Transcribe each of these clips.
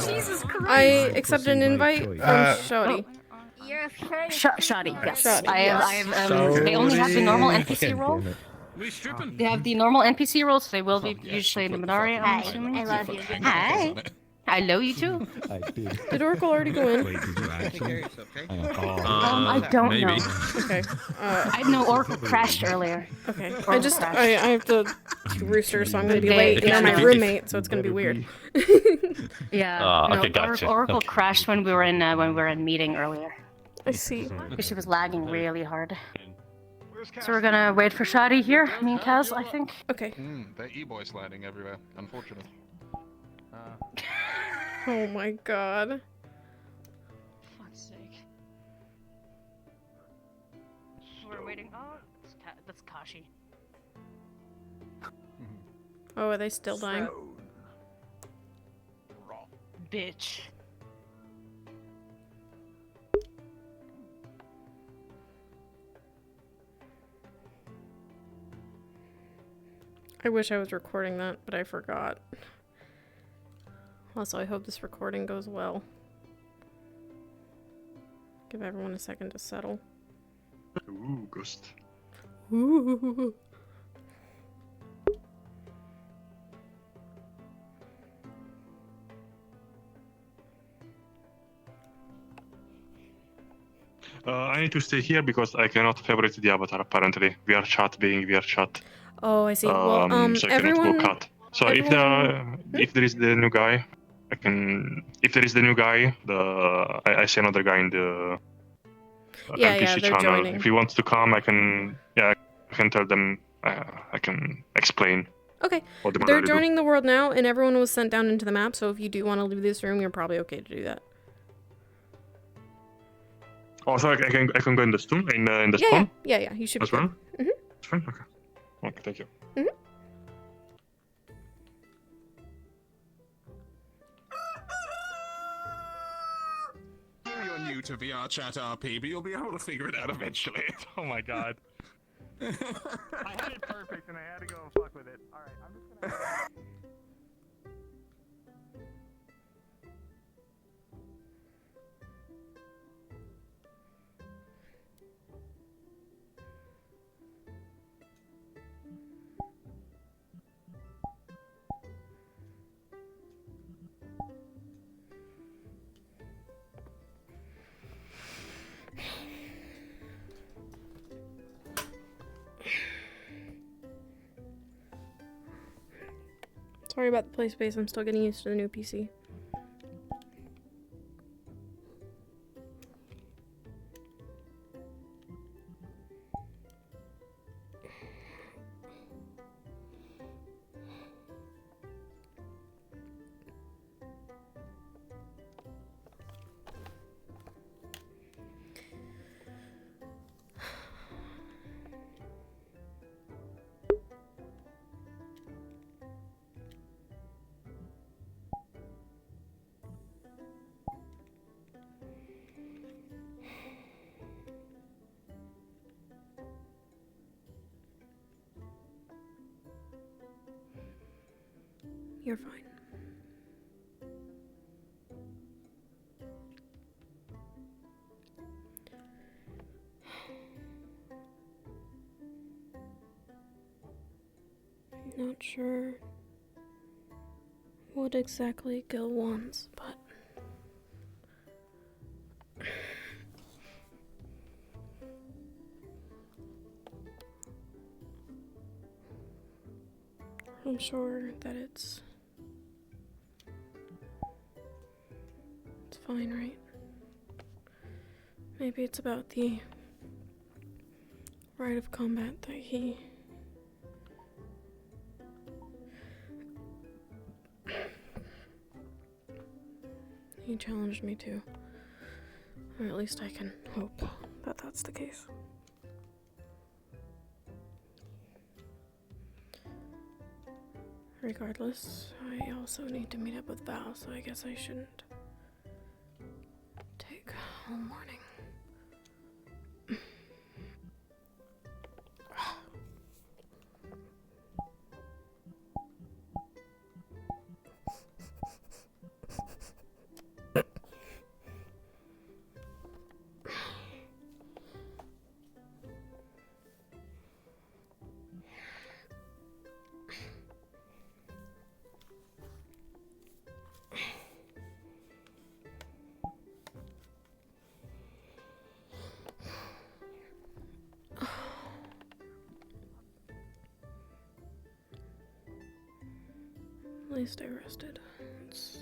Jesus Christ! I accept an invite from Shawty. You're Shoddy, yes. Shoddy, They only have the normal NPC role. We stripping. They have the normal NPC roles, so they will be usually in the Minari, I'm Hi, assuming. I love you. Hi. I know you too. I did. Did Oracle already go in? Wait, did you actually? I don't maybe. know. Okay. I know Oracle crashed earlier. Okay. Oracle I have to rooster, so I'm gonna be They- late. And yeah, I'm my no. roommate, so it's gonna be weird. Yeah. Okay, gotcha. Oracle crashed when we were in meeting earlier. I see. Because she was lagging really hard. So we're gonna wait for Shadi here, me and Kaz, I think. Okay. That E-boy sliding everywhere. Unfortunate. Oh my god. Fuck's sake. We're waiting. Oh, that's Kashi. Oh, are they still dying? Bitch. I wish I was recording that, but I forgot. Also, I hope this recording goes well. Give everyone a second to settle. Ooh, ghost. Ooh. I need to stay here because I cannot favorite the avatar apparently. VR chat being VR chat. Oh, I see. Well, so I everyone... cannot go cut. So if there is the new guy, I can. If there is the new guy, I see another guy in the NPC they're channel. joining. If he wants to come, I can. Yeah, I can tell them. I can explain. Okay, what they they're wanna do. joining the world now, and everyone was sent down into the map, so if you do want to leave this room, you're probably okay to do that. Also, I can go in the stone in the spawn Yeah, you should as be well. good. It's fine. Okay. Okay, thank you. You're new to VR chat RP, but you'll be able to figure it out eventually. Oh my god. I had it perfect and I had to go and fuck with it. Alright, I'm just gonna... Sorry about the play space, I'm still getting used to the new PC. You're fine. Not sure what exactly Gil wants, but I'm sure that it's fine, right? Maybe it's about the rite of combat that he challenged me to. Or at least I can hope that that's the case. Regardless, I also need to meet up with Val, so I guess I shouldn't take all morning. least I rested. It's...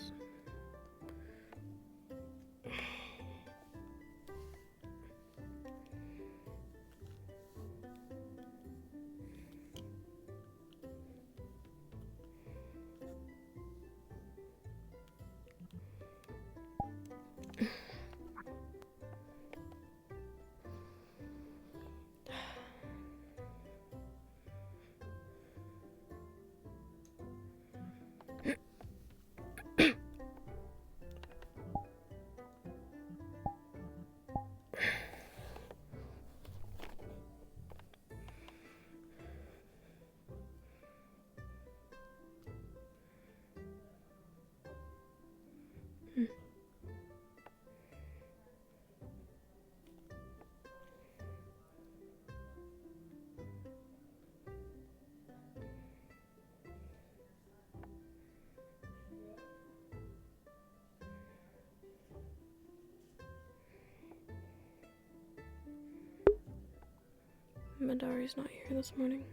Midori's not here this morning.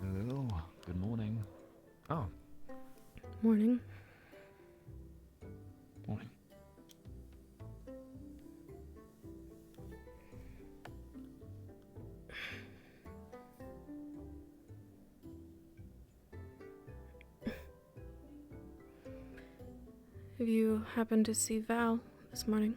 Hello, good morning. Oh, Morning. morning. Have you happened to see Val this morning?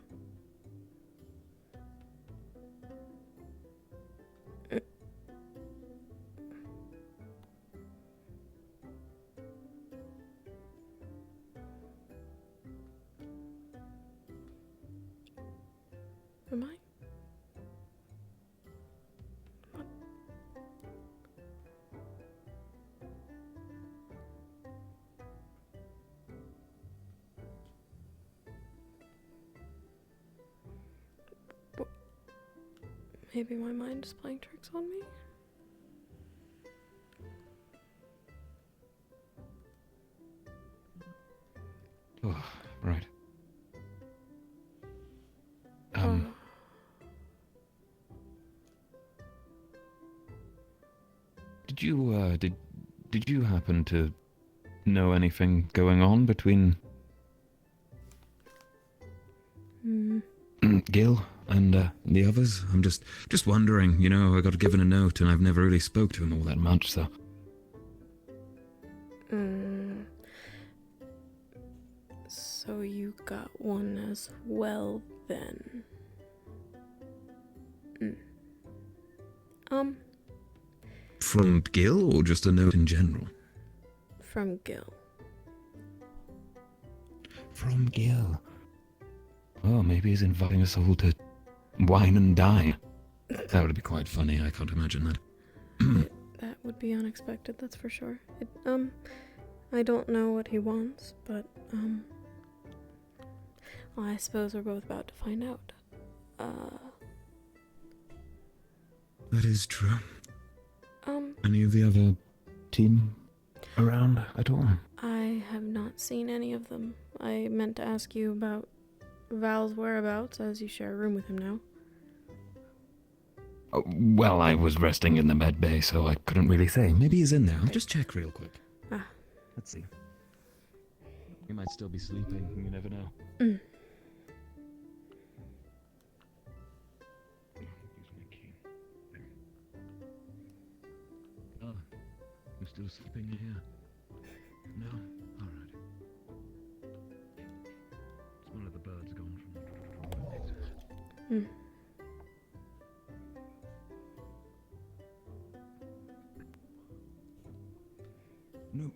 Am I? What? Maybe my mind is playing tricks on me? Oh, right. Did you happen to know anything going on between Gil and the others? I'm just wondering, you know, I got given a note and I've never really spoke to him all that much, so. So you got one as well, then. From Gil, or just a note in general? From Gil. From Gil. Oh, maybe he's inviting us all to wine and dine. That would be quite funny, I can't imagine that. That would be unexpected, that's for sure. I don't know what he wants, but, well, I suppose we're both about to find out. That is true. Any of the other team around at all? I have not seen any of them. I meant to ask you about Val's whereabouts, as you share a room with him now. Oh, well, I was resting in the med bay, so I couldn't really say. Maybe he's in there. I'll just check real quick. Ah. Let's see. He might still be sleeping. You never know. Mm. Use my key. There. Oh, you're still sleeping in here? No? Alright. It's one of the birds gone from the Mm.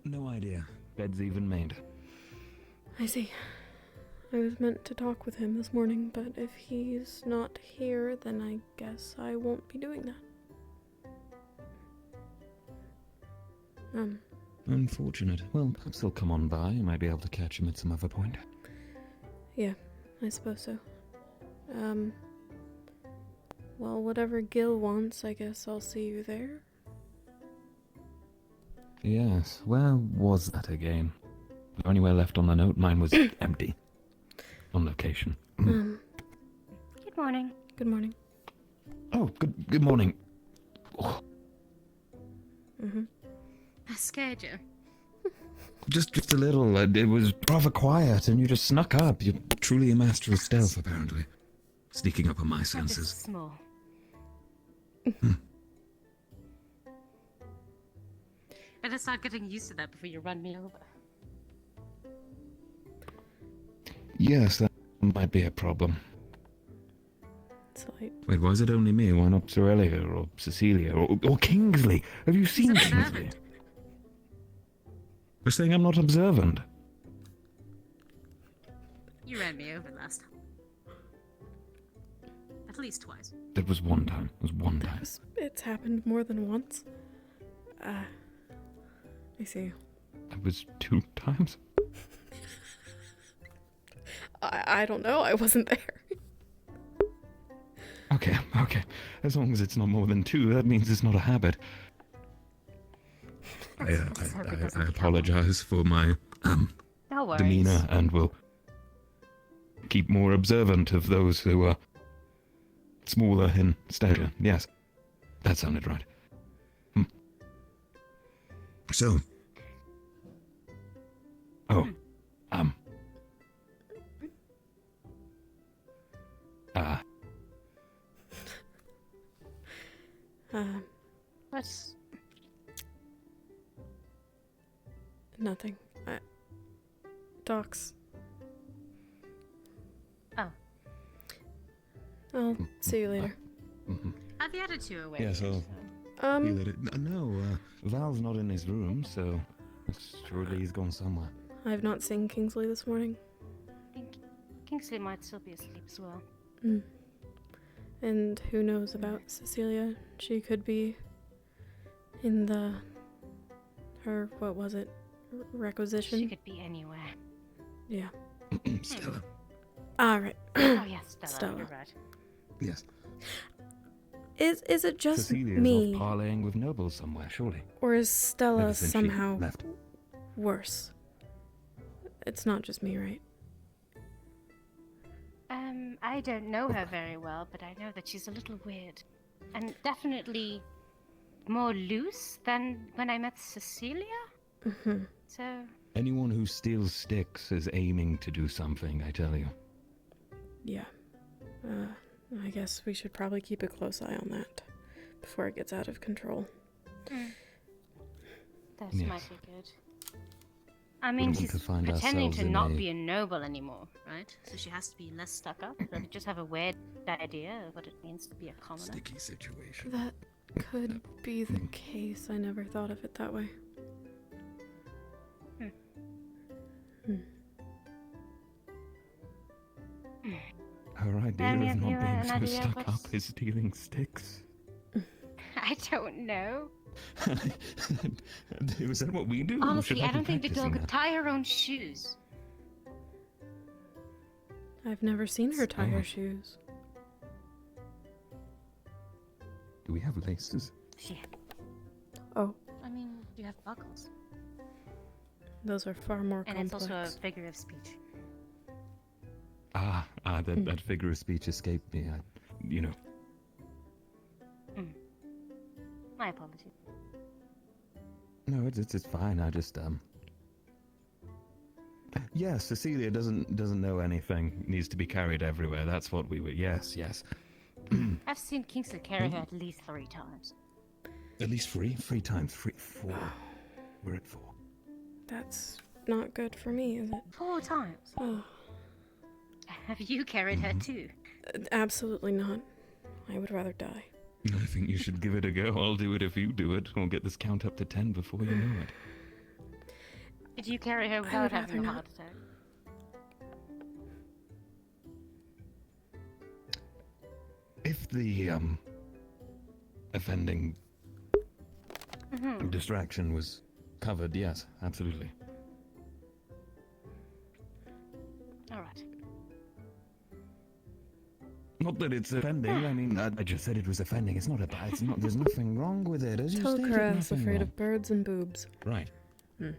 No idea. Bed's even made. I see. I was meant to talk with him this morning, but if he's not here, then I guess I won't be doing that. Unfortunate. Well, perhaps he'll come on by. You might be able to catch him at some other point. Yeah, I suppose so. Well, whatever Gil wants, I guess I'll see you there. Yes. Where was that again? Was there anywhere left on the note? Mine was empty. On location. Good morning. Good morning. Oh, good morning. Oh, I scared you. just a little. It was rather quiet, and you just snuck up. You're truly a master of stealth, apparently. Sneaking up on my That is senses. small. Better start getting used to that before you run me over. Yes, that might be a problem. It's like, Wait, why is it only me? Why not Sir Elliot or Cecilia or Kingsley? Have you seen He's Kingsley? observant. You're saying I'm not observant? You ran me over last time. At least twice. That was one time. It was one time. it's happened more than once. I see. That was 2 times? I don't know. I wasn't there. Okay. As long as it's not more than 2, that means it's not a habit. I apologize for my No worries. demeanor and will keep more observant of those who are smaller in stature. Yes, that sounded right. So, What's... Nothing. Docs. Oh. I'll see you later. I've added you away. yeah, so no, Val's not in his room, so surely he's gone somewhere. I've not seen Kingsley this morning. Kingsley might still be asleep as well. And who knows about Cecilia? She could be in her, what was it? Requisition? She could be anywhere. Yeah. Stella. Alright. Oh yes, Stella, Stella. you're right. Yes. Is it just Cecilia's me? off parlaying with nobles somewhere, surely. Or is Stella Ever since she somehow left. worse? It's not just me, right? I don't know her very well, but I know that she's a little weird. And definitely more loose than when I met Cecilia. So... Anyone who steals sticks is aiming to do something, I tell you. Yeah. I guess we should probably keep a close eye on that before it gets out of control. That Yes. might be good. I mean, Wouldn't want she's to find pretending ourselves to in not a- be a noble anymore, right? So she has to be less stuck up. Does it just have a weird idea of what it means to be a commoner? Sticky situation. That could be the case. I never thought of it that way. Her idea Any of of not you, being an so idea stuck what's- up is stealing sticks. I don't know. Is that what we do? Honestly, Should I be don't think the girl practicing could that? tie her own shoes. I've never seen her tie her Oh. shoes. Do we have laces? She... Oh, I mean, you have buckles. those are far more And complex. it's also a figure of speech. That figure of speech escaped me. You know. My apologies. No, it's fine. I Yes, Cecilia doesn't know anything needs to be carried everywhere. That's what we were. Yes. I've seen Kingsley carry her at least 3 times. At least 3 times. 4. We're at 4. That's not good for me, is it? 4 times. Oh, Have you carried her too? absolutely not. I would rather die. I think you should give it a go. I'll do it if you do it. We'll get this count up to 10 before you know it. Did you carry her would without rather having a not. heart attack? If the offending distraction was covered, yes, absolutely. All right. Not that it's offending. I mean, I just said it was offending. It's not a bad. It's not. There's nothing wrong with it. As you Tell stated, Karas nothing afraid wrong. of birds and boobs. Right. I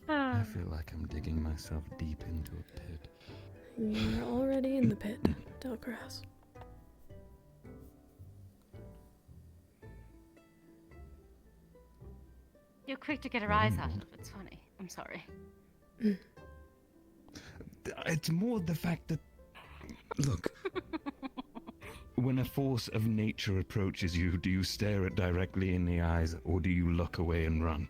Ah, feel like I'm digging myself deep into a pit. You're already in the pit, Tell Karas. you're quick to get a rise out of it. It's funny. I'm sorry. It's more the fact that, look, when a force of nature approaches you, do you stare it directly in the eyes, or do you look away and run?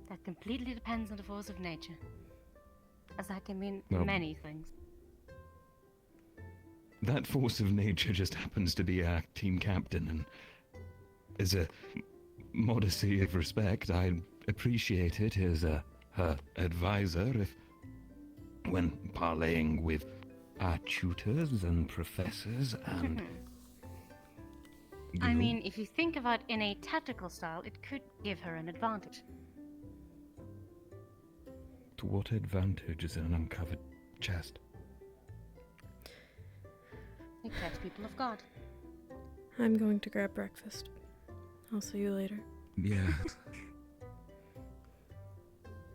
That completely depends on the force of nature. As that can mean Well- many things. That force of nature just happens to be our team captain, and as a modesty of respect, I appreciate it as her advisor if, when parlaying with our tutors and professors and... I mean, if you think about in a tactical style, it could give her an advantage. To what advantage is an uncovered chest? It gets people of God. I'm going to grab breakfast. I'll see you later. Yeah,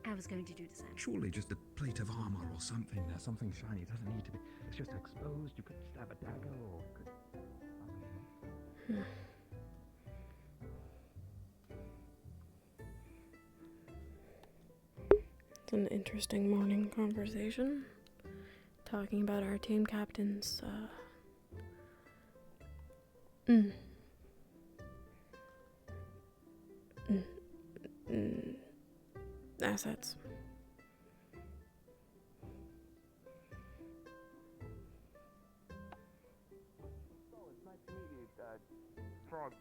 I was going to do the same. surely just a plate of armor or something. There's something shiny. It doesn't need to be. It's just exposed. You could stab a dagger or could. It's an interesting morning conversation. Talking about our team captain's, assets. It's nice to meet you, Frog.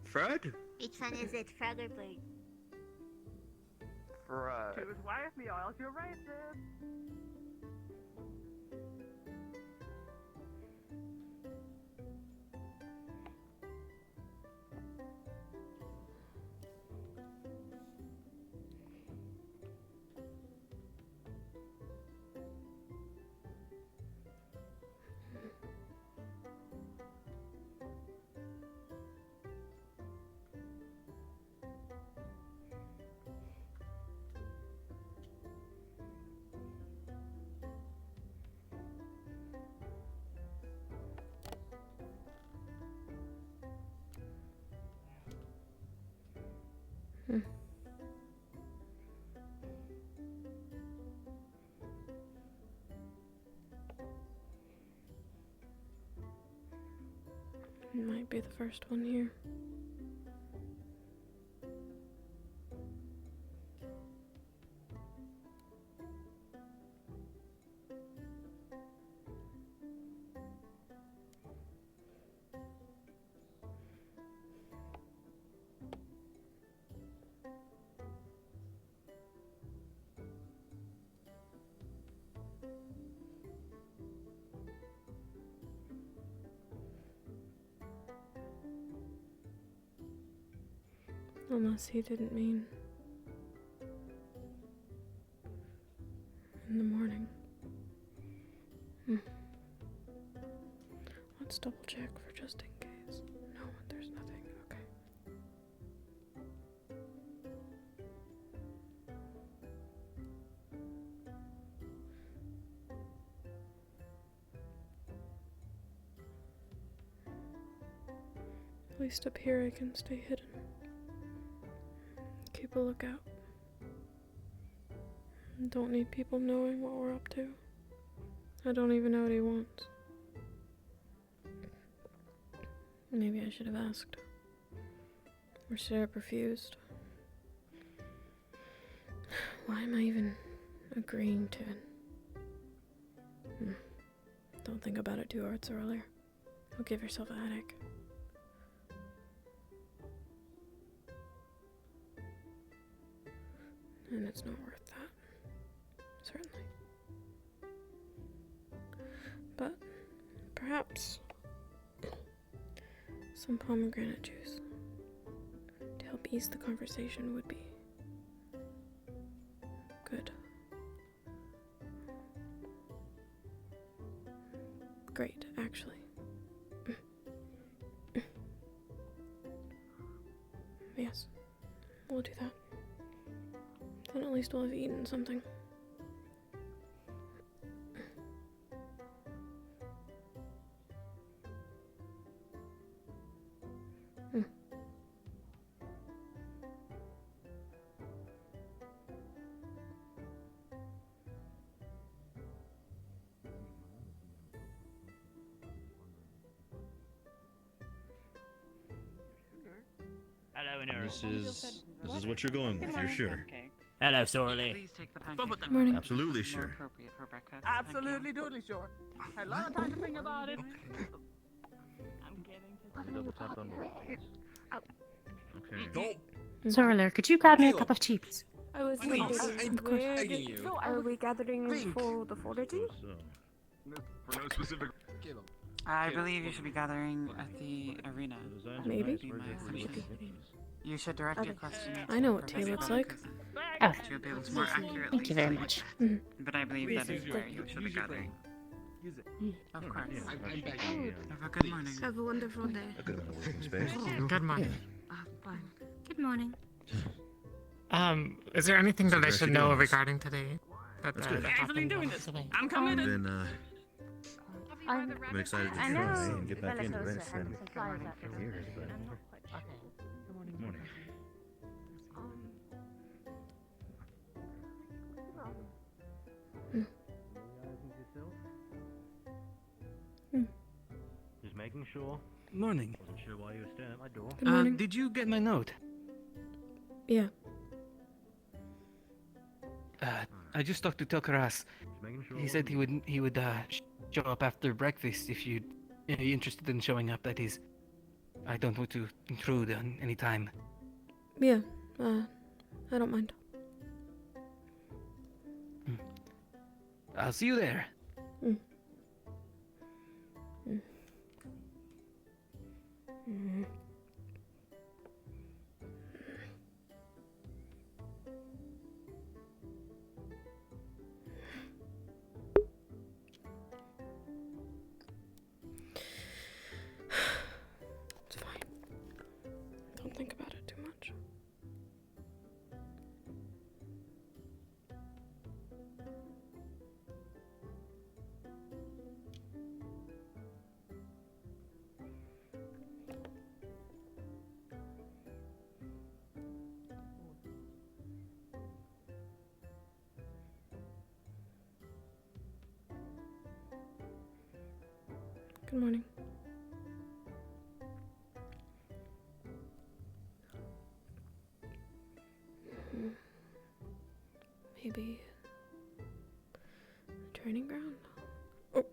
Fred? Which one is it, frog or bird? Frog. To his wife, me oil, you're racist. Might be the first one here. Unless he didn't mean in the morning. Let's double check for just in case. No, there's nothing. Okay. At least up here I can stay hidden. keep a lookout. Don't need people knowing what we're up to. I don't even know what he wants. Maybe I should have asked. Or should I have refused? Why am I even agreeing to it? Don't think about it too hard, Sorrel. You'll give yourself a headache. And it's not worth that. Certainly. But perhaps some pomegranate juice to help ease the conversation would be good. Great, actually. Yes, we'll do that. Then at least we'll have eaten something. Hello, This is what you're going with. You're sure? Hello, Sorley. Please take the pancake. Morning. Absolutely More sure. appropriate for breakfast. Absolutely, totally sure. Had a lot of time to think about it. I'm getting Okay. Sorrel, could you grab me a cup of tea, please? I was Please, wondering, I'm begging you. where are we gathering for the fortitude? For no specific. I believe you should be gathering at the arena. Maybe. Would be my assumption. You should direct your question. I know what tea looks like. Oh, You'll be able to more accurately. thank you very much. But I believe that is where you should be gathering. Of course. I'm begging you. Have a good morning. Have a wonderful day. A good amount of working space. Good morning. Fine. Good morning. Is there anything that I Congrats should again, know miss. regarding today? That's good. that happened while I was away? I'm committed. Then I'm excited to I try know. and get back into this. And Flies for years, but good morning. Just making sure. Morning. Wasn't sure why you were standing at my door. Good morning. Did you get my note? Yeah. I just talked to Telkaras. Just making sure. He said he would show up after breakfast if you're interested in showing up. That is, I don't want to intrude on any time. Yeah. I don't mind. I'll see you there. It's fine. Don't think about it too much. Good morning. Maybe a training ground? Oh.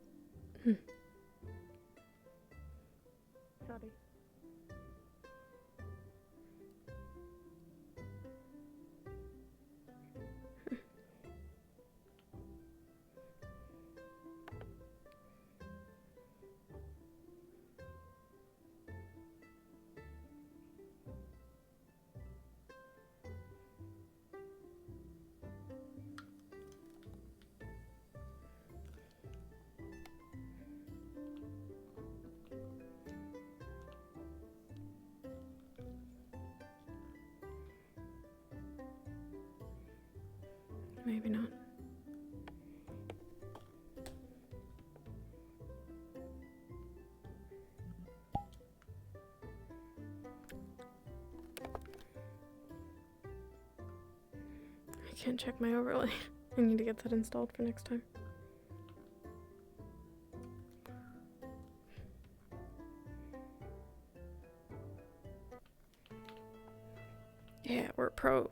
Sorry. Maybe not. can't check my overlay. I need to get that installed for next time. Yeah, we're pro.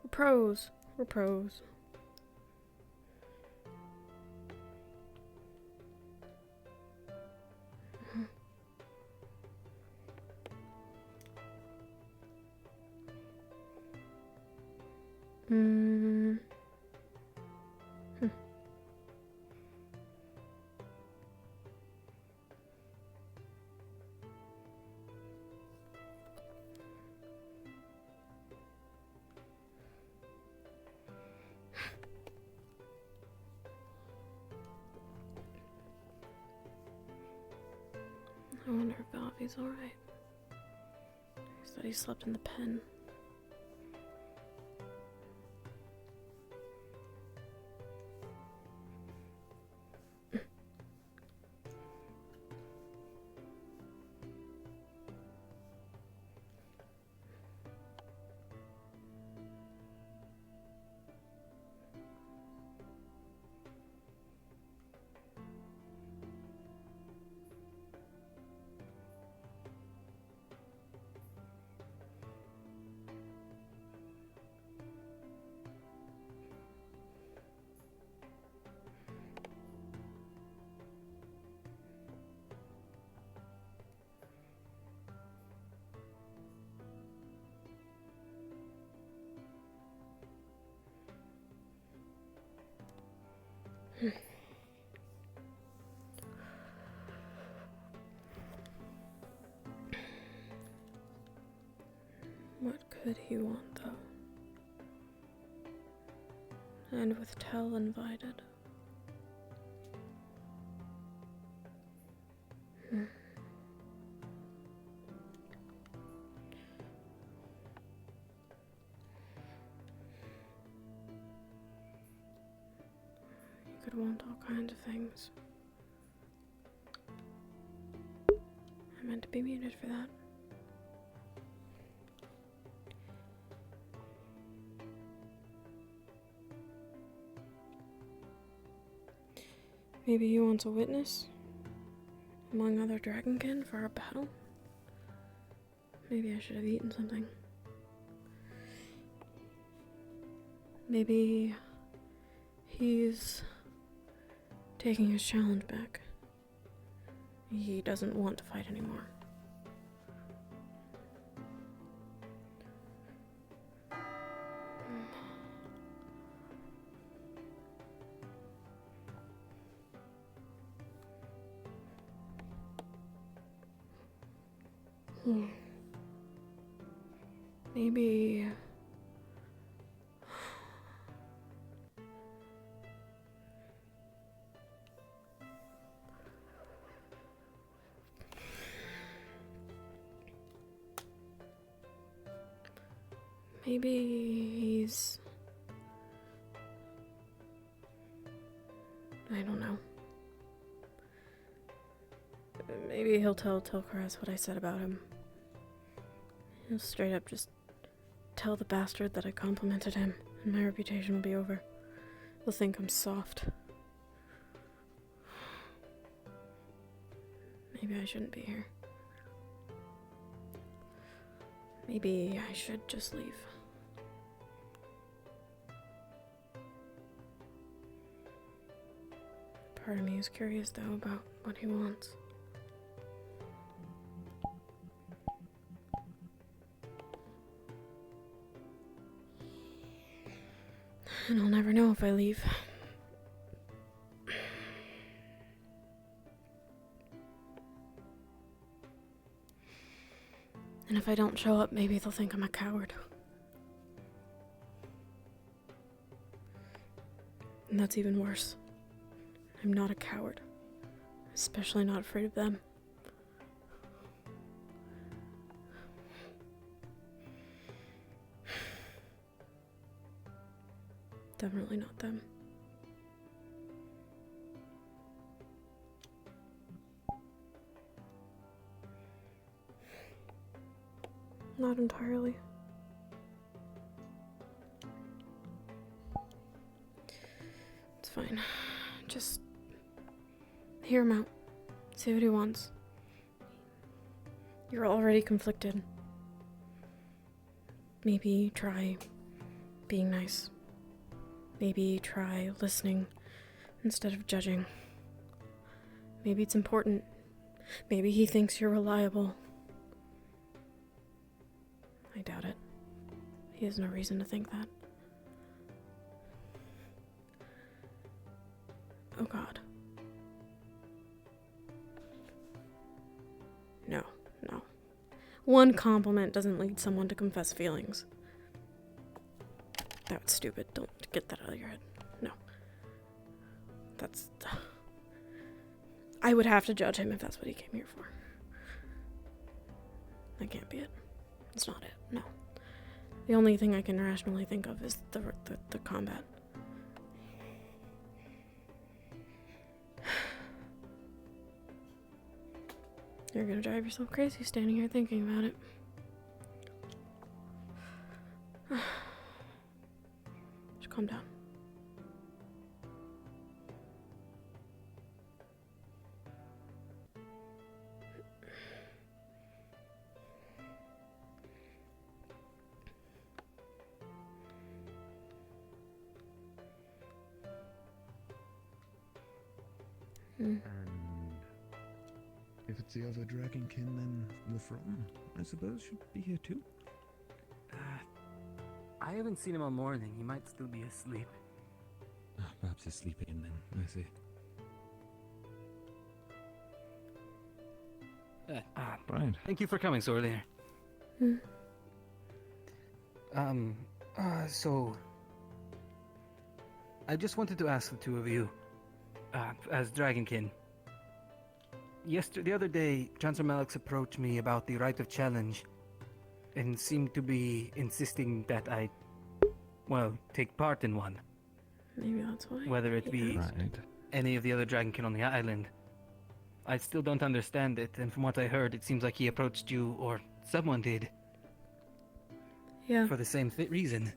We're pros. We're pros. Hmm. I wonder if Bobby's alright. He said he slept in the pen. What could he want, though? And with Tell invited. You could want all kinds of things. I meant to be muted for that. Maybe he wants a witness among other dragonkin for our battle? Maybe I should have eaten something. Maybe he's taking his challenge back. He doesn't want to fight anymore. Maybe he's... I don't know. Maybe he'll tell Tilkaras what I said about him. He'll straight up just tell the bastard that I complimented him, and my reputation will be over. They'll think I'm soft. Maybe I shouldn't be here. Maybe I should just leave. Part of me is curious, though, about what he wants. And I'll never know if I leave. And if I don't show up, maybe they'll think I'm a coward. And that's even worse. I'm not a coward. Especially not afraid of them. Definitely not them. Not entirely. fine. Just hear him out. See what he wants. You're already conflicted. Maybe try being nice. Maybe try listening instead of judging. Maybe it's important. Maybe he thinks you're reliable. I doubt it. He has no reason to think that. Oh God. No. One compliment doesn't lead someone to confess feelings. That's stupid. Don't get that out of your head. No. That's... I would have to judge him if that's what he came here for. That can't be it. It's not it. No. The only thing I can rationally think of is the combat. You're gonna drive yourself crazy standing here thinking about it. Just calm down. And if it's the other dragonkin, then Lefron, I suppose, should be here too. I haven't seen him all morning. He might still be asleep. Perhaps he's sleeping then. I see. Right. Thank you for coming so early. So I just wanted to ask the two of you, as Dragonkin. The other day, Chancellor Malix approached me about the rite of challenge, and seemed to be insisting that I, take part in one. Maybe that's why. Whether it be any of the other Dragonkin on the island. I still don't understand it, and from what I heard, it seems like he approached you, or someone did. Yeah. For the same reason.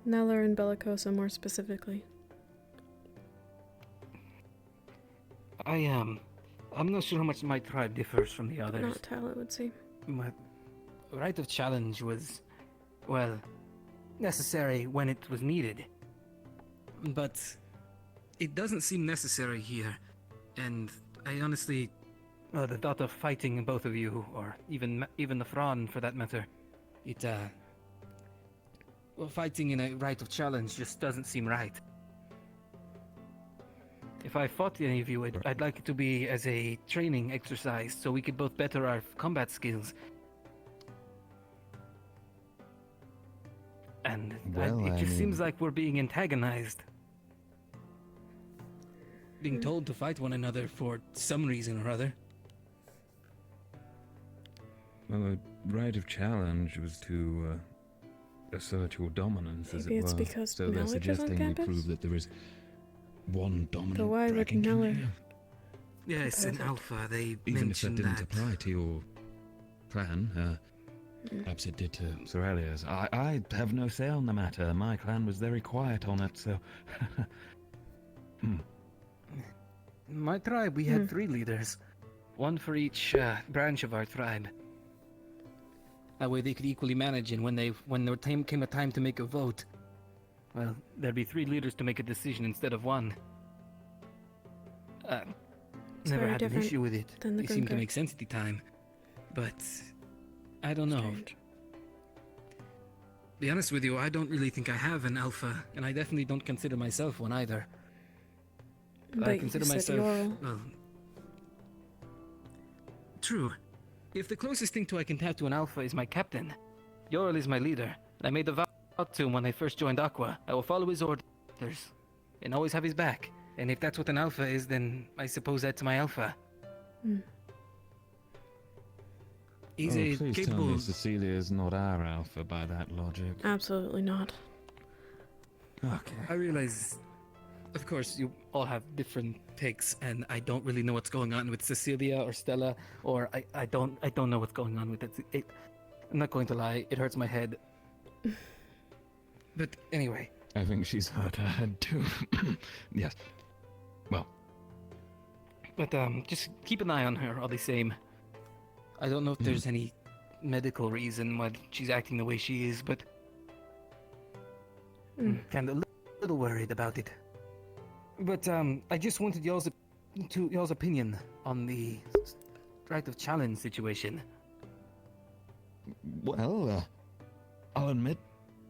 Neller and Bellicosa more specifically. I'm not sure how much my tribe differs from the others. Not tell, it would seem. My rite of challenge was, necessary when it was needed. But it doesn't seem necessary here. And I honestly... the thought of fighting both of you, or even the Fran for that matter, fighting in a rite of challenge just doesn't seem right. If I fought any of you, I'd like it to be as a training exercise, so we could both better our combat skills. And it just seems like we're being antagonized. Being told to fight one another for some reason or other. Well, the rite of challenge was to assert your dominance, as Maybe it it's were. because So they're Neller is on suggesting we campus? prove that there is one dominant But why would dragonkin Neller? here. Yes, an alpha. They Even if that mentioned didn't that. apply to your clan, perhaps it did to Sorelia's. I have no say on the matter. My clan was very quiet on it, so... My tribe, we had 3 leaders. One for each branch of our tribe. That way they could equally manage, and when there came a time to make a vote, there'd be 3 leaders to make a decision instead of one. Never very had an different issue with it. than the They seemed to Gunker. make sense at the time. But I don't know. Strange. Be honest with you, I don't really think I have an alpha, and I definitely don't consider myself one either. But I you consider said myself Yorl. True. If the closest thing I can have to an alpha is my captain, Yorl is my leader. I made the vow to him when I first joined Aqua. I will follow his orders and always have his back. And if that's what an alpha is, then I suppose that's my alpha. He's a please tell capable. me Cecilia is not our alpha by that logic. Absolutely not. Okay. I realize, of course, you all have different takes, and I don't really know what's going on with Cecilia or Stella, or I don't know what's going on with it. I'm not going to lie, it hurts my head. But anyway, I think she's hurt her head too. Yes. Well. But just keep an eye on her all the same. I don't know if there's any medical reason why she's acting the way she is, but I'm kind of a little worried about it. But I just wanted y'all's opinion on the right of challenge situation. Well, I'll admit,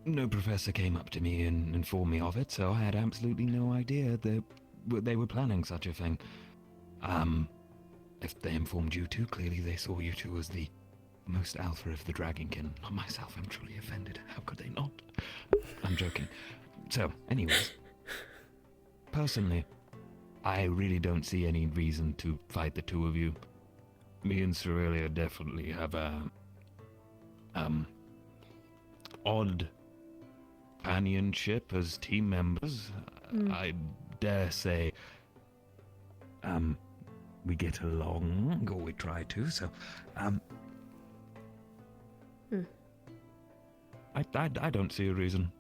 no professor came up to me and informed me of it, so I had absolutely no idea that they were planning such a thing. If they informed you two, clearly they saw you two as the most alpha of the Dragonkin. Not myself, I'm truly offended. How could they not? I'm joking. So, anyways, personally, I really don't see any reason to fight the two of you. Me and Cerelia definitely have a odd companionship as team members. I dare say we get along, or we try to, so I don't see a reason,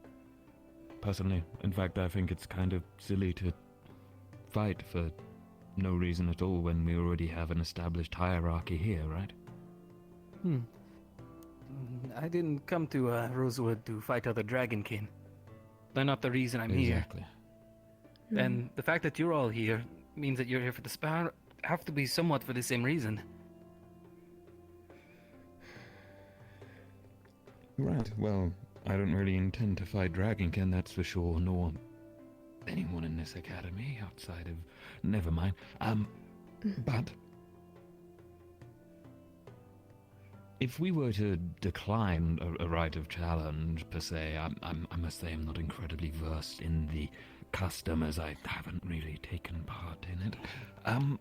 personally. In fact, I think it's kind of silly to fight for no reason at all when we already have an established hierarchy here, right? I didn't come to Rosewood to fight other Dragonkin. They're not the reason I'm here. Exactly. And the fact that you're all here means that you're here for the spa have to be somewhat for the same reason. Right, well, I don't really intend to fight Dragonkin, that's for sure, nor anyone in this academy outside of... Never mind. But... if we were to decline a right of challenge, per se, I must say I'm not incredibly versed in the custom, as I haven't really taken part in it.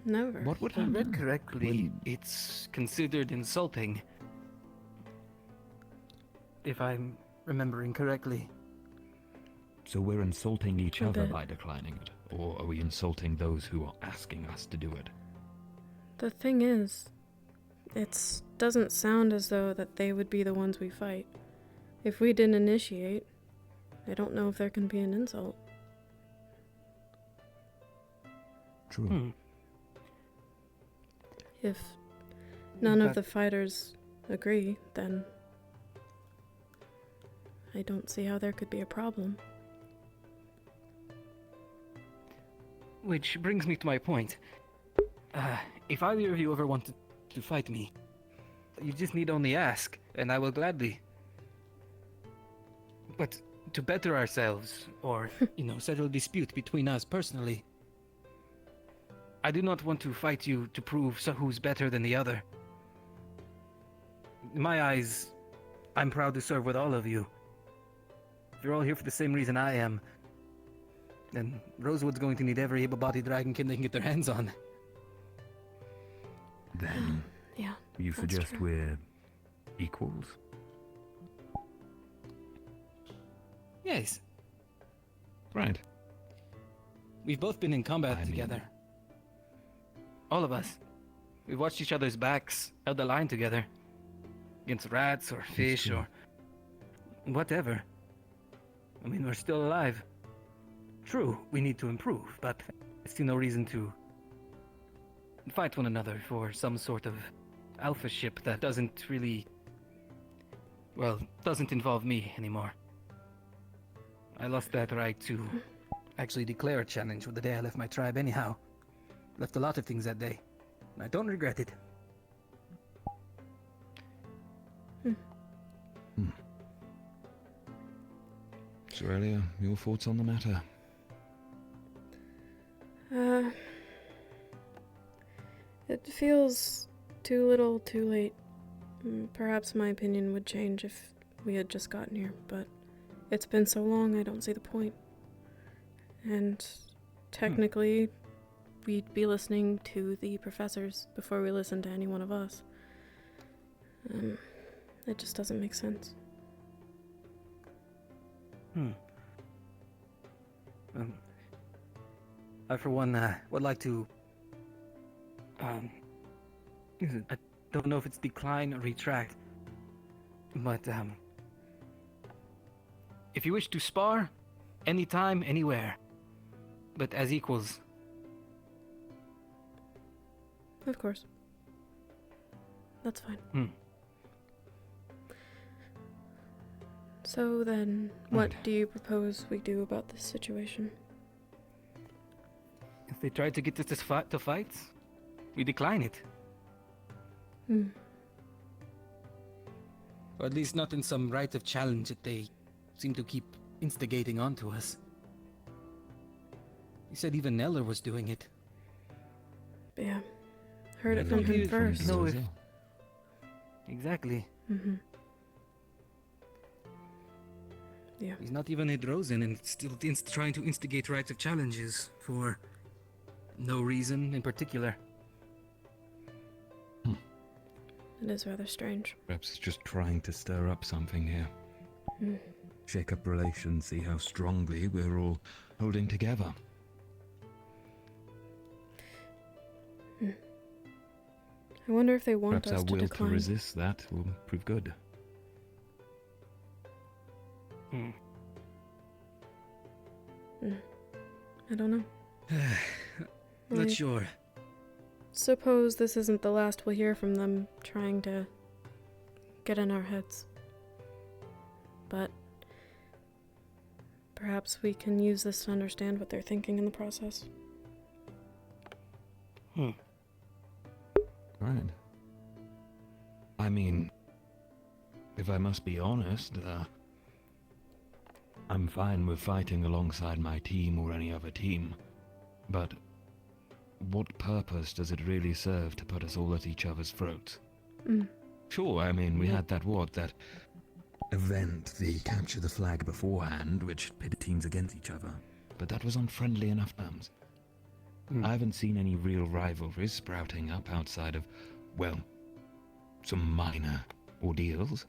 Never. What would If I happen? read correctly, it's considered insulting. If I'm remembering correctly. So we're insulting each A other bit. by declining it? Or are we insulting those who are asking us to do it? The thing is, it doesn't sound as though that they would be the ones we fight. If we didn't initiate, I don't know if there can be an insult. True. If none of But- the fighters agree, then I don't see how there could be a problem. Which brings me to my point. If either of you ever want to fight me, you just need only ask, and I will gladly. But to better ourselves, or, settle a dispute between us personally, I do not want to fight you to prove who's better than the other. In my eyes, I'm proud to serve with all of you. If you're all here for the same reason I am, then Rosewood's going to need every able-bodied dragonkin they can get their hands on. Then Yeah. you that's suggest true. we're equals? Yes, Right. we've both been in combat I mean- together. All of us. We've watched each other's backs, held the line together. Against rats or fish true. or whatever. I mean, we're still alive. True, we need to improve, but I see no reason to fight one another for some sort of alpha ship that doesn't really... doesn't involve me anymore. I lost that right to actually declare a challenge with the day I left my tribe anyhow. Left a lot of things that day, and I don't regret it. Cerelia, your thoughts on the matter? It feels too little, too late. Perhaps my opinion would change if we had just gotten here, but it's been so long I don't see the point. And technically, we'd be listening to the professors before we listen to any one of us. It just doesn't make sense. I, for one, would like to... I don't know if it's decline or retract, but, if you wish to spar, anytime, anywhere. But as equals. Of course. That's fine. Hmm. So then, what Right. do you propose we do about this situation? If they try to get us to fight, we decline it. Hmm. Or at least not in some rite of challenge that they seem to keep instigating onto us. He said even Neller was doing it. Yeah. Heard it Never from heard him from first. No, Rosa. Exactly. Mm-hmm. Yeah. He's not even Hydrozen and still trying to instigate rites of challenges for no reason in particular. It is rather strange. Perhaps it's just trying to stir up something here. Hmm. Shake up relations, see how strongly we're all holding together. I wonder if they want Perhaps us our to will to decline. resist that will prove good. Hmm. I don't know. Not I sure. suppose this isn't the last we'll hear from them trying to get in our heads. But perhaps we can use this to understand what they're thinking in the process. Right. I mean, if I must be honest, I'm fine with fighting alongside my team or any other team, but what purpose does it really serve to put us all at each other's throats? Mm. Sure, I mean, we had that event, the capture the flag beforehand, which pitted teams against each other, but that was on friendly enough terms. I haven't seen any real rivalries sprouting up outside of, well, some minor ordeals.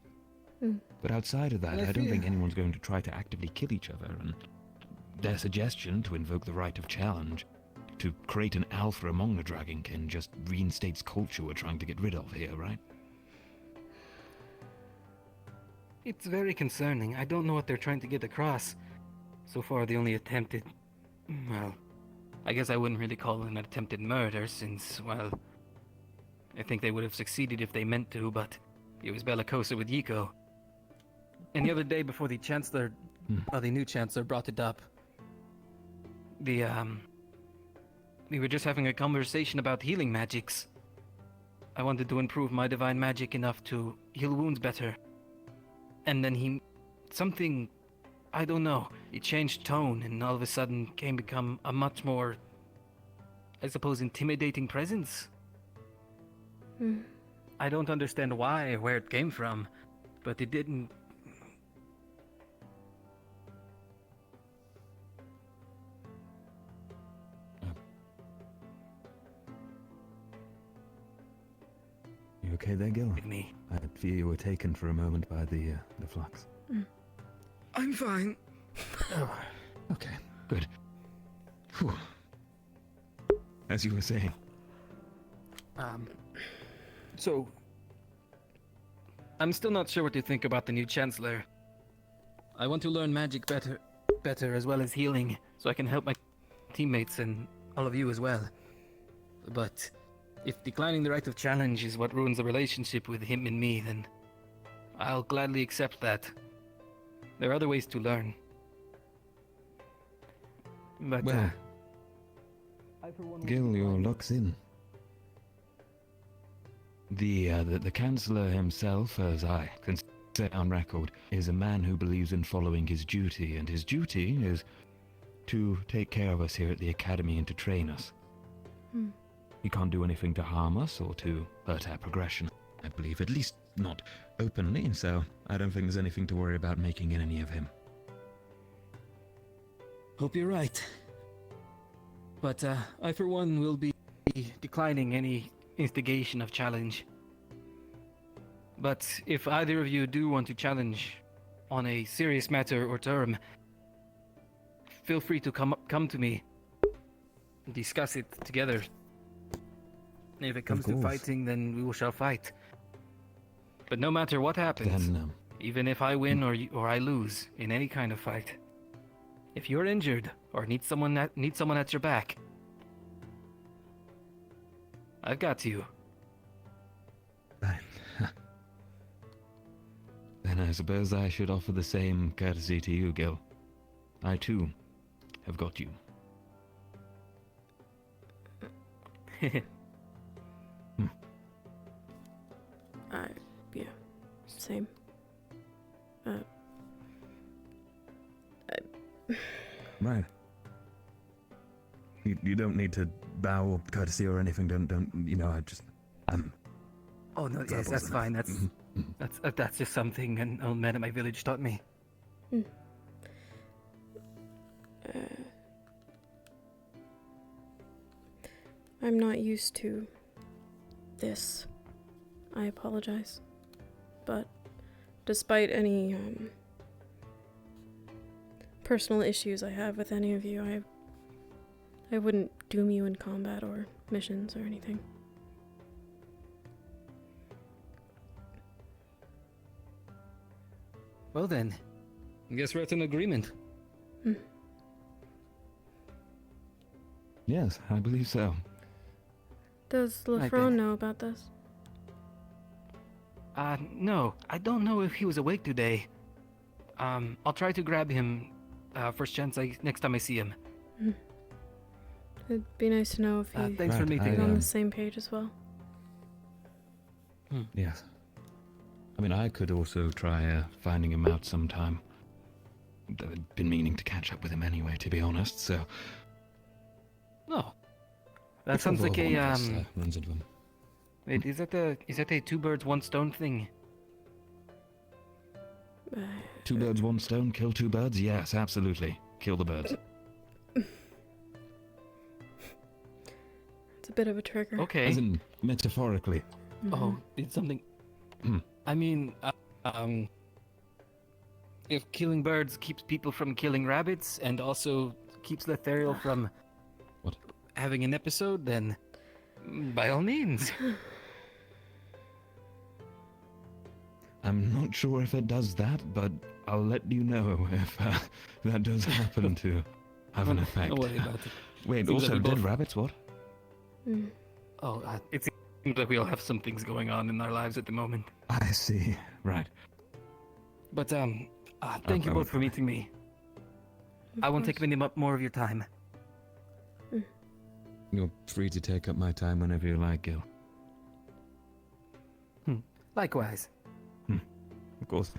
Mm. But outside of that, Well, I I don't think feel- anyone's going to try to actively kill each other, and their suggestion to invoke the right of challenge, to create an alpha among the Dragonkin, just reinstates culture we're trying to get rid of here, right? It's very concerning. I don't know what they're trying to get across. So far, they only attempted... Well, I guess I wouldn't really call it an attempted murder, since, well... I think they would have succeeded if they meant to, but... It was Bellicosa with Yiko. And the other day, before the Chancellor... the new Chancellor brought it up... We were just having a conversation about healing magics. I wanted to improve my divine magic enough to heal wounds better. And then something, I don't know, it changed tone and all of a sudden become a much more, I suppose, intimidating presence. Mm. I don't understand why or where it came from, but it didn't... You okay there, Gil? with me. I fear you were taken for a moment by the flux. I'm fine. Okay, good. Whew. As you were saying. So... I'm still not sure what to think about the new Chancellor. I want to learn magic better as well as healing, so I can help my teammates and all of you as well. But if declining the right of challenge is what ruins the relationship with him and me, then I'll gladly accept that. There are other ways to learn. But, Well, I for one Gil, your luck's in. The Chancellor himself, as I can say on record, is a man who believes in following his duty, and his duty is to take care of us here at the Academy and to train us. Hmm. He can't do anything to harm us or to hurt our progression, I believe, at least not openly, so I don't think there's anything to worry about making in any of him. hope you're right. But I for one will be declining any instigation of challenge. But if either of you do want to challenge on a serious matter or term, feel free to come to me and discuss it together. If it comes to course. fighting, then we shall fight. But no matter what happens, Then, even if I win or I lose in any kind of fight. If you're injured or need someone at your back, I've got you. Fine. Then I suppose I should offer the same courtesy to you, Gil. I too have got you. Yeah, same. Right. You don't need to bow or courtesy or anything. Don't. You know, Oh no, yes, that's fine. That's just something an old man at my village taught me. I'm not used to this. I apologize. But despite any personal issues I have with any of you, I wouldn't doom you in combat or missions or anything. Well then, I guess we're at an agreement. Yes, I believe so. Does Right Lafron then. know about this? No, I don't know if he was awake today. I'll try to grab him first chance next time I see him. It'd be nice to know if he's Thanks for meeting. on the same page as well. Yes. I mean, I could also try finding him out sometime. I've been meaning to catch up with him anyway, to be honest, so... Oh. That sounds like a, runs into him. Wait, is that a two birds, one stone thing? Two birds, one stone, kill two birds? Yes, absolutely. Kill the birds. It's a bit of a trigger. Okay. As in, metaphorically. Oh, it's something... I mean, if killing birds keeps people from killing rabbits and also keeps Lethariel from having an episode, then by all means. I'm not sure if it does that, but I'll let you know if that does happen to have an effect. Don't worry about it. Wait, Seems also like we dead both- rabbits, what? Oh, it seems like we all have some things going on in our lives at the moment. I see. Right. But, thank you both for meeting me. I won't take any more of your time. You're free to take up my time whenever you like, Gil. Likewise. Of course.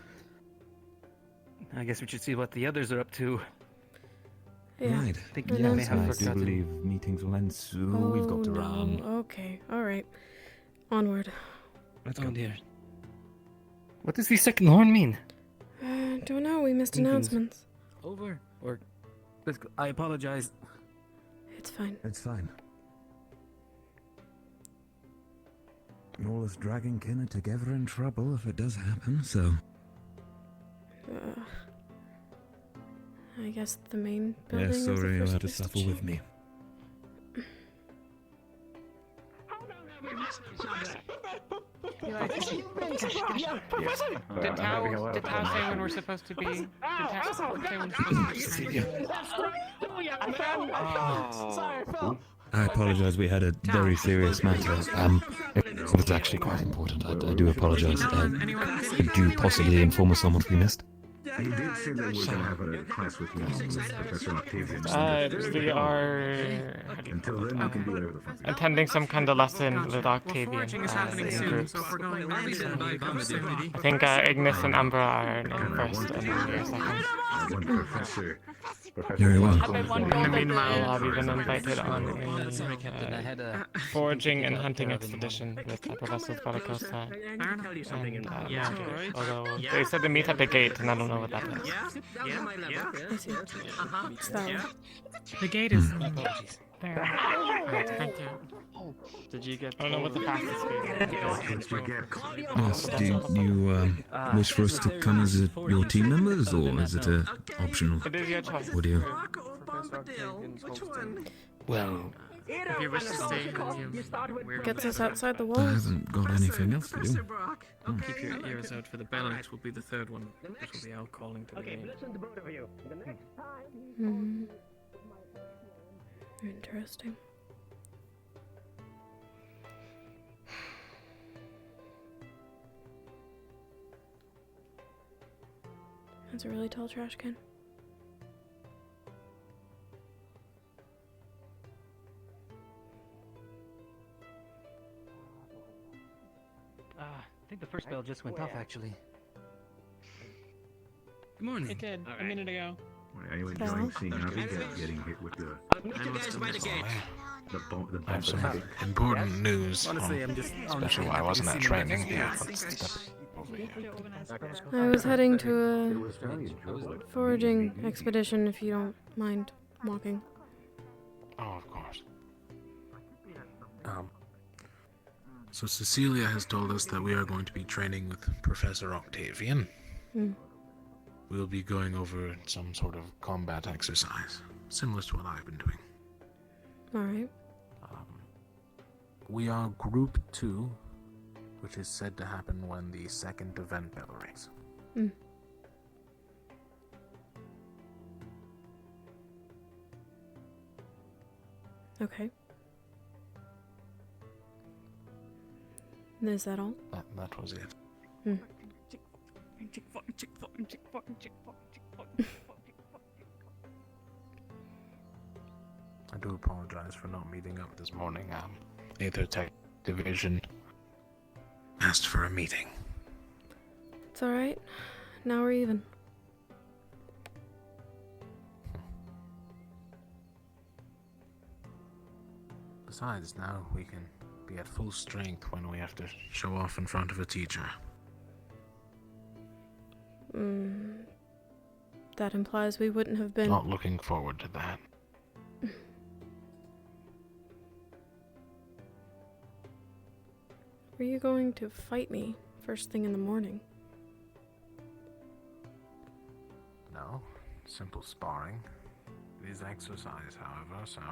I guess we should see what the others are up to. Yeah. Right. I think Who you knows may have I do forgotten. believe meetings will end soon. We've got to no. run. Okay, alright. Onward. Let's Oh go. dear. What does the second horn mean? Don't know, we missed Meetings. announcements. Over? Or... I apologize. It's fine. It's fine. All us dragging kin are together in trouble if it does happen, so... I guess the main building Yeah, is the sorry you first had to place suffer check. with me. Did Tao say when we're supposed to be? Did Tao say when we're supposed to be? Sorry, Phil. I apologize, we had a very serious matter. It was actually quite important. I do apologize. Could you possibly inform us on what we missed? You did say that we're going to have a class with Professor Octavian. We are Until then, we can do whatever the fuck. attending some kind of lesson with Octavian in groups. I think Ignis and Umbra are in first and you're second. One professor. Very well. In the meanwhile, we've been invited on Sorry, Captain, I had a... a foraging and hunting expedition with Professor Sparacosta and Margaret. Although they said to meet at the gate, and I don't know what that is. I see. It's that one. The gate is there. Right, thank you. Did you get? I don't know what the fastest speed is. Yes, do you wish for us to come as your team members, or is it optional? It is your choice. What do you... Well, If you wish to stay, we're Gets us outside the I walls. haven't got anything else to do. Keep your ears out for the bell, and it will be the third one. It will be Al calling to the game. Hmm. Interesting. That's a really tall trash can. I think the first bell just went off, actually. Good morning. It did a minute ago. Are you enjoying seeing Abigail getting hit with the I have some important news. Honestly, I'm just Especially while I wasn't at training. Yeah, I was heading to a foraging expedition, if you don't mind walking. Oh, of course. So Cecilia has told us that we are going to be training with Professor Octavian. Hmm. We'll be going over some sort of combat exercise, similar to what I've been doing. Alright. We are Group 2, which is said to happen when the second event bell rings. Hmm. Okay. Is that all? That was it. Hmm. I do apologize for not meeting up this morning. Aether Tech Division asked for a meeting. It's alright. Now we're even. Besides, now we can be at full strength when we have to show off in front of a teacher. That implies we wouldn't have been... Not looking forward to that. Were you going to fight me first thing in the morning? No, simple sparring. It is exercise, however, so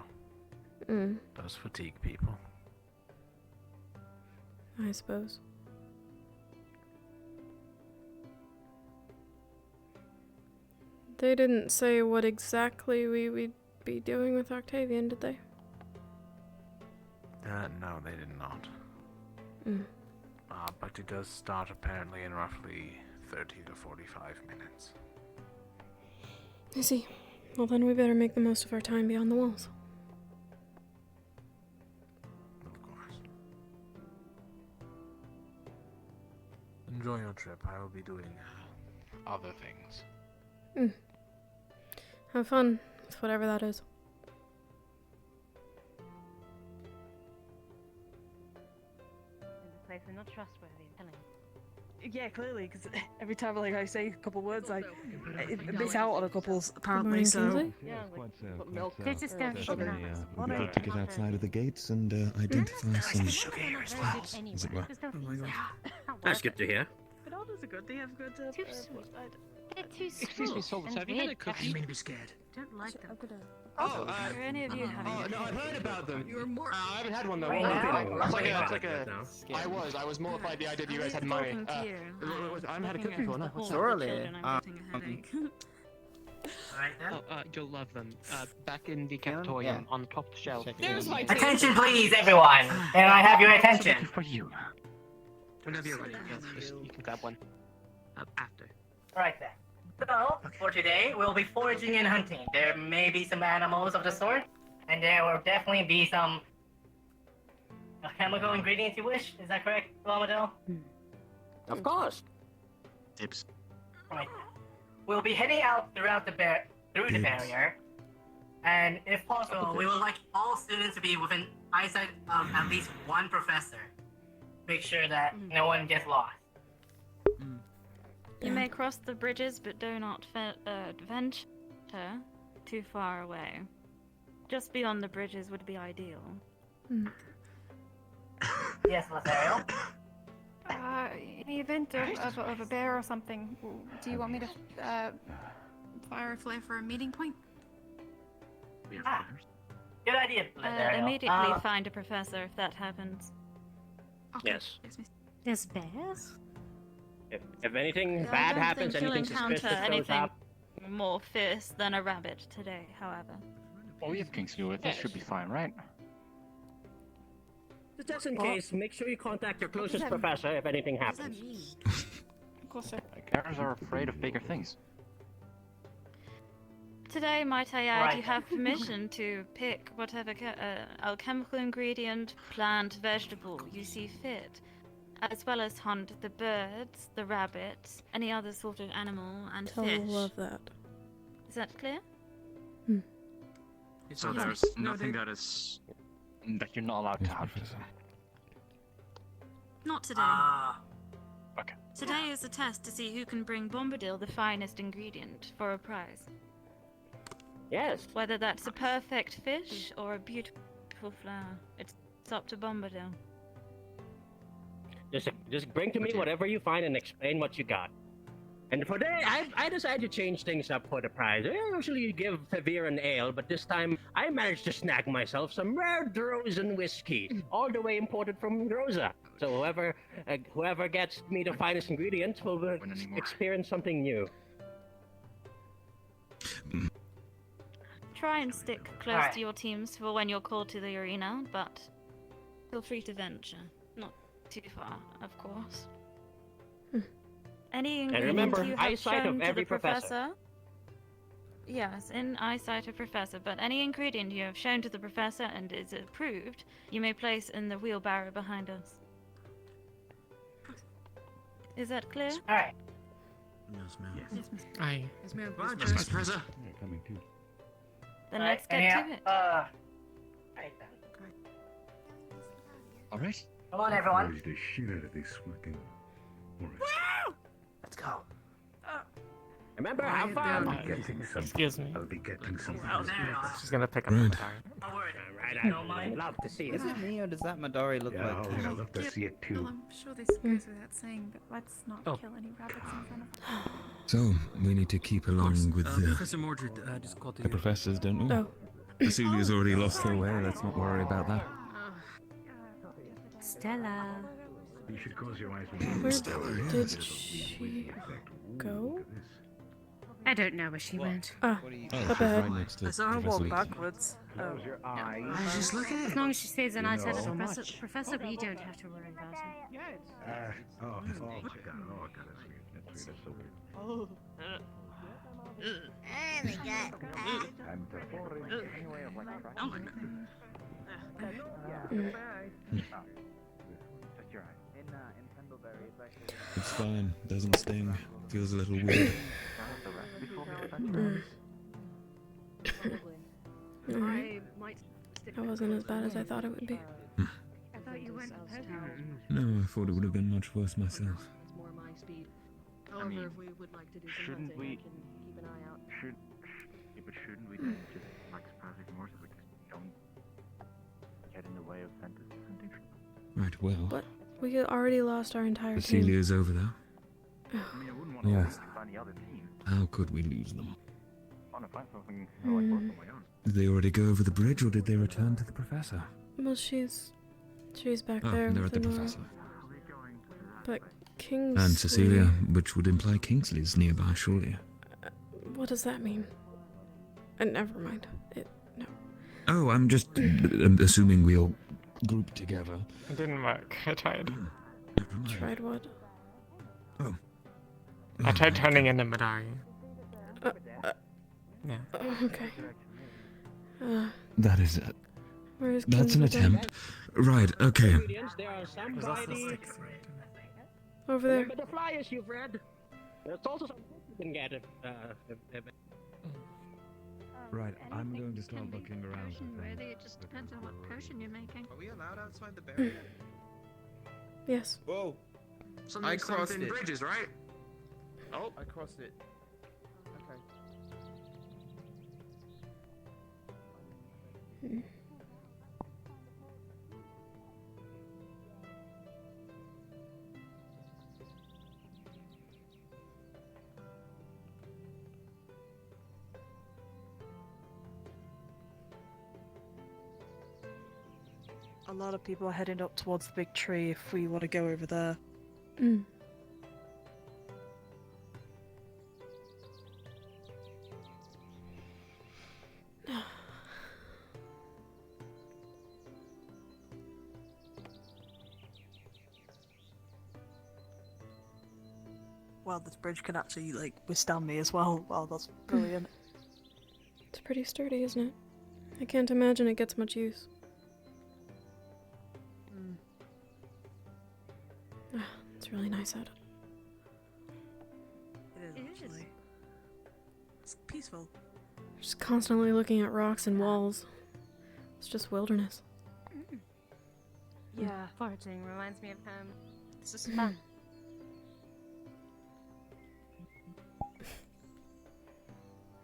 does fatigue people. I suppose. They didn't say what exactly we'd be doing with Octavian, did they? No, they did not. Mm. But it does start apparently in roughly 30 to 45 minutes. I see. Well, then we better make the most of our time beyond the walls. Of course. Enjoy your trip. I will be doing other things. Have fun with whatever that is. This place is not trustworthy, I'm telling you. Yeah, clearly, because every time I say a couple words, I miss out on a couple apparently. Good So morning, Yeah, Kingsley. They're just going sugar Would be good to get outside of the gates and identify some spots, as it were. That's good to hear. But others are good. They have good. Too sweet. They're too sweet. Excuse me, Solus, have you had a cookie? You made me scared. Don't like them. Oh, Are any of you having? no, I've heard about them. You're more. I haven't had one though. Right now? It's like a. I was mortified by the idea that you guys had money. I haven't had a cookie before, no. Sorely. You'll love them. Back in the cafeteria on top of the shelf. There's my Attention, please, everyone. And I have your attention. For you. Whenever you're ready, you can grab one. After. Right then. So, for today, we'll be foraging and hunting. There may be some animals of the sort, and there will definitely be some chemical ingredients you wish. Is that correct, Lamadel? Of course. Tips. Right. We'll be heading out throughout the barrier, and if possible, we would like all students to be within eyesight of at least one professor. Make sure that no one gets lost. You may cross the bridges, but do not venture too far away. Just beyond the bridges would be ideal. Yes, Lothario? In the event of a bear or something, do you want me to fire a flare for a meeting point? Ah, Good idea, Ariel. Immediately find a professor if that happens. Yes. There's bears? If anything I bad don't happens, think you'll anything encounter suspicious shows anything up. more fierce than a rabbit today, however. Well, we have Kingsley with us. Should be fine, right? Just in case, make sure you contact your closest professor if anything happens. Of course, Garrers are afraid of bigger things. Today, might I add, Right. you have permission to pick whatever alchemical ingredient, plant, vegetable you see fit, as well as hunt the birds, the rabbits, any other sort of animal, and Tell fish. love that. Is that clear? So Yeah. there's nothing that is that you're not allowed to hunt. Not today. Okay. Today is a test to see who can bring Bombadil the finest ingredient for a prize. Yes. Whether that's a perfect fish or a beautiful flower, it's up to Bombadil. Just bring to me whatever you find and explain what you got. And for today, I decided to change things up for the prize. I usually give Tavir an ale, but this time I managed to snag myself some rare Drozen whiskey, all the way imported from Droza. So whoever gets me the finest ingredients will experience something new. Try and stick close Alright. to your teams for when you're called to the arena, but feel free to venture. Not too far, of course. Any ingredient remember, you have eyesight of shown to every the professor. Yes, in eyesight of professor, but any ingredient you have shown to the professor and is approved, you may place in the wheelbarrow behind us. Is that clear? Alright. Yes, ma'am. Yes, miss. Aye. Yes, ma'am. Right, Yes, Miss Professor. Yeah, coming too. Then Alright, let's get and to it. Right then. All right. Come on, everyone. Purge the shit out of this fucking forest. Let's go. Remember, have fun. I'll be getting some. Excuse me. I'll be getting some. She's gonna pick up the Right. guitar. Right, I'd love to see it. Is it me or does that Madari look Yeah, like? I'd love to see it too. Well, I'm sure this goes without saying, but let's not kill any rabbits in front of us. So, we need to keep along with Professor Mordred just called the professors, don't we? Oh. Cecilia's already lost her way, let's not worry about that. Stella. You should close your eyes Where did she go? I don't know where she went. Ah, Oh, up she's ahead. right next to I saw her Professor walk Leach. backwards. Close your eyes. I was just looking at As long as she stays in eyesight of know. the professor, we don't have to worry about it. Oh, my God. Oh, God, that's weird. That's weird. That's so weird. Oh. Time to forage. Oh my god. It's fine, doesn't sting, feels a little weird. Alright. That wasn't as bad as I thought it would be. I thought you went No, I thought it would have been much worse myself. It's more my speed. I However, mean, if we would like to do some shouldn't hunting, we- I can keep an eye out. But shouldn't we just like surprise it more so we don't get in the way of fantasy hunting? Right, well, But we already lost our entire team. Cecilia's over there. I mean, I wouldn't want to Yeah. risk finding the other team. How could we lose them? I want to find something I like work on my own. Did they already go over the bridge or did they return to the professor? Well, she's back Oh, there. they're at the with Nora. professor. But Kingsley. And Cecilia, which would imply Kingsley's nearby, surely. What does that mean? Never mind. No. Oh, I'm just assuming we all grouped together. It didn't work. I tried. Tried what? Oh. I tried turning into Madari. Yeah. Okay. That is it. Where's That's an Kingsley? attempt. Right, okay. There are some There's also variety. sticks. Over there. Remember the flyers you've read? There's also some you can get if Right, I'm going to start looking around. Worthy, it just depends on what potion you're making. Are we allowed outside the barrier? Yes. Whoa! Something, crossed something it. bridges, right? Oh. I crossed it. Okay. A lot of people are heading up towards the big tree if we want to go over there. Mm. Well, this bridge can actually, like, withstand me as well. Wow, that's brilliant. It's pretty sturdy, isn't it? I can't imagine it gets much use. Mm. It's really nice out. It is, actually. It's peaceful. Just constantly looking at rocks and walls. It's just wilderness. Yeah. Foraging reminds me of home. It's just fun.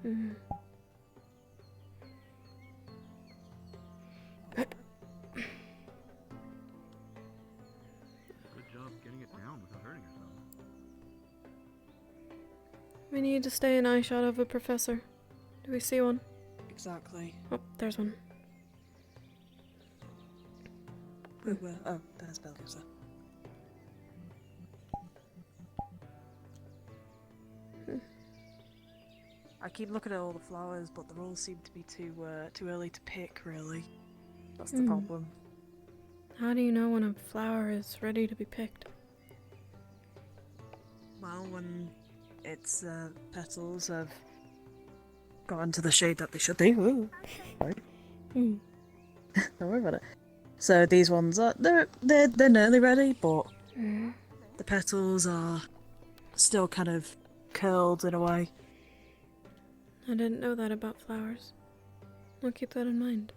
Mm. Good job getting it down without hurting yourself. We need to stay an eye shot of a professor. Do we see one? Exactly. Oh, there's one. Where? Oh, there's Belgusa. I keep looking at all the flowers, but they all seem to be too early to pick, really. That's the problem. How do you know when a flower is ready to be picked? Well, when its petals have gone to the shade that they should be. Ooh. Sorry. Don't worry about it. So these ones are they're nearly ready, but the petals are still kind of curled in a way. I didn't know that about flowers. I'll keep that in mind.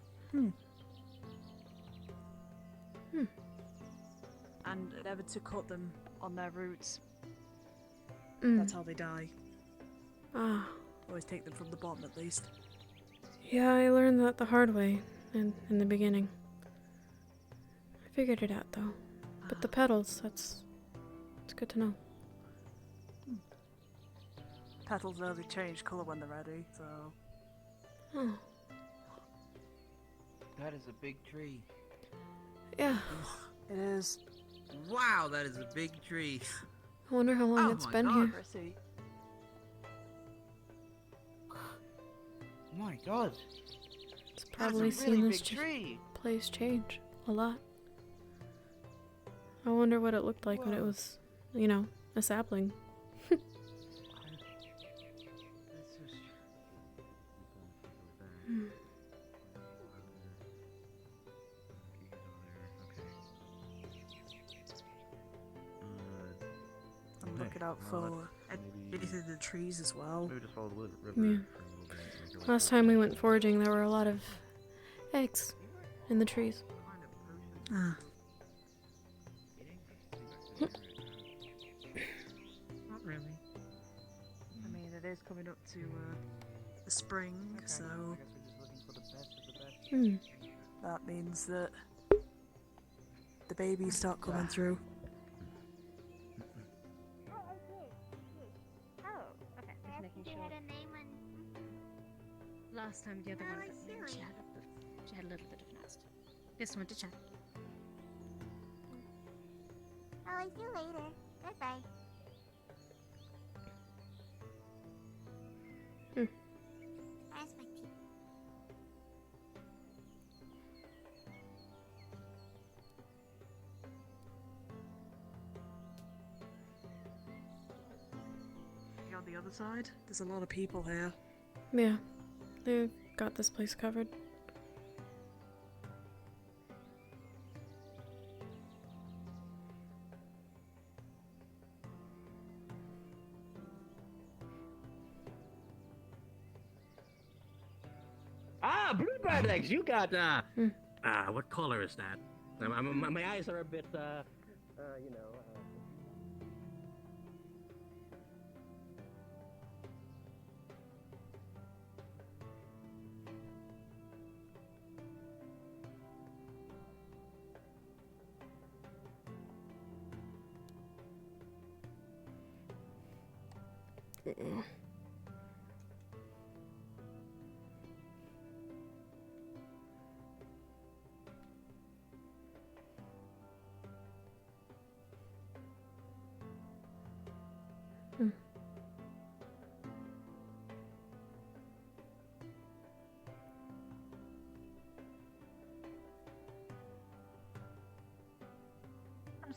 And never to cut them on their roots. Mm. That's how they die. Ah. Always take them from the bottom at least. Yeah, I learned that the hard way in the beginning. I figured it out though. But the petals, it's good to know. Petals only change colour when they're ready, so... Oh. That is a big tree. Yeah. It is. Wow, that is a big tree. I wonder how long it's been here. My God. It's probably That's a really seen this big tree. place change a lot. I wonder what it looked like when it was, you know, a sapling. I'm looking out for anything in the trees as well. Maybe just follow the river Yeah. for a little bit. Last time we went foraging, there were a lot of eggs in the trees. Ah. Not really. I mean, it is coming up to the spring, so that means that the babies start coming through. Oh, okay. Just making sure. Last time the other one, she had a little bit of a nest. This one to check. I'll see you later. Goodbye. That's my teeth. On the other side, there's a lot of people here. Yeah, they've got this place covered. Ah, bluebird eggs. You got what color is that? My eyes are a bit you know.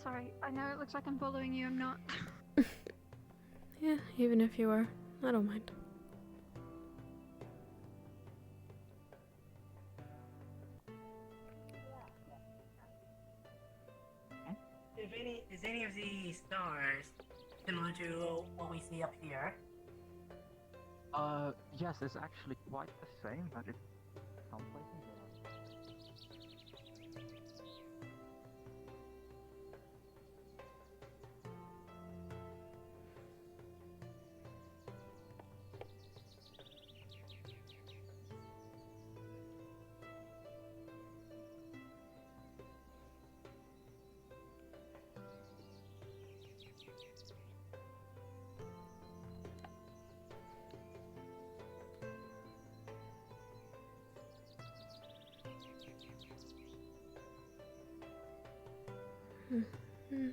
sorry. I know it looks like I'm following you. I'm not. Yeah, even if you are, I don't mind. Is any of these stars similar to what we see up here? Yes, it's actually quite the same, but it's some places that Mm-hmm.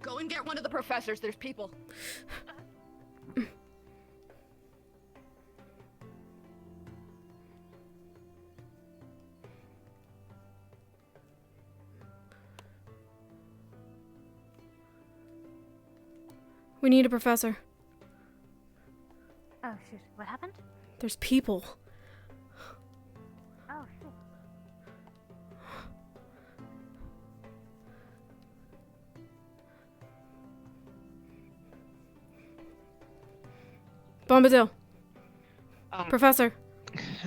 Go and get one of the professors. There's people. We need a professor. Oh shoot, what happened? There's people. Oh shit. Bombadil. Professor.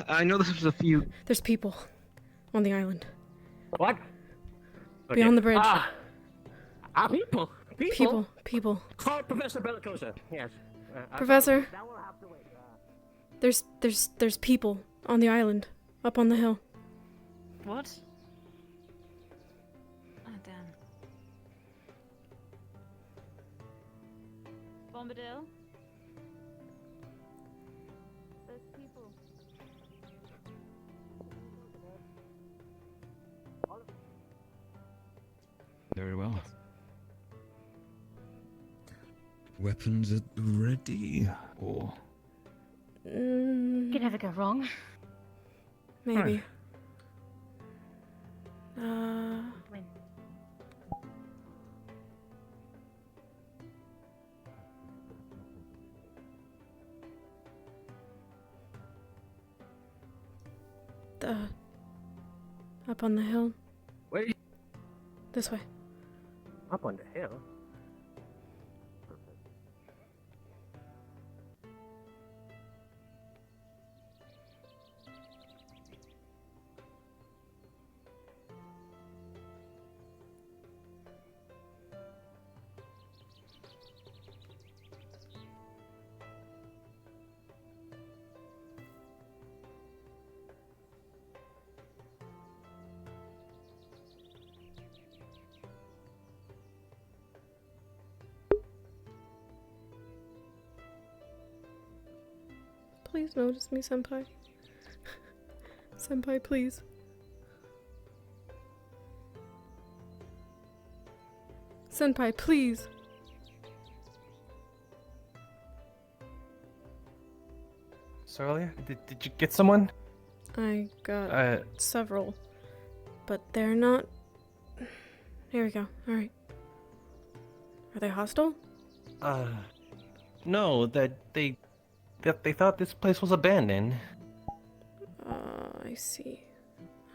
I know this was a few. There's people on the island. What? Beyond the bridge. People. People. Call Professor Bellicosa. Yes. Professor. That will have to wait. There's people on the island, up on the hill. What? Oh, damn. Bombadil? There's people. Very well. Weapons at the ready. Or Could never go wrong. Maybe. Win. Up on the hill. Where? This way. Up on the hill. Please notice me, Senpai. Senpai, please. Senpai, please. Soralia, did you get someone? I got several, but they're not. Here we go. All right. Are they hostile? No, they thought this place was abandoned. I see.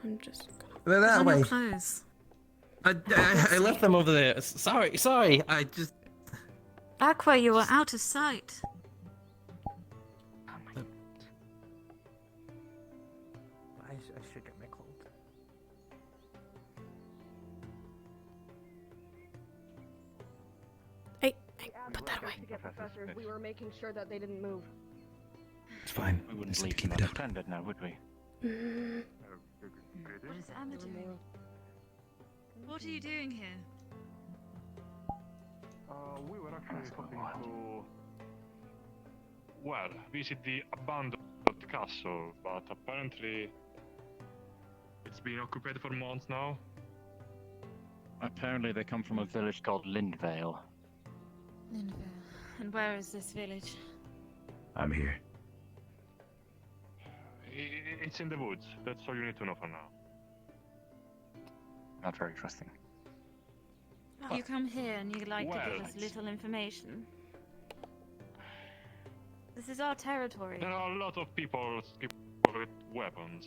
I'm just gonna. They're that way. Clothes. I left them over there. Sorry. I just. Aqua, you are out of sight. I should get my clothes. Hey, put that away. Professors, we were making sure that they didn't move. It's fine. We wouldn't Just leave keep them it up. unattended now, would we? What is Emma doing? What are you doing here? We were actually hoping to well, visit the abandoned castle, but apparently it's been occupied for months now. Apparently they come from a village called Lindvale. Lindvale. And where is this village? I'm here. It's in the woods. That's all you need to know for now. Not very trusting. You come here and you'd like to Well, give us little information. This is our territory. There are a lot of people with weapons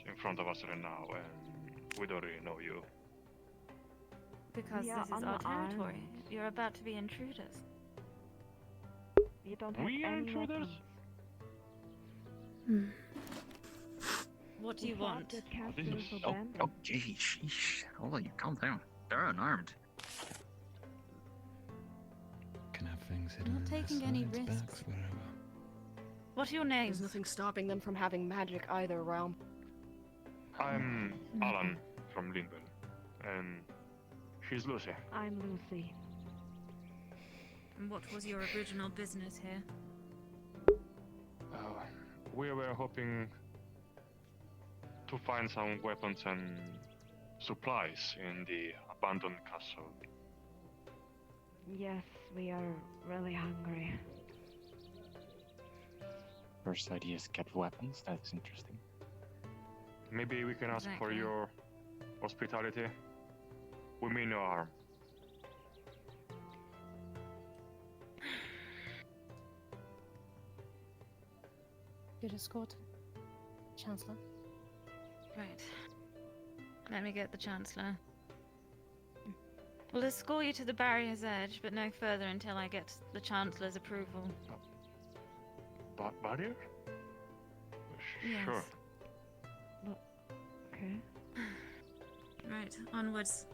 in front of us right now, and we don't really know you. Because We this are is our unarmed. territory. You're about to be intruders. You don't have We are any intruders? weapons. What do you want? Oh, gee, sheesh. Hold on, you calm down. They're unarmed. Can have things I'm hidden not in their taking any sides, risks. backs, wherever. What are your names? There's nothing stopping them from having magic either, Realm. I'm Alan from Lindville, and she's Lucy. I'm Lucy. And what was your original business here? We were hoping to find some weapons and supplies in the abandoned castle. Yes, we are really hungry. First idea is get weapons. That's interesting. Maybe we can ask for Exactly. your hospitality. We mean no harm. You'd escort Chancellor. Right. Let me get the Chancellor. We'll escort you to the barrier's edge, but no further until I get the Chancellor's approval. Barrier? Yes. Sure. Okay. Right, onwards.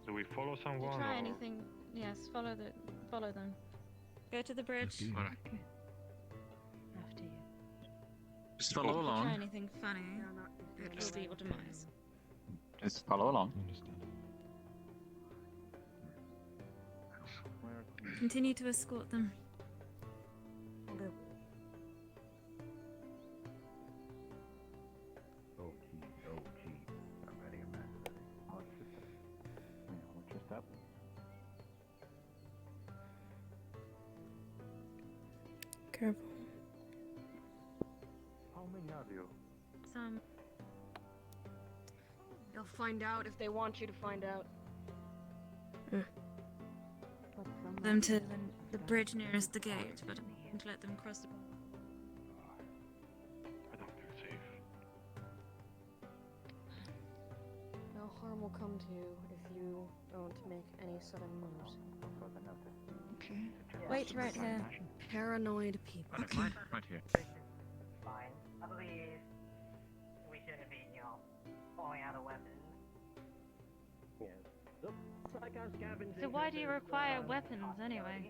Do we follow someone? Try or- anything. Yes, follow them. Go to the bridge. Alright. After you. Just follow If you try along. anything funny, it will be your demise. Just follow along. Continue to escort them. Oh, gee. I'm ready, I'm ready. Watch your step. Careful. How many are you? Some. You'll find out if they want you to find out. Them to the bridge nearest the gate, but I won't let them cross the. I don't feel safe. No harm will come to you if you don't make any sudden moves. Okay. Wait right here. Paranoid people. Right here. Fine. I believe we shouldn't be, pulling out a weapon. Yeah. Looks like our scavenging. So why do you require weapons anyway?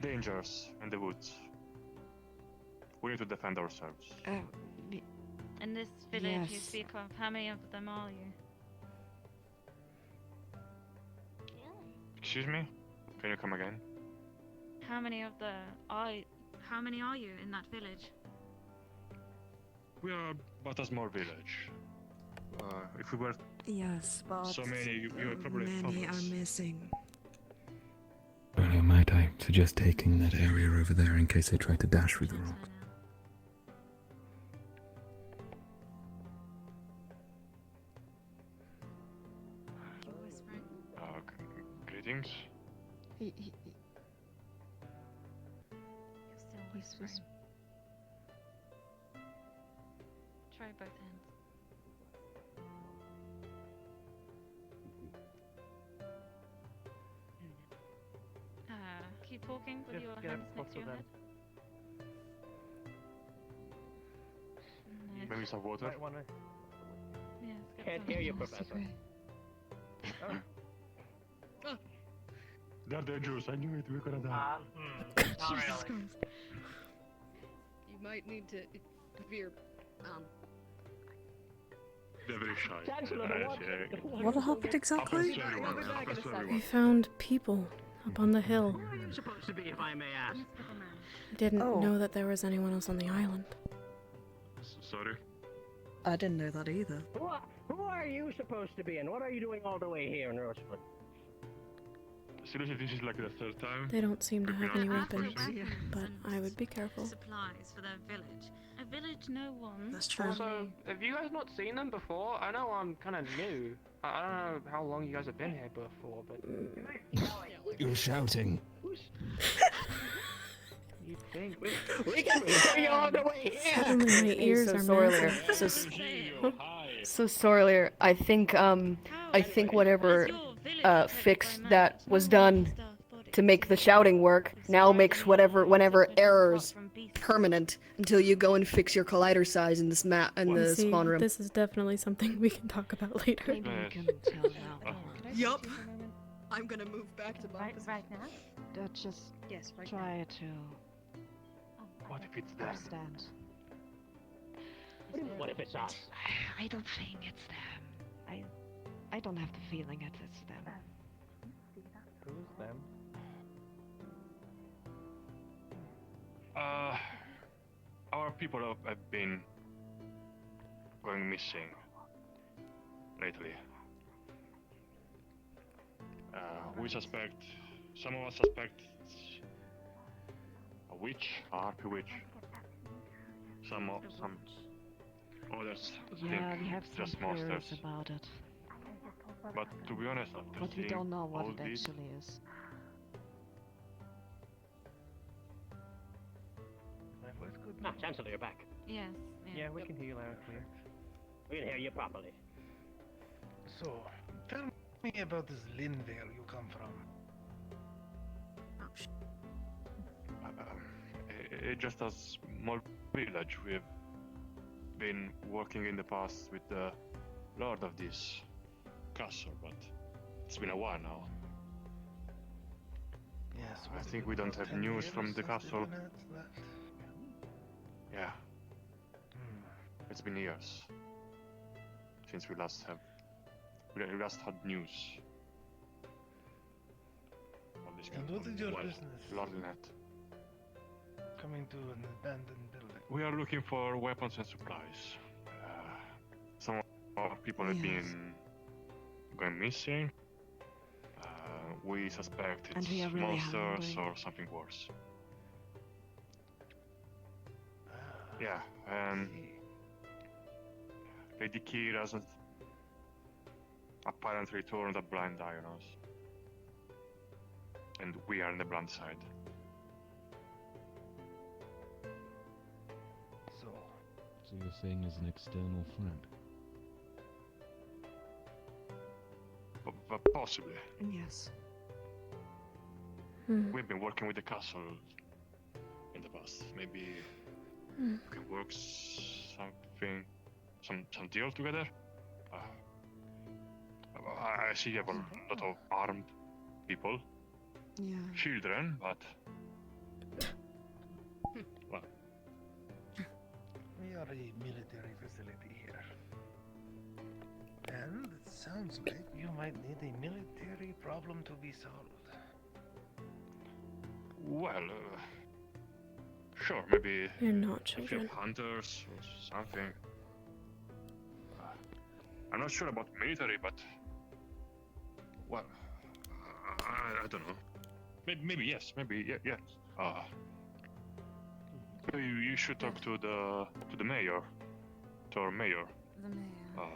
Dangers in the woods. We need to defend ourselves. In this village you Yes. speak of, how many of them are you? Excuse me? Can you come again? How many are you in that village? We are but a small village. If we were Yes, but so many, you would probably many find are us. missing. Earlier, might I suggest taking that area over there in case they try to dash through the rock? You're whispering. Greetings. You're still whispering. Try both hands. Keep talking with your hands next to your head. Nice. Maybe some water? Yes, get Can't some. hear you, Professor. They're dangerous. I knew it. We're gonna die. Not really. You might need to, if you're They're very shy. Chancellor, What happened exactly? Happens to everyone. Happens to We everyone. found people up on the hill. Who are you supposed to be, if I may ask? I didn't know that there was anyone else on the island. Sorry. I didn't know that either. Who are you supposed to be, and what are you doing all the way here in Rosewood? Seriously, this is like the third time. They don't seem to have any After weapons, weapons but I would be and careful. supplies for their village. A village no one. That's true. Also, have you guys not seen them before? I know I'm kind of new. I don't know how long you guys have been here before, but... You're shouting. You think? We can bring you all the way here! Suddenly my ears are massive. So Sorlier, I think whatever fix that was done to make the shouting work now makes whenever errors permanent until you go and fix your collider size in this the See, spawn room. this is definitely something we can talk about later. Maybe we can tell now. Yup. I'm gonna move back to my Right now? Just right try to What if it's them? understand. What if it's us? I don't think it's them. I don't have the feeling it's them. Who's them? Our people have been going missing lately. We suspect, some of us suspect it's a witch, a harpy witch. Some others Yeah, think we have it's some just theories monsters. about it, But to be honest, after but we seeing don't know what all it this, actually is. My voice good? Ah, Chancellor, you're back. Yes. Yeah, we can hear you loud and clear. We can hear you properly. So, tell me about this Linvale you come from. it's just a small village. We've been working in the past with the lord of this castle, but it's been a while now. Yes, I think we don't have news from the castle. Yeah. It's been years since we last had news. Of this And what is your well, business? Lordnet. Coming to an abandoned building. We are looking for weapons and supplies. Some of our people have been going missing. We suspect And it's we are really monsters hungry. or something worse. Yeah, and Lady Kira hasn't apparently turned a blind eye on us. And we are on the blind side. So you're saying as an external friend? Possibly. Yes. We've been working with the castle in the past. Maybe we can work something, some deal together. I see you have a lot of armed people, Yeah. children, but well, We are a military facility here. And it sounds like you might need a military problem to be solved. well, sure, maybe You're not a few children. hunters or something. I'm not sure about military, but well, I don't know. Maybe yes, maybe yes. Maybe you should talk to the mayor, to our mayor. The mayor.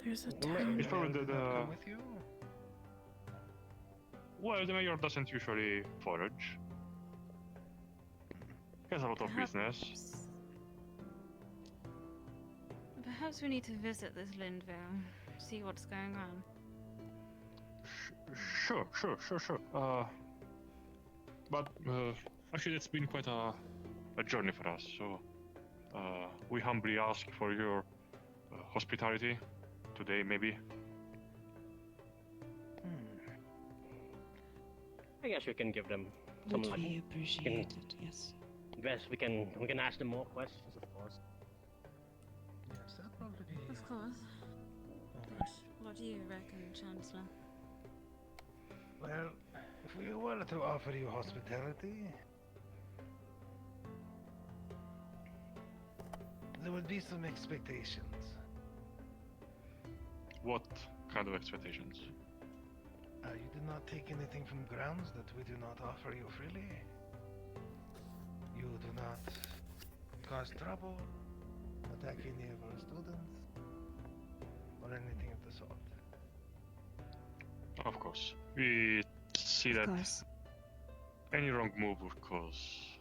There's a It's town. probably the Come with you? well, the mayor doesn't usually forage. He has a lot of business. Perhaps we need to visit this Lindvale, see what's going on. Sure. But actually, it's been quite a journey for us. So we humbly ask for your hospitality today, maybe. I guess we can give them some Would money. we appreciate it? Yes. Yes, we can ask them more questions, of course. Yes, that probably be Of Of course. What do you reckon, Chancellor? Well, if we were to offer you hospitality, there would be some expectations. What kind of expectations? You do not take anything from grounds that we do not offer you freely. You do not cause trouble, attack any of our students, or anything of the sort. Of course. We see that any wrong move would cause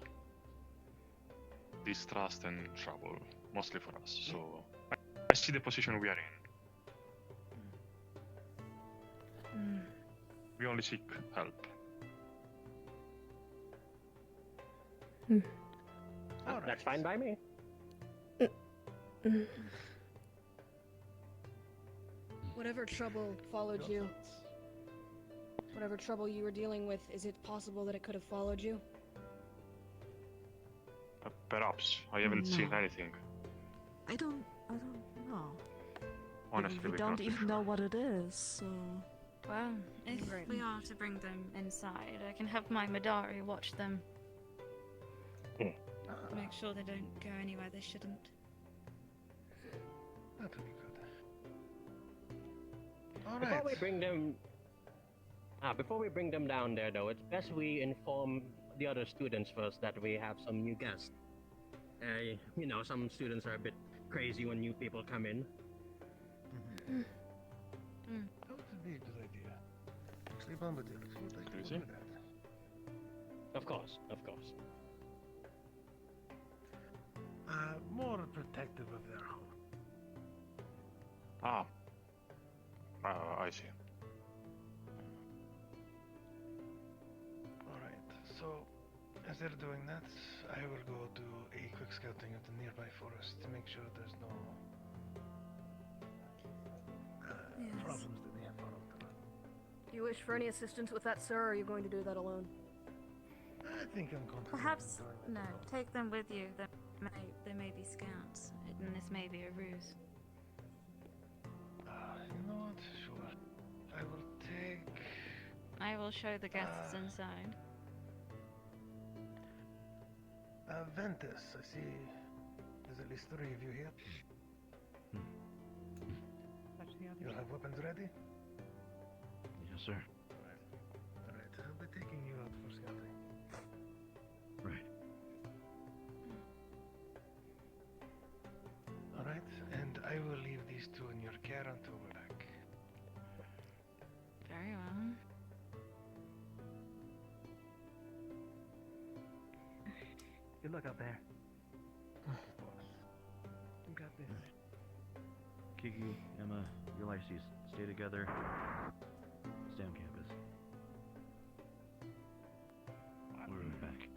distrust and trouble, mostly for us. So I see the position we are in. We only seek help. That's fine by me. Whatever trouble followed you, whatever trouble you were dealing with, is it possible that it could have followed you? Perhaps. I haven't seen anything. I don't know. Honestly, we don't even know what it is, so... Well, if we are to bring them inside, I can have my Madari watch them. Make sure they don't go anywhere they shouldn't. That would be good. Before we bring them down there, though, it's best we inform the other students first that we have some new guests. You know, some students are a bit crazy when new people come in. That would be a good idea. Sleep on with you. Like to that. Of course, of course. More protective of their home. I see. Alright, so as they're doing that, I will go do a quick scouting of the nearby forest to make sure there's no problems that they have followed. Do you wish for any assistance with that, sir, or are you going to do that alone? I think I'm comfortable. Perhaps, no, take them with you. They may be scouts, and this may be a ruse. You know what? Sure. I will take... I will show the guests inside. Ventus, I see there's at least 3 of you here. You'll have weapons ready? Yes, sir. Alright, I'll be taking you out for scouting. Right. Alright, and I will leave these 2 in your care until we're back. Very well. Good luck out there. You got this. Kiki, Emma, Ulysses, stay together. Stay on campus. We'll be back.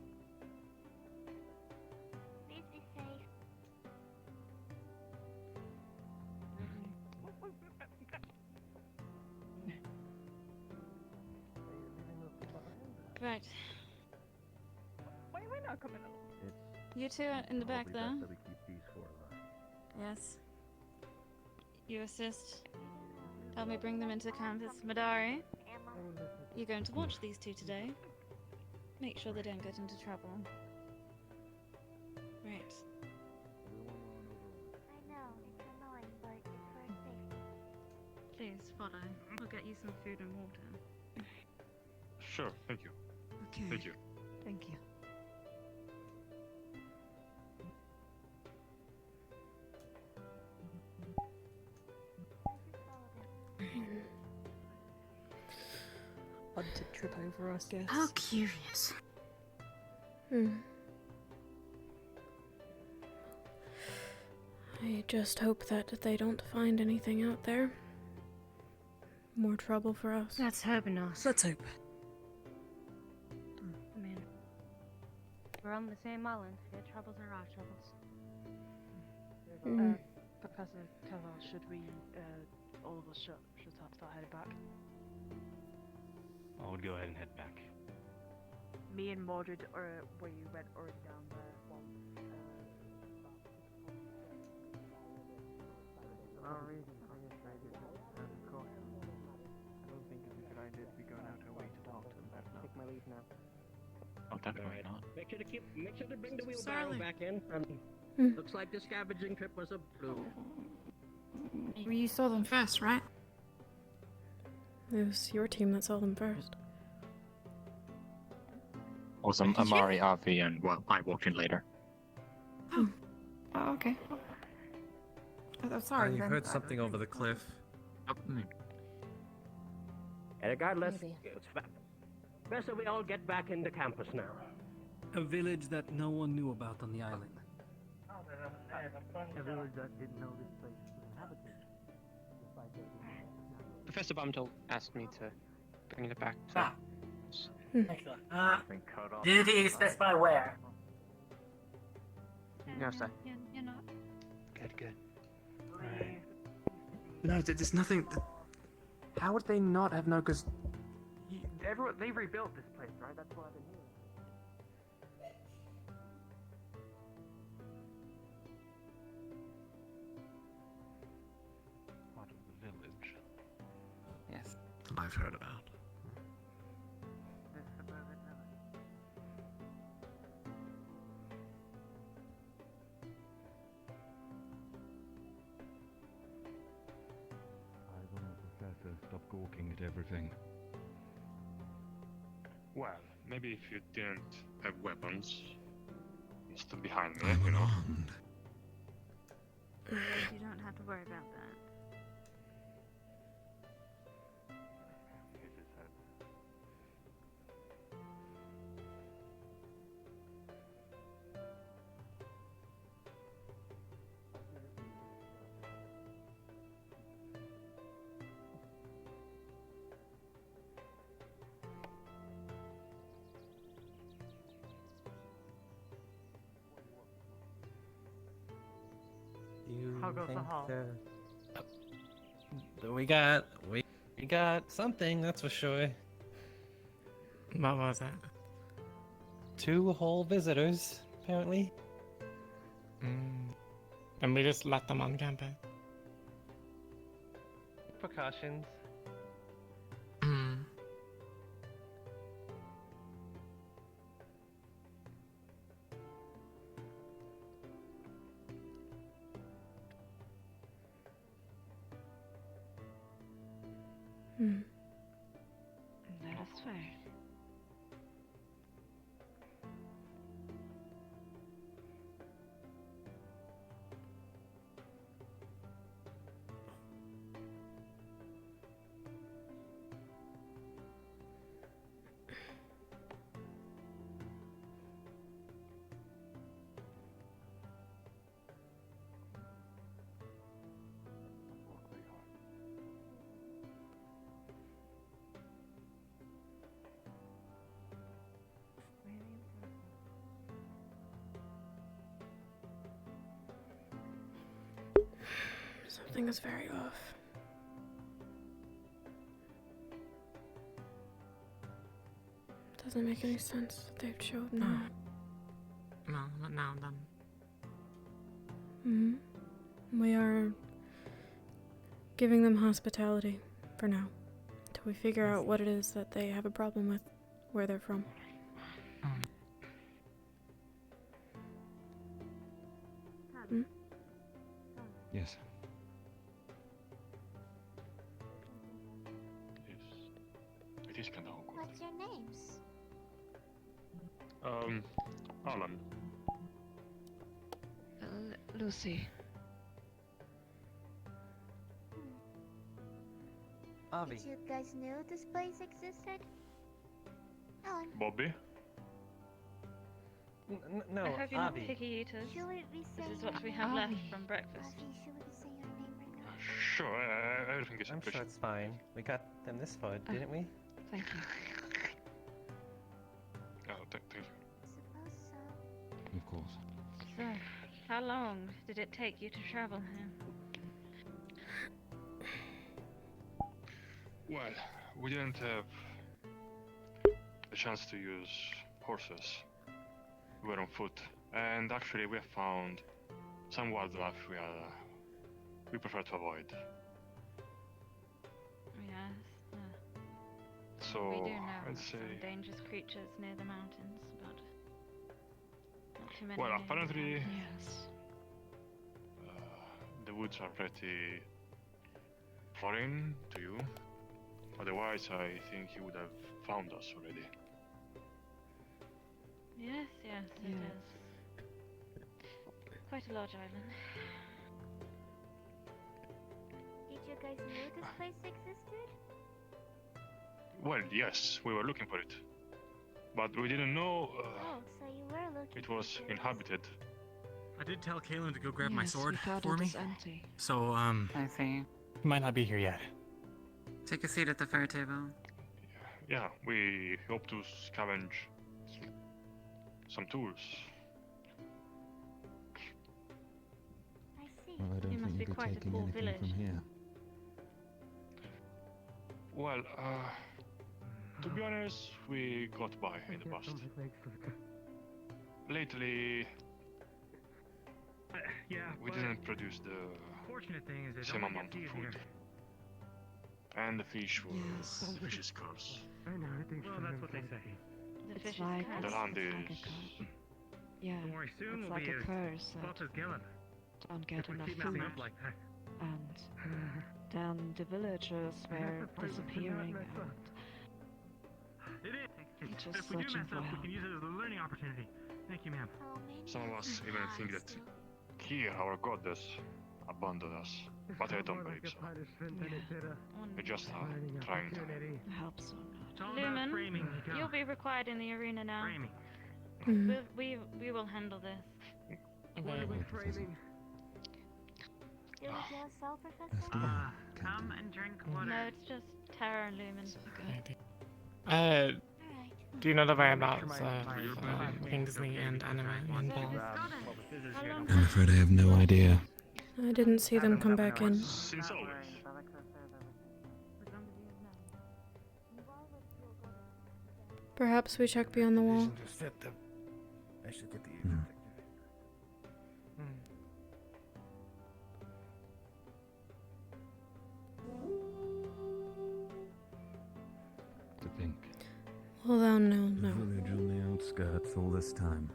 Please be safe. Right. Why are we not coming along? You two are in the back there. That we keep these 4 of us. Yes. You assist. Help me bring them into campus. Madari, you're going to watch these 2 today. Make sure they don't get into trouble. Right. I know, it's annoying, but it's for safety. Please follow. I'll get you some food and water. Sure, thank you. Okay. Thank you. Thank you. Odd to trip over us, guess. How curious. I just hope that they don't find anything out there. More trouble for us. Let's hope not. Let's hope. I mean, we're on the same island. Their troubles are our troubles. Professor Teval, should we, all of us should start heading back? I would go ahead and head back. Me and Mordred, or where you went already down there. Oh, really? I guess I did it as a caution. I don't think it's a good idea to be going out our way to talk to them right now. Take my leave now. Oh, definitely not. Make sure to bring the wheelbarrow back in. Looks like the scavenging trip was a fluke. You saw them first, right? It was your team that saw them first. Also, Amari, Avi, and well, I walked in later. Oh, okay. I'm sorry. You've then. heard something over the cliff. Regardless, it's best that we all get back into campus now. A village that no one knew about on the island. A village that didn't know this place was inhabited. Professor Bumtel asked me to bring it back. So. Excellent. Did he specify where? No, sir. You're not. Good. Right. No, there's nothing. How would they not have known? Because They rebuilt this place, right? That's what I've been hearing. Part of the village. Yes. That I've heard about. Professor, stop gawking at everything. Well, maybe if you didn't have weapons, you stood behind me, I'm you know. unarmed. You don't have to worry about that. How goes the hall? We got something, that's for sure. What was that? 2 whole visitors, apparently. And we just let them on campus. Precautions. That's fair. Something is very off. Doesn't make any sense that they've showed now. No, not now then. We are giving them hospitality for now, until we figure out what it is that they have a problem with, where they're from. Yes. It is kind of awkward. What's your names? Alan. Lucy. Avi. Did you guys know this place existed? Ellen. Bobby. No, I hope you're not Avi. picky eaters. Should we be This saying is what we have left from breakfast. Should we be saying our name right now? Sure, everything is I'm sure it's fine. We got them this far, didn't we? Thank you. Oh, thank you. Suppose so. Of course. So, how long did it take you to travel here? Well, we didn't have a chance to use horses. We were on foot, and actually we have found some wildlife we are we prefer to avoid. Yes. So We do know I'd of say. some dangerous creatures near the mountains, but not too many. Well, near the apparently, mountains. the woods are pretty foreign to you. Otherwise, I think you would have found us already. Yes, it is. Quite a large island. Did you guys know this place existed? Well, yes, we were looking for it. But we didn't know Oh, so you were looking it was for this. inhabited. I did tell Kaelin to go grab my Yes, sword we found for it me. is empty. So, I see. he might not be here yet. Take a seat at the fair table. Yeah, we hope to scavenge some tools. I see. Well, I don't You must think be you'll be quite a taking poor anything village. from here. Well, to be honest, we got by in the past. Lately, we didn't produce the Fortunate thing is same amount of food. And the fish were the fish's curse. I know, I think well, that's what they say. The fish It's is like cursed. The land it's like is. a curse. Yeah, Don't worry, soon it's we'll like be a as curse tough that as Gillen. don't get If we enough keep messing food, up like that. and then the villagers were disappearing, and It is. It's just If we do searching mess for up, we help. can use it as a learning opportunity. Thank you, ma'am. Some of us even think that here our goddess abandoned us. But I don't believe so. We just are trying to. I hope so It's all about Lumen, framing, Miko. you'll be required in the arena now. Framing. We will handle this. What are we framing? Do we do a cell, Professor? Come and drink water. No, it's just Terra and Lumen. Do you know the whereabouts of Kingsley and Anima and Paul? I'm afraid I have no idea. I didn't see them come back in. Since always. Perhaps we check beyond the wall. I should get the To think. Well, thou no, A no. village on the outskirts all this time.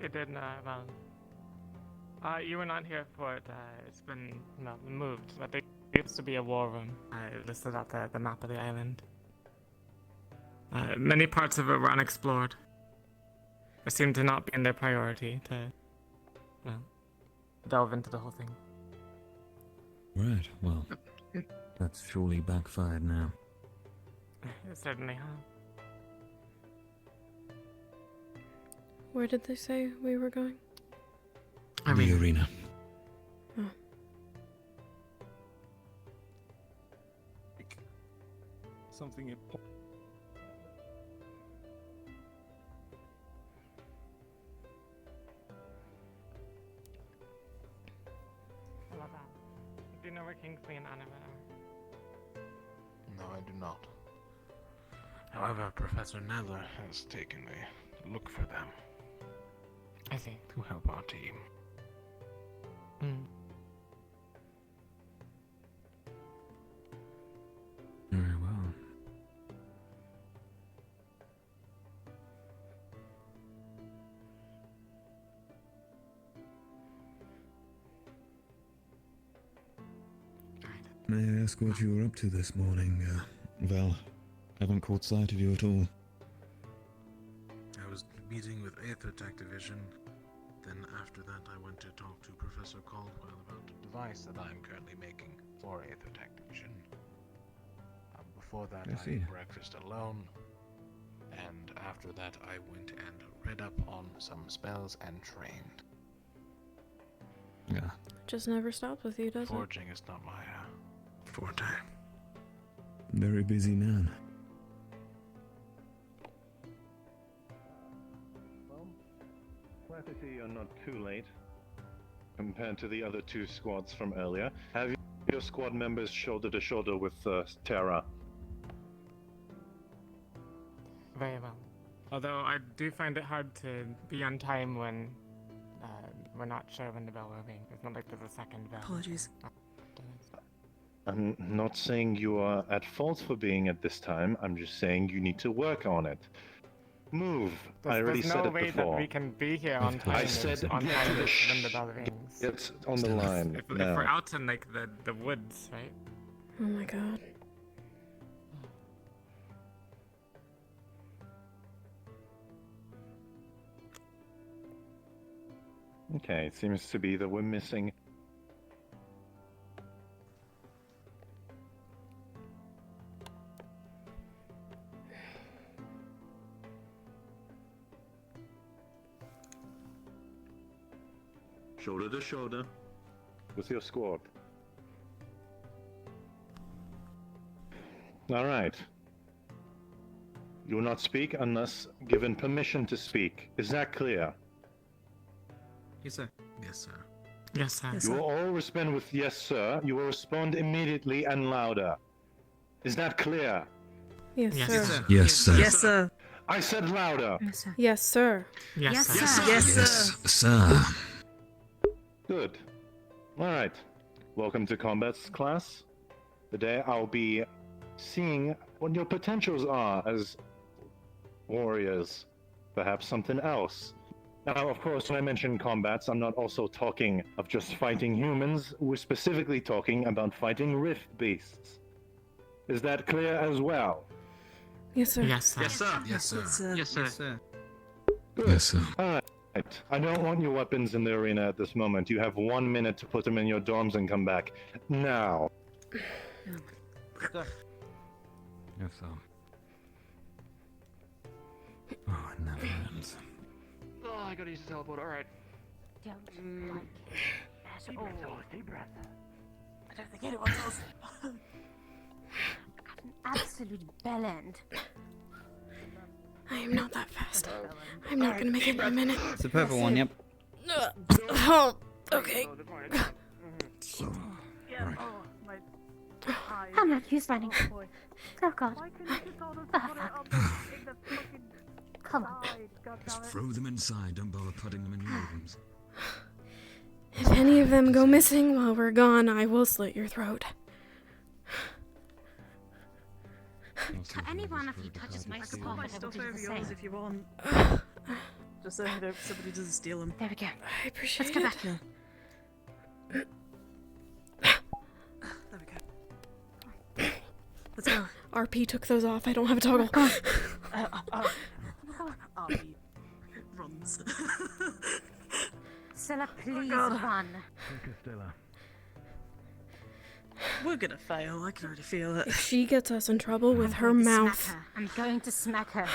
It did, you were not here for it. It's been, moved. But there used to be a war room. I listed out the map of the island. Many parts of it were unexplored. It seemed to not be in their priority to, delve into the whole thing. Right, well, that's surely backfired now. It certainly has. Where did they say we were going? The arena. Oh. Something important. Hello, do you know where Kingsley and Anima are? No, I do not. However, Professor Nadler has taken me to look for them. I see. To help our team. Very well. May I ask what you were up to this morning, Val? Haven't caught sight of you at all. I was meeting with Aether Tech Division. Then after that I went to talk to Professor Caldwell about the device that I'm currently making for Aether Tech Division. Before that I I see. ate breakfast alone. And after that I went and read up on some spells and trained. Yeah. Just never stops with you, does it? Forging is not my forte. Very busy man. Glad to see you're not too late compared to the other two squads from earlier. Have your squad members shoulder to shoulder with Terra? Very well. Although I do find it hard to be on time when we're not sure when the bell will ring. It's not like there's a second bell. Apologies. I'm not saying you are at fault for being at this time. I'm just saying you need to work on it. Move. I already There's said no it way before. that we can be here on time. I said on get time to the when the bell rings. It's on the line If now. we're out in like the woods, right? Oh my god. Okay, it seems to be that we're missing. Shoulder to shoulder. With your squad. Alright. You will not speak unless given permission to speak. Is that clear? Yes, sir. Yes, sir. Yes, sir. Yes, You sir. will all respond with yes, sir. You will respond immediately and louder. Is that clear? Yes, Yes, sir. sir. Yes, sir. Yes, sir. I said louder. Yes, sir. Yes, sir. Yes, sir. Yes, sir. Yes, sir. Good. Alright. Welcome to Combat's class. Today I'll be seeing what your potentials are as warriors. Perhaps something else. Now, of course, when I mention combats, I'm not also talking of just fighting humans. We're specifically talking about fighting rift beasts. Is that clear as well? Yes, sir. Yes, sir. Yes, sir. Yes, sir. Yes, sir. Good. Yes, sir. Alright. I don't want your weapons in the arena at this moment. You have 1 minute to put them in your dorms and come back. Now. Sir. Yes, sir. Oh, it never ends. Oh, I gotta use the teleport. Alright. Don't like at all. Deep breath. I don't think anyone else. An absolute bellend. I am not that fast. I'm not gonna make it in a minute. It's the purple one, yep. Oh, okay. I'm not used running. Oh god. Come on. Just throw them inside. Don't bother putting them in your rooms. If any of them go missing while we're gone, I will slit your throat. Any one of you touches my spot, I will Stuff do the over same. yours if you want. Just so somebody doesn't steal them. There we go. I appreciate Let's go it. back. There we go. Let's go. RP took those off. I don't have a toggle. Arby runs. Stella, please God. run. We're gonna fail. I can already feel it. If she gets us in trouble with her I'm going to mouth. smack her. I'm going to smack her.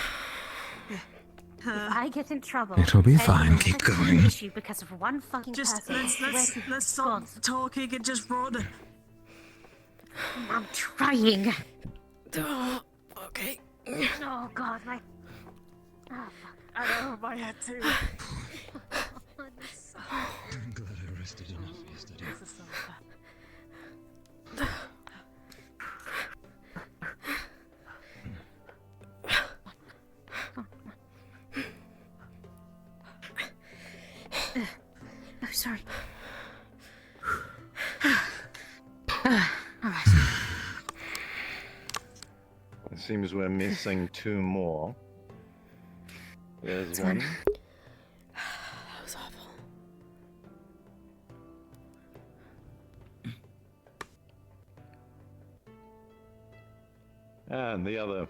If I get in trouble, It'll be then fine, we'll keep have an going. issue because of one fucking Just person. let's stop talking and just run. I'm trying. Oh, okay. Oh god, my. Oh fuck. I know my head too. I'm glad I rested enough yesterday. This is so Oh, sorry. Alright. It seems we're missing 2 more. There's one. That was awful. And the other.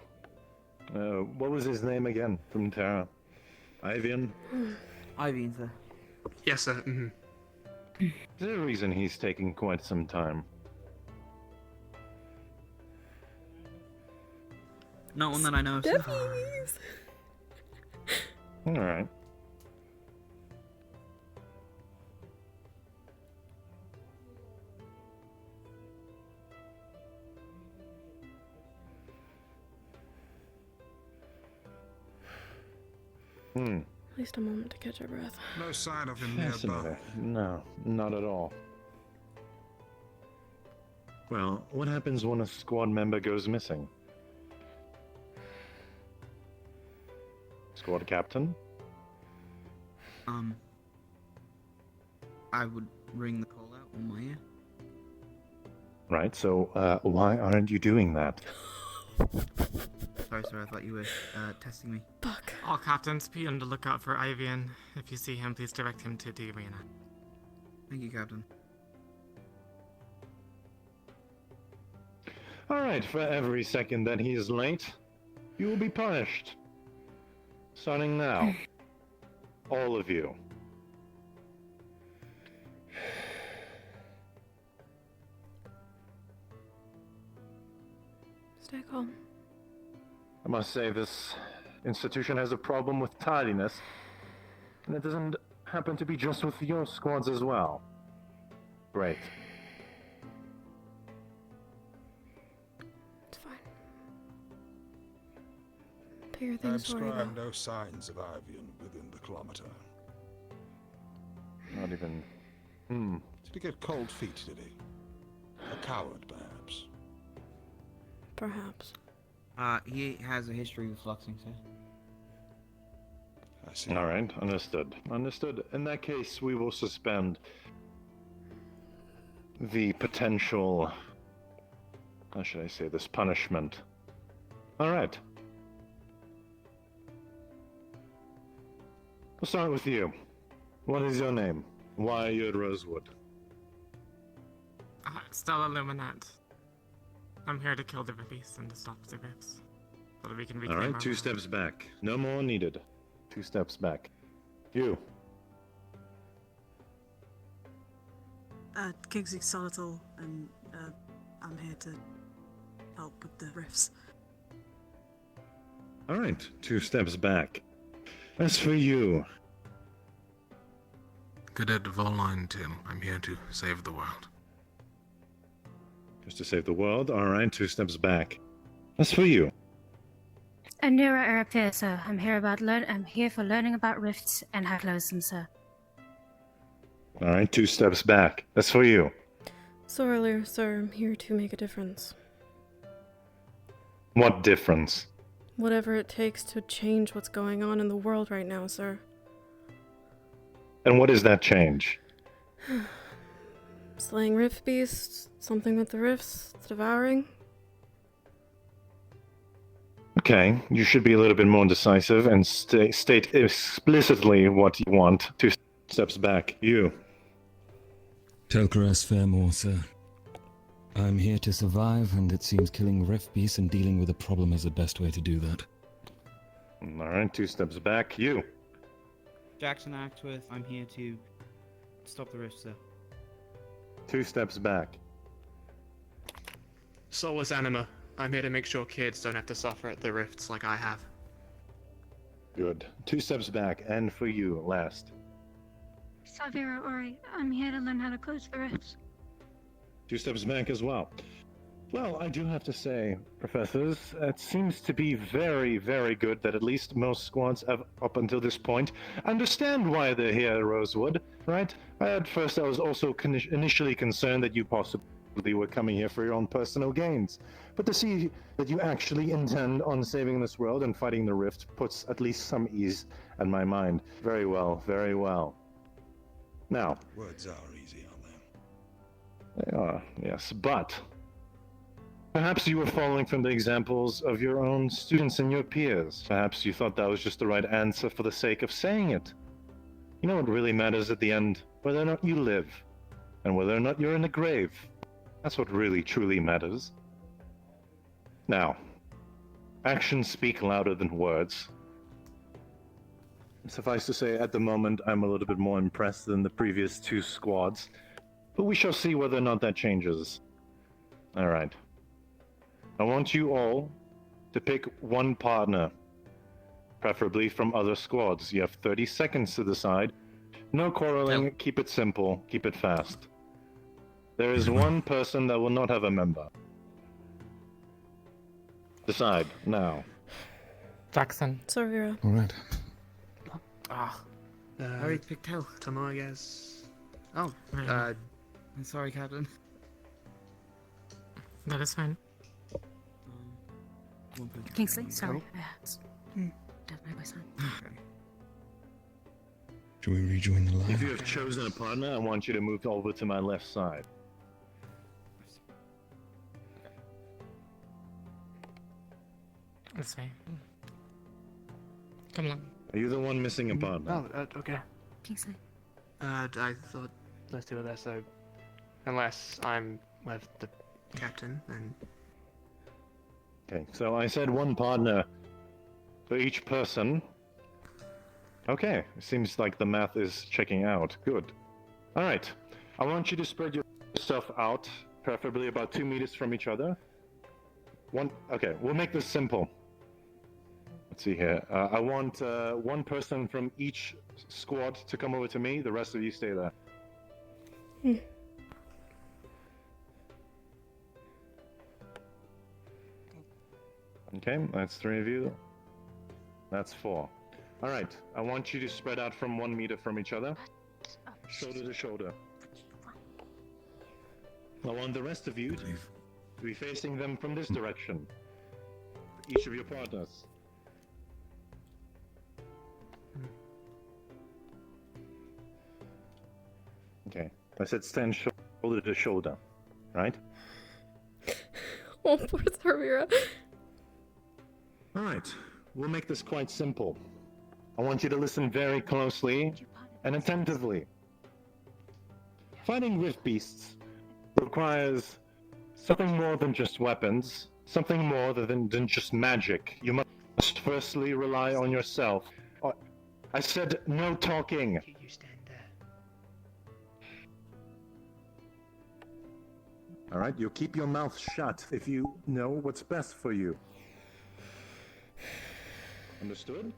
What was his name again from Terra? Ivian? Ivian, sir. Yes, sir. Mm-hmm. Is there a reason he's taking quite some time? Not one that I know of, sir. Stuffies. Alright. At least a moment to catch our breath. No sign of him nearby. Fascinating. No, not at all. Well, what happens when a squad member goes missing? Squad captain? I would ring the call out on my ear. Right, so why aren't you doing that? Sorry, sir, I thought you were testing me. Fuck. All captains, be on the lookout for Ivian. If you see him, please direct him to the arena. Thank you, Captain. Alright, for every second that he is late, you will be punished. Starting now. All of you. Stay calm. I must say, this institution has a problem with tardiness, and it doesn't happen to be just with your squads as well. Great. It's fine. Bigger things worry Transcribe about. no signs of Ivian within the kilometer. Not even... Did he get cold feet, did he? A coward, perhaps? Perhaps. He has a history with fluxing, sir. I see. Alright, understood. Understood. In that case, we will suspend the potential... How should I say this? Punishment. Alright. We'll start with you. What is your name? Why are you at Rosewood? Stella Luminant. I'm here to kill the Rippies and to stop the Rips. So that we can reclaim Alright, our 2 land. steps back. No more needed. 2 steps back. You. Kingsley Solital, and I'm here to help with the rifts. Alright, 2 steps back. As for you... Cadet Volline Till, I'm here to save the world. Just to save the world? Alright, 2 steps back. As for you... Anura Arapir, sir. I'm here for learning about rifts and how to close them, sir. Alright, 2 steps back. As for you... So earlier, sir, I'm here to make a difference. What difference? Whatever it takes to change what's going on in the world right now, sir. And what is that change? Slaying rift beasts, something with the rifts, devouring. Okay, you should be a little bit more decisive and state explicitly what you want. 2 steps back. You. Telkaras Fairmore, sir. I'm here to survive, and it seems killing rift beasts and dealing with a problem is the best way to do that. Alright, 2 steps back. You. Jackson Actworth, I'm here to stop the rift, sir. 2 steps back. Soulless Anima. I'm here to make sure kids don't have to suffer at the rifts like I have. Good. 2 steps back, and for you, last. Savira Ori, I'm here to learn how to close the rifts. 2 steps back as well. Well, I do have to say, professors, it seems to be very, very good that at least most squads have, up until this point, understand why they're here at Rosewood, right? At first I was also initially concerned that you possibly were coming here for your own personal gains. But to see that you actually intend on saving this world and fighting the rift puts at least some ease in my mind. Very well, very well. Now... Words are easy, aren't they? They are, yes, but... Perhaps you were following from the examples of your own students and your peers. Perhaps you thought that was just the right answer for the sake of saying it. You know what really matters at the end? Whether or not you live, and whether or not you're in the grave. That's what really, truly matters. Now, actions speak louder than words. Suffice to say, at the moment, I'm a little bit more impressed than the previous 2 squads. But we shall see whether or not that changes. Alright. I want you all to pick one partner, preferably from other squads. You have 30 seconds to decide. No quarreling, keep it simple, keep it fast. There is one person that will not have a member. Decide, now. Jackson. Savira. Alright. I already picked Hell. Tomo, I guess. Oh, I'm sorry, Captain. That is fine. Kingsley, sorry. Don't know my son. Should we rejoin the line? If you have chosen a partner, I want you to move over to my left side. Let's see. Come along. Are you the one missing a partner? Oh, okay. Kingsley. I thought let's do it so unless I'm with the captain, then Okay, so I said one partner for each person. Okay, it seems like the math is checking out. Good. Alright, I want you to spread your stuff out, preferably about 2 meters from each other. Okay, we'll make this simple. Let's see here. I want one person from each squad to come over to me, the rest of you stay there. Okay, that's 3 of you. That's 4. Alright, I want you to spread out from 1 meter from each other. Shoulder to shoulder. I want the rest of you to be facing them from this direction. Each of your partners. Okay, I said stand shoulder to shoulder, right? Oh, poor Tharvira. Alright, we'll make this quite simple. I want you to listen very closely and attentively. Fighting rift beasts requires something more than just weapons, something more than just magic. You must firstly rely on yourself. I said no talking. you stand there. Alright, you keep your mouth shut if you know what's best for you. Understood?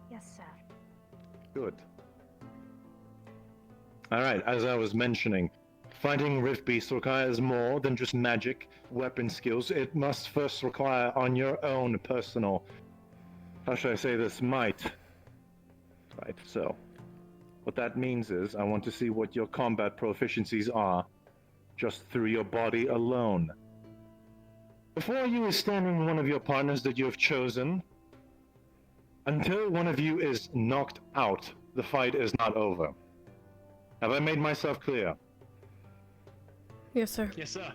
Yes, sir. Good. Alright, as I was mentioning, fighting rift beasts requires more than just magic, weapon skills. It must first require on your own personal, how should I say this, might. Right, so what that means is I want to see what your combat proficiencies are just through your body alone. Before you is standing one of your partners that you have chosen. Until one of you is knocked out, the fight is not over. Have I made myself clear? Yes, sir. Yes, sir.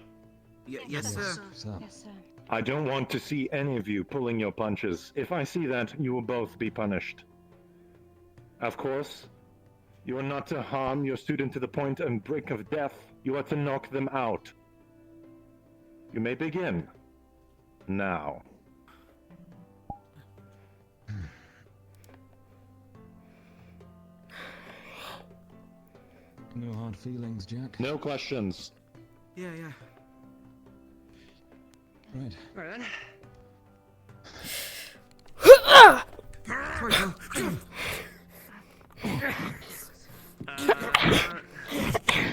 Yes, sir. Yes, sir. I don't want to see any of you pulling your punches. If I see that, you will both be punished. Of course, you are not to harm your student to the point and brink of death. You are to knock them out. You may begin. Now. No hard feelings, Jack. No questions. Yeah. Right. Alright then.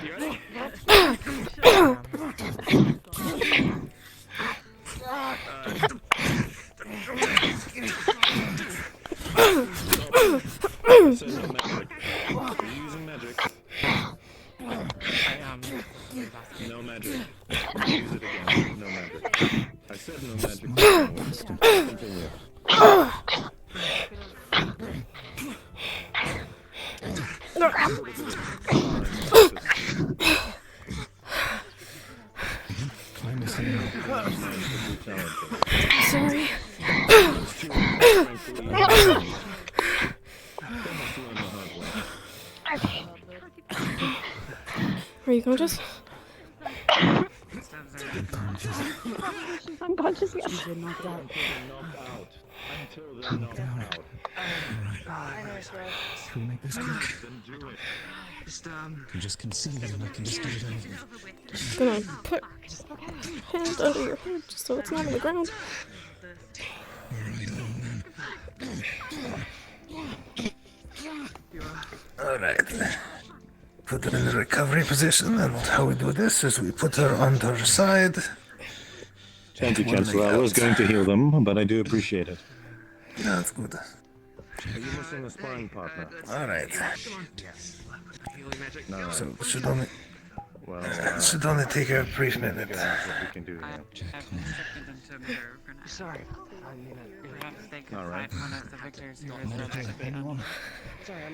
You ready? You're using magic. No magic. Use it again. No magic. I said no magic. Continue. Sorry. Are you conscious? Unconscious, yes. Until they're knocked out. Can we make this quick? Then do it. You just concede and I can just do it over. Just gonna put hand under your head just so it's not on the ground. Alright. Put her in the recovery position, and how we do this is we put her on her side. Thank you, Chancellor. I was going to heal them, but I do appreciate it. Yeah, that's good. Are you missing a sparring partner? Alright. No. So we should only... Well, This should only take a brief minute. that's what we can do here. Sorry. All right. Sorry,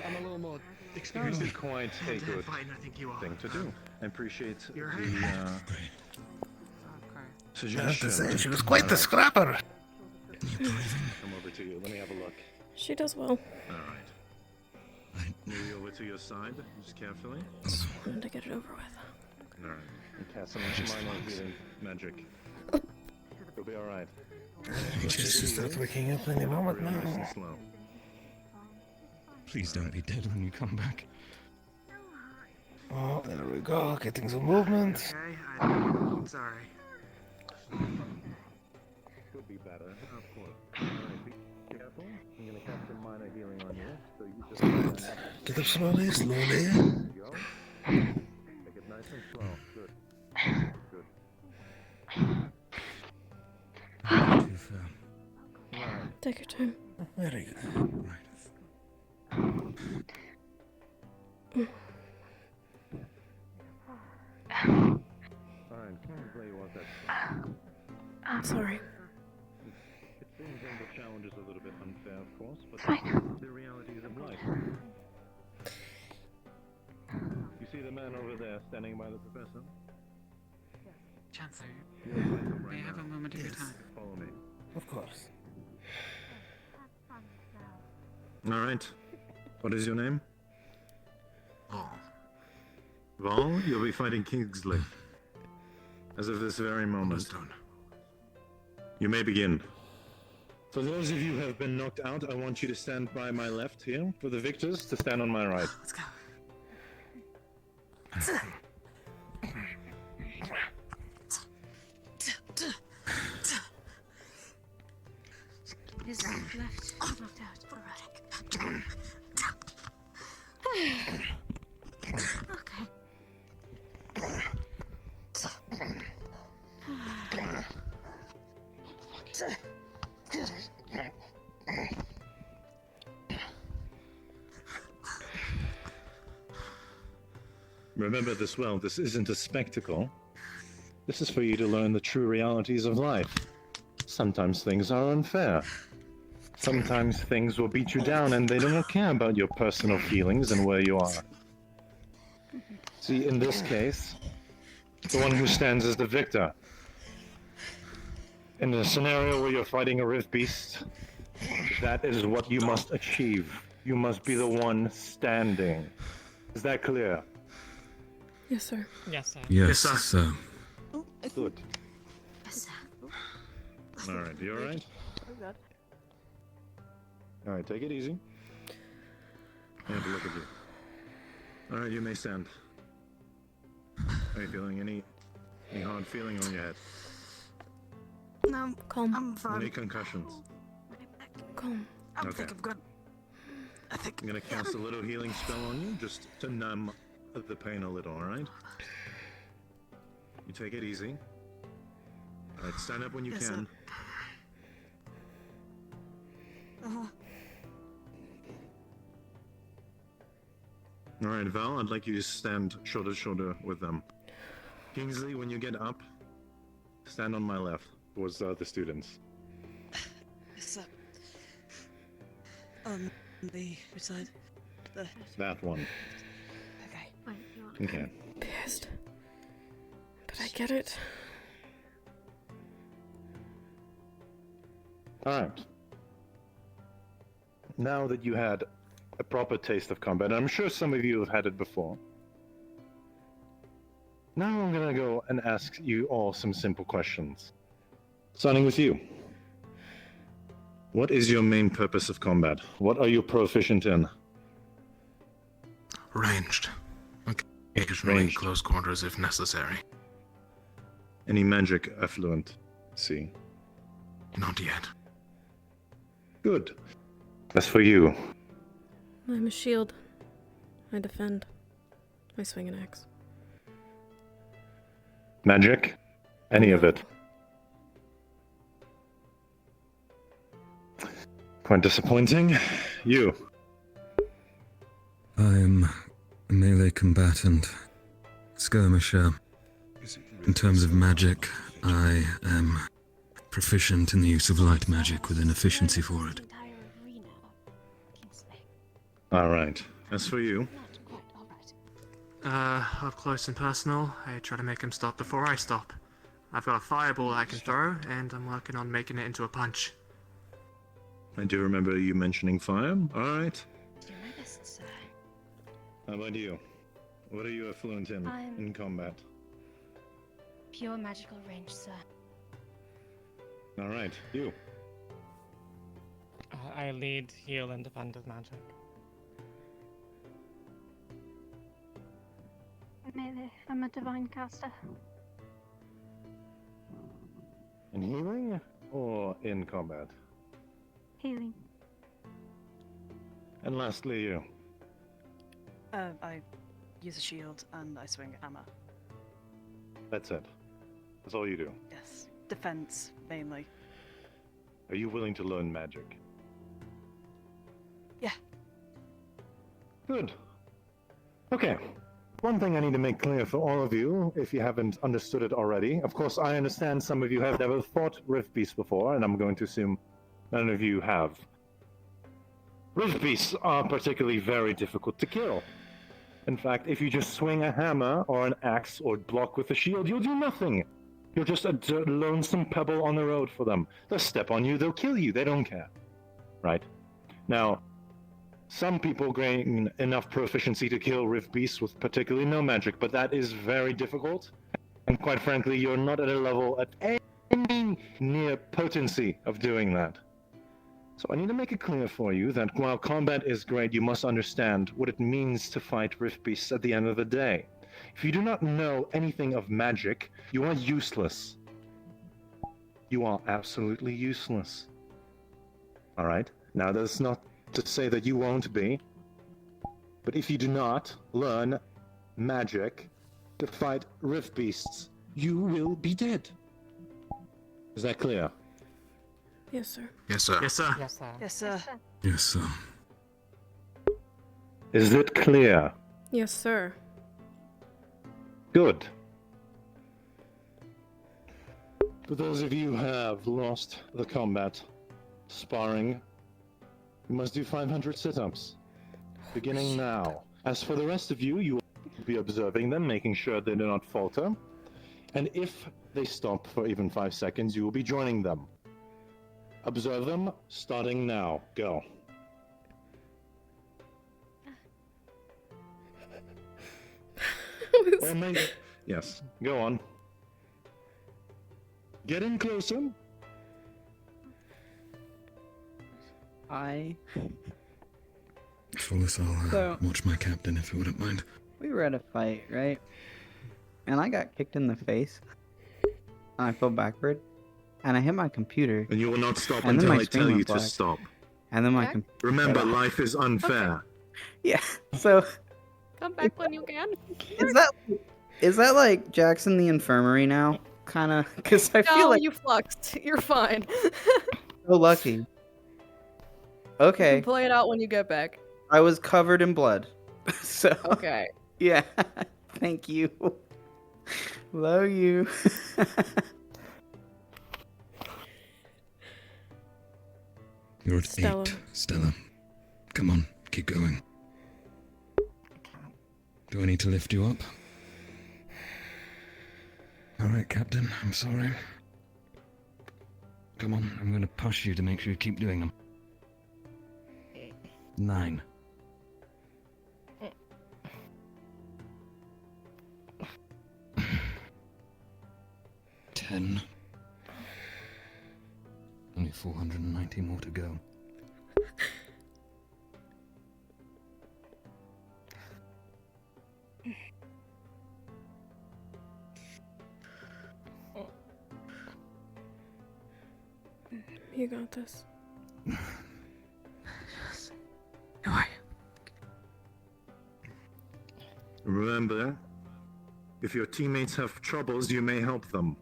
I'm a little more This experienced. is quite a good Fine, I think you are. thing to do. I appreciate the I have suggestion. to say, she was quite the scrapper. Come over to you. Let me have a look. She does well. All right. Maybe over to your side, just carefully. Just wanted to get it over with. All right. And cast some minor healing magic. You'll be all right. She should start waking up any moment Real nice and now. slow. Please don't be dead when you come back. Oh, there we go. Getting some movement. Okay, I'm sorry. Could be better, of course. All right, be careful. I'm gonna cast some minor healing on you, so you just Get up slowly, slowly. There you go. Make it nice and slow. Good. Good. Too far. Right. Take your time. Very good. Alright, Kingsley was that. I'm sorry. It seems that the challenge is a little bit unfair, of course, but the realities of life. You see the man over there standing by the professor? Chancellor, You'll find him may I have a moment of your time? Follow me. Of course. Alright. What is your name? Oh, Val, you'll be fighting Kingsley. As of this very moment. understood. You may begin. For those of you who have been knocked out, I want you to stand by my left here. For the victors, to stand on my right. Let's go. His left knocked out. Okay. Remember this well, this isn't a spectacle. This is for you to learn the true realities of life. Sometimes things are unfair. Sometimes things will beat you down and they don't care about your personal feelings and where you are. See, in this case, the one who stands is the victor. In a scenario where you're fighting a rift beast, that is what you must achieve. You must be the one standing. Is that clear? Yes, sir. Yes, sir. Yes, sir. sir. Good. Yes, sir. Alright, you alright? Alright, take it easy. I have a look at you. Alright, you may stand. Are you feeling any hard feeling on your head? No, Calm. I'm fine. Any concussions? Calm. I Okay. think I'm good. I think. I'm gonna cast a little healing spell on you, just to numb the pain a little, alright? You take it easy. Alright, stand up when you Yes, can. Uh-huh. Alright, Val, I'd like you to stand shoulder to shoulder with them. Kingsley, when you get up, stand on my left towards the other students. Yes, sir. On the which side? The. That one. Okay. Okay. Pissed. But I get it. Alright. Now that you had a proper taste of combat, and I'm sure some of you have had it before. Now I'm gonna go and ask you all some simple questions. Starting with you. What is your main purpose of combat? What are you proficient in? Ranged. Occasionally Ranged. close quarters if necessary. Any magic affluent? See. Not yet. Good. As for you, I'm a shield. I defend. I swing an axe. magic? Any of it? Quite disappointing. You. I'm a melee combatant. Skirmisher. In terms of magic, I am proficient in the use of light magic with an efficiency for it. Alright. As for you? Up close and personal, I try to make him stop before I stop. I've got a fireball I can throw, and I'm working on making it into a punch. I do remember you mentioning fire. Alright. Do my best, sir. How about you? What are you fluent in combat? Pure magical range, sir. Alright, you. I lead, heal, and defend with magic. Melee. I'm a divine caster. In healing or in combat? Healing. And lastly, you. I use a shield and I swing a hammer. That's it. That's all you do. Yes. Defense, mainly. Are you willing to learn magic? Yeah. Good. Okay. One thing I need to make clear for all of you, if you haven't understood it already. Of course, I understand some of you have never fought Rift Beasts before, and I'm going to assume none of you have. Rift Beasts are particularly very difficult to kill. In fact, if you just swing a hammer or an axe or block with a shield, you'll do nothing. You're just a lonesome pebble on the road for them. They'll step on you, they'll kill you, they don't care. Right? Now, some people gain enough proficiency to kill Rift Beasts with particularly no magic, but that is very difficult. And quite frankly, you're not at a level at any near potency of doing that. So I need to make it clear for you that while combat is great, you must understand what it means to fight Rift Beasts at the end of the day. If you do not know anything of magic, you are useless. You are absolutely useless. Alright? Now that's not to say that you won't be, but if you do not learn magic to fight Rift Beasts, you will be dead. Is that clear? Yes, sir. Yes, sir. Yes, sir. Yes, sir. Yes, sir. Yes, sir. Is it clear? Yes, sir. Good. For those of you who have lost the combat sparring, you must do 500 sit-ups, beginning now. As for the rest of you, you will be observing them, making sure they do not falter. And if they stop for even 5 seconds, you will be joining them. Observe them, starting now. Go. Or maybe... Yes, go on. Get in closer. For this, I'll watch my captain if you wouldn't mind. We were at a fight, right? And I got kicked in the face. And I fell backward. And I hit my computer. And you will not stop and until then my I screen tell you went to black. stop. And then my computer. Remember, life is unfair. Yeah, so... Come back when you can. Is that like Jackson the Infirmary now? Kinda, because I feel like... you fluxed. You're fine. so lucky. You Okay, can play it out when you get back. I was covered in blood. So... Okay. Yeah, thank you. Love you. You're at Stella. 8, Stella. Come on, keep going. Do I need to lift you up? Alright, Captain, I'm sorry. Come on, I'm gonna push you to make sure you keep doing them. 9. Ten. Only 490 more to go. You got this. Remember, if your teammates have troubles, you may help them.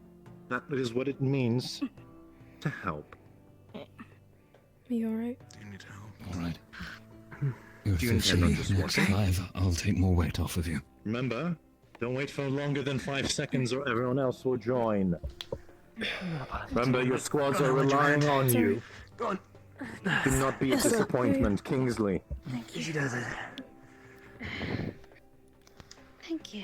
That is what it means to help. You alright? Do you need help? Alright. You're Do you intend officially on just next walking? 5. I'll take more weight off of you. Remember, Don't wait for longer than 5 seconds or everyone else will join. Remember, your squads are relying on you. Go on. Do not be a disappointment, Kingsley. Thank you. Easy does it. Thank you.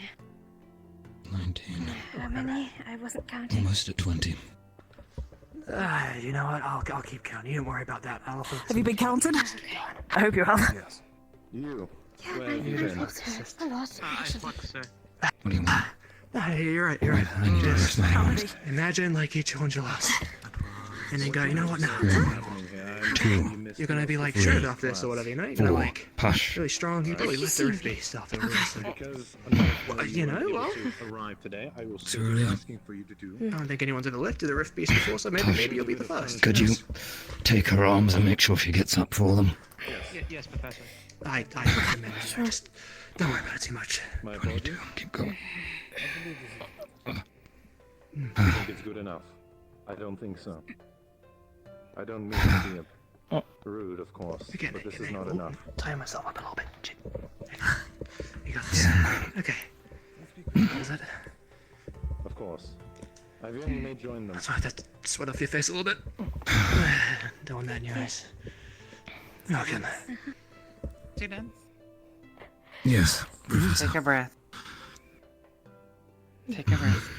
19. How many? I wasn't counting. Almost at 20. You know what? I'll keep counting. You don't worry about that. I'll Have you been counted? I hope you have. Yes. You. Yeah, Where have you been? a lot. Actually. What do you want? You're right. You're right. I need to rest my arms. Imagine like each one's your last. And then go, you know what now? 2. You're gonna be like shredded off this or whatever, you know? You're gonna 4. like Push. really strong. You probably lift the roof beast off the roof. Because You know, well, arrive today, I will Too early. be asking for you to do. I don't think anyone's ever lifted the roof beast before, so maybe you'll be the first. Could you take her arms and make sure she gets up for them? Yes, Professor. I recommend it. Just don't worry about it too much. My apologies. Keep going. I think it's good enough. I don't think so. I don't mean to be rude, of course, but this is not enough. Tie myself up a little bit. You got this. Okay. Is that? Of course. Ivan, you may join them. That's right. That sweat off your face a little bit. Don't want that in your eyes. Okay. You done? Yes, Professor. Take a breath. Take a breath.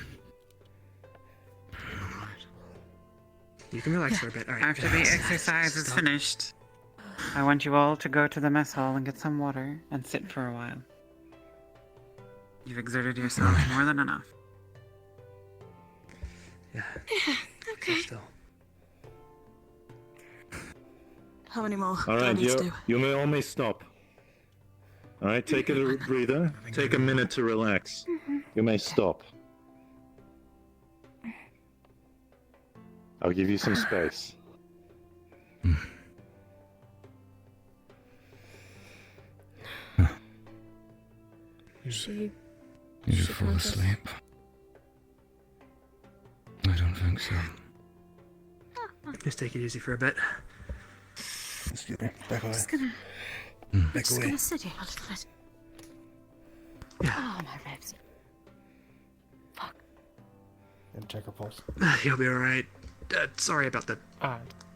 You can relax for a bit. All right. After the exercise is finished, I want you all to go to the mess hall and get some water and sit for a while. You've exerted yourself more than enough. Yeah. Okay. Still. How many more? All do I right, need to do? you all may stop. All right, take a breather. Take a minute to relax. You may stop. I'll give you some space. She Did you fall asleep? I don't think so. Just take it easy for a bit. Excuse me. Back away. Just gonna, Back just away. gonna sit here a little bit. Yeah. Oh, my ribs. Fuck. And check her pulse. You'll be alright. Sorry about the It's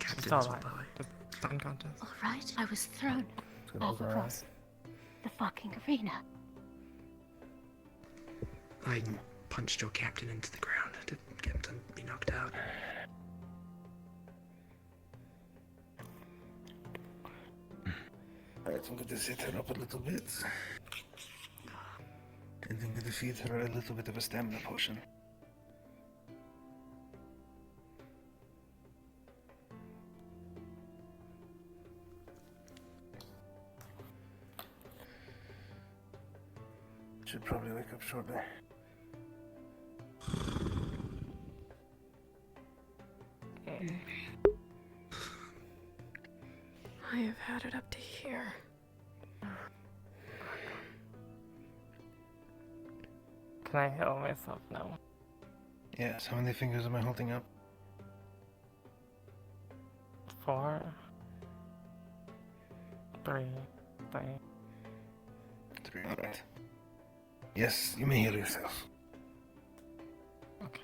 captain. alright. The stun contest. All right, I was thrown off across the fucking arena. I punched your captain into the ground to get him to be knocked out. Alright, I'm going to set her up a little bit. And I'm going to feed her a little bit of a stamina potion. Should probably wake up shortly. I have had it up to here. Can I heal myself now? Yes, how many fingers am I holding up? 4, 3. 3, alright. Yes, you may heal yourself. Okay.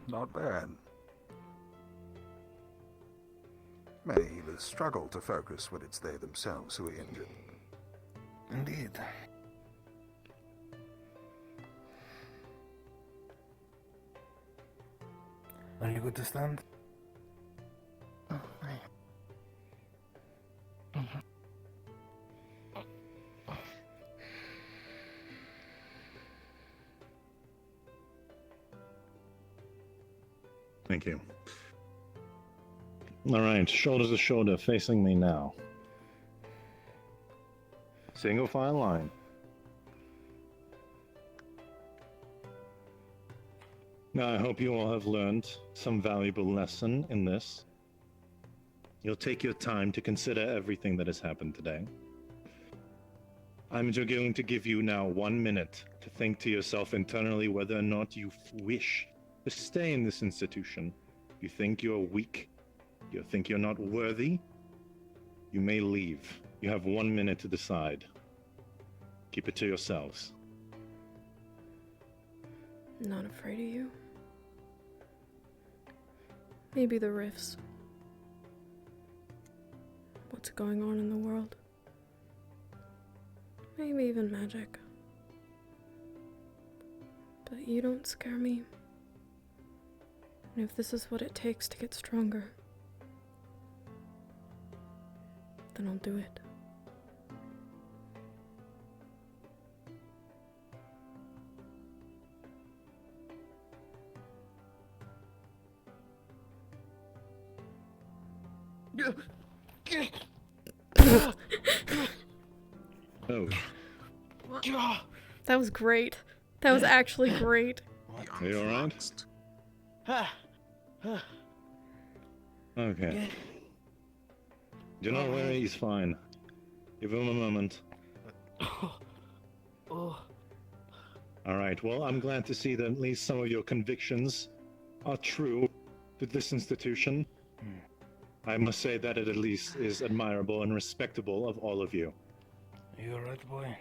Not bad. Many healers struggle to focus when it's they themselves who are injured. Indeed. Are you good to stand? Oh, right. Thank you. All right, shoulder to shoulder, facing me now. Single file line. Now, I hope you all have learned some valuable lesson in this. You'll take your time to consider everything that has happened today. I'm just going to give you now 1 minute to think to yourself internally whether or not you wish to stay in this institution. You think you're weak, you think you're not worthy, you may leave. You have 1 minute to decide. Keep it to yourselves. Not afraid of you. Maybe the rifts. What's going on in the world. Maybe even magic. But you don't scare me. And if this is what it takes to get stronger, then I'll do it. Oh. That was great. That was actually great. Are you alright? Okay. Do not worry, he's fine. Give him a moment. Alright, well, I'm glad to see that at least some of your convictions are true to this institution. I must say that it at least is admirable and respectable of all of you. Are you alright, boy?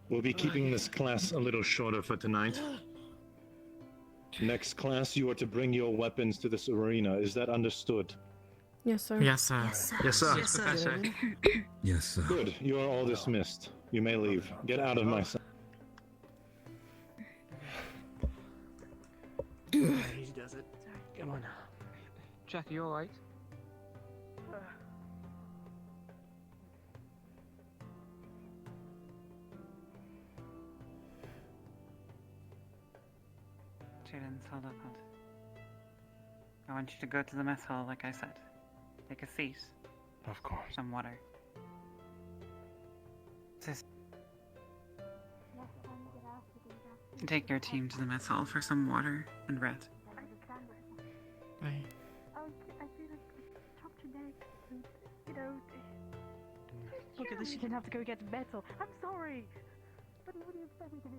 We'll be keeping this class a little shorter for tonight. Next class, you are to bring your weapons to this arena. Is that understood? Yes, sir. Yes, sir. Yes, sir. Yes, Professor. Yes, sir. Good. You are all dismissed. You may leave. Get out of my sight. He does it. Come on. Jack, you alright? Students, hold up, hold. I want you to go to the mess hall, like I said. Take a seat. Of course. Some water. Take your team to the mess hall for some water and rest. Right. I feel like talk to Nick and, you know... Look at this, she didn't have to go get metal. I'm sorry! But what do you expect me to do?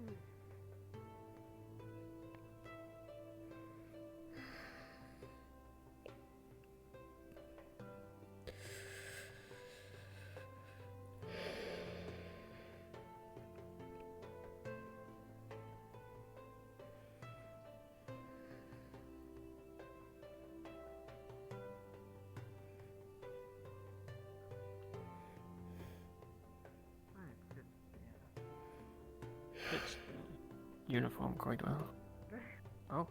Fits the uniform quite well. Oh.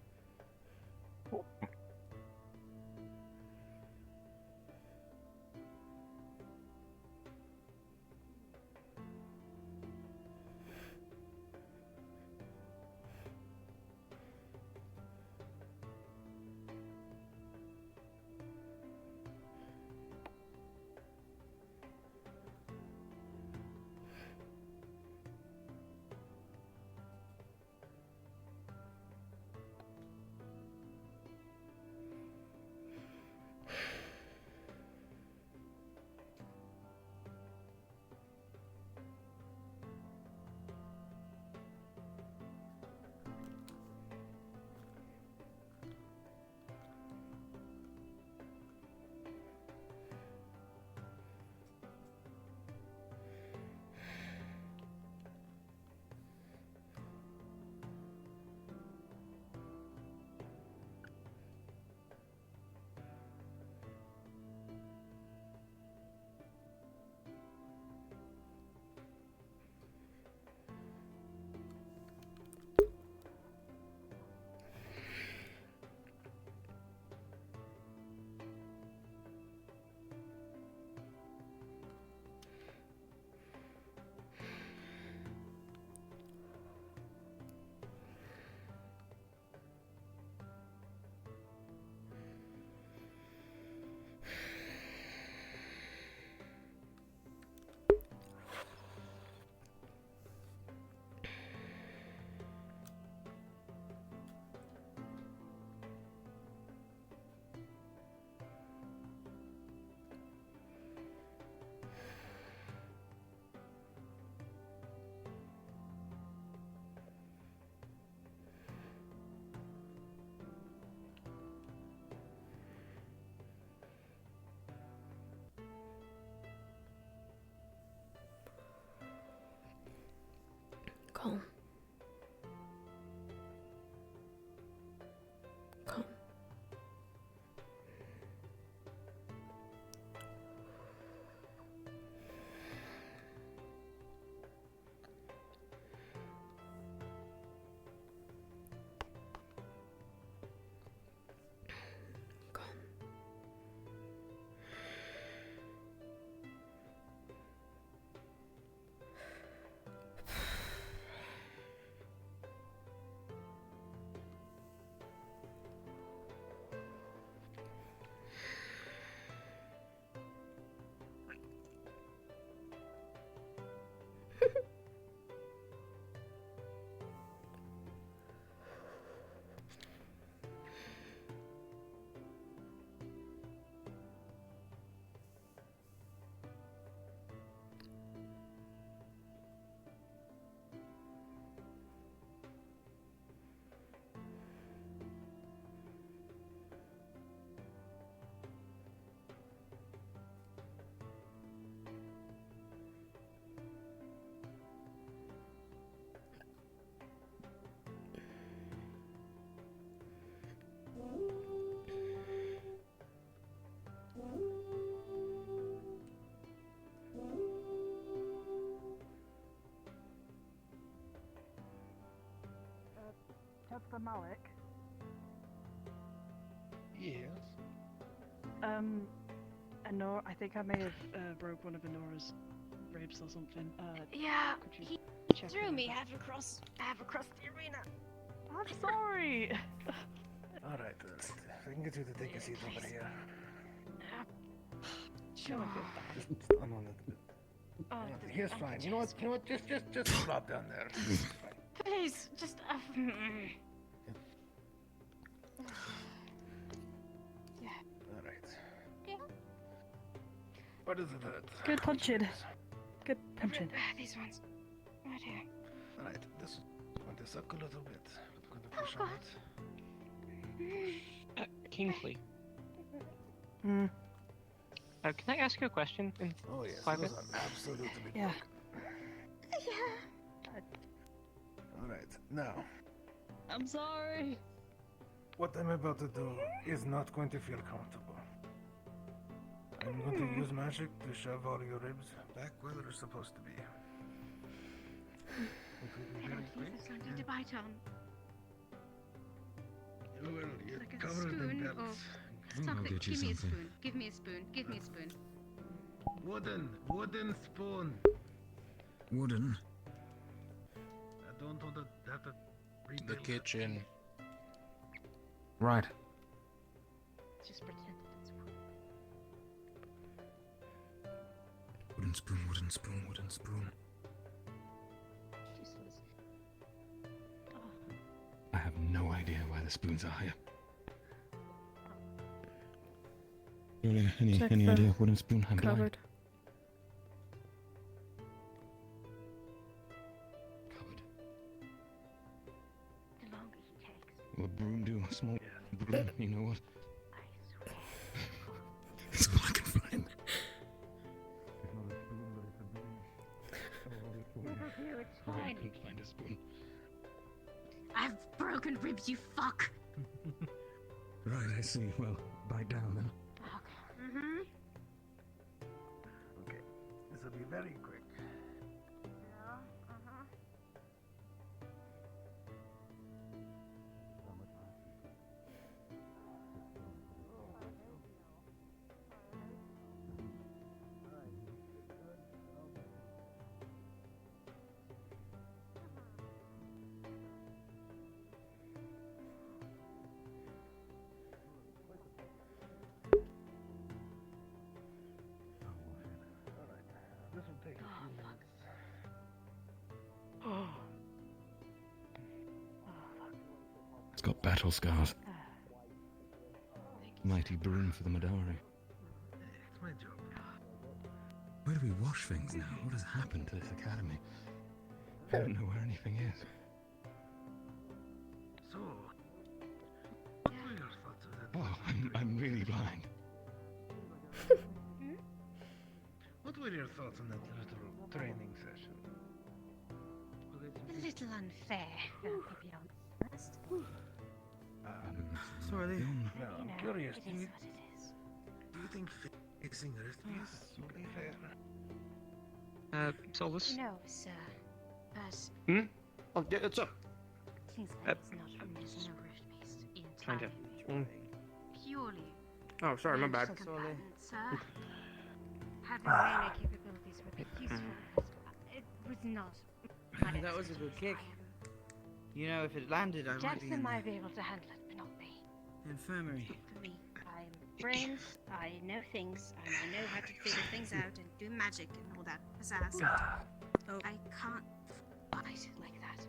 Calm. Calm. Dr. Malik. Yes. Honora, I think I may have broke one of Honora's ribs or something. Yeah, could you he check threw it me over? half across the arena. I'm sorry. All right. We can get you to take a seat over here. Sure. Just stand on it. Oh, Here's fine. You know what? Just flop down there. Please, just. Yeah. All right. Yeah. What does it hurt? Good punching. Good punching. These ones. Right here. All right. This is going to suck a little bit. I'm going to push on it. Kingsley. Hmm. Can I ask you a question in Oh yes, private? those are absolutely Yeah. All right. Now, I'm sorry. what I'm about to do is not going to feel comfortable. I'm going to use magic to shove all your ribs back where they're supposed to be. It will be very quick. There's something to bite on. Well, you're Like a covered in spoon belts. or something. I'll get you Give me a something. spoon. Give me a spoon. Give me a spoon. Wooden spoon. Wooden. I don't want to have to rebuild The that. kitchen. Right. Just pretend that it's wood. Wooden spoon, wooden spoon, wooden spoon. Useless. I have no idea why the spoons are here. Julia, Check any the idea? Wooden spoon, I'm blind. Cupboard. The longer he takes. Will a broom do? A small broom, you know what? That's all I can find. Over here, it's I fine. couldn't find a spoon. I've broken ribs, you fuck. Right, I see. Well, bite down then. Mm-hmm. Okay. This will be very quick. Yeah. Uh-huh. This will take a few minutes. It's got battle scars. Mighty broom for the Madari. It's my job. Where do we wash things now? What has happened to this academy? I don't know where anything is. So, what were your thoughts of that? Oh, I'm really blind. What were your thoughts on that little training session? Was it A little unfair, to be honest. Sorry. You I'm know, curious. it Do is you, what it is. do you think fixing recipes is only fair? Solus? No, sir. But Hmm? Oh, yeah, it's up. things like it's not from this nourish based Kind of. entirely purely Oh, sorry, my bad. combatant, sir. Having melee capabilities would be useful. It was not. my That was a good kick. expertise. You know, if it landed, I might be Jackson in might be able to handle it, but not me. the infirmary. For me, I'm brains, I know things, and I know how to figure things out and do magic and all that pizzazz. I can't fight like that.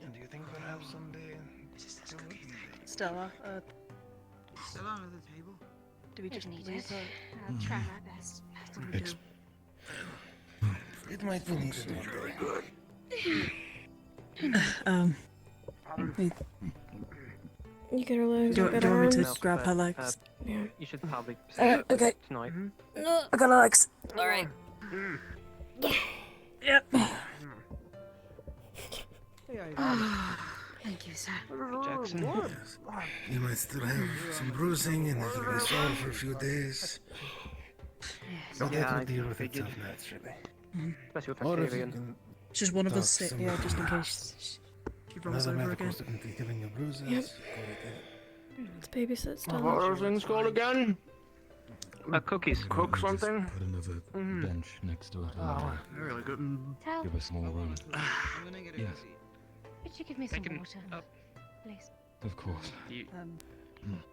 And do you think perhaps someday... Stella, Still on at the table. do we If just needed, leave her? I'll try my best. What do we do? It might be needed one day. You get her legs, Do I you get want her me to arms. grab her legs? Yeah. You should probably Okay. tonight. No. I got her legs. Alright. Yep. Thank you, sir. Jackson. You might still have some bruising and it'll be sore for a few days. But Yeah, that will I deal with figured. itself naturally. Especially with Or if you Octavian. can Just one of talk us sit some- here just in case she rolls Another over medical again. student be healing your bruises. Yep. Go right ahead. Let's babysit Stella. What are things called again? Cookies. Cook something? Put another bench next to it. Oh, really good. Tell. Give us more room. I'm gonna get a Yes, cookie. Could you give me some can- water, please? of course. You,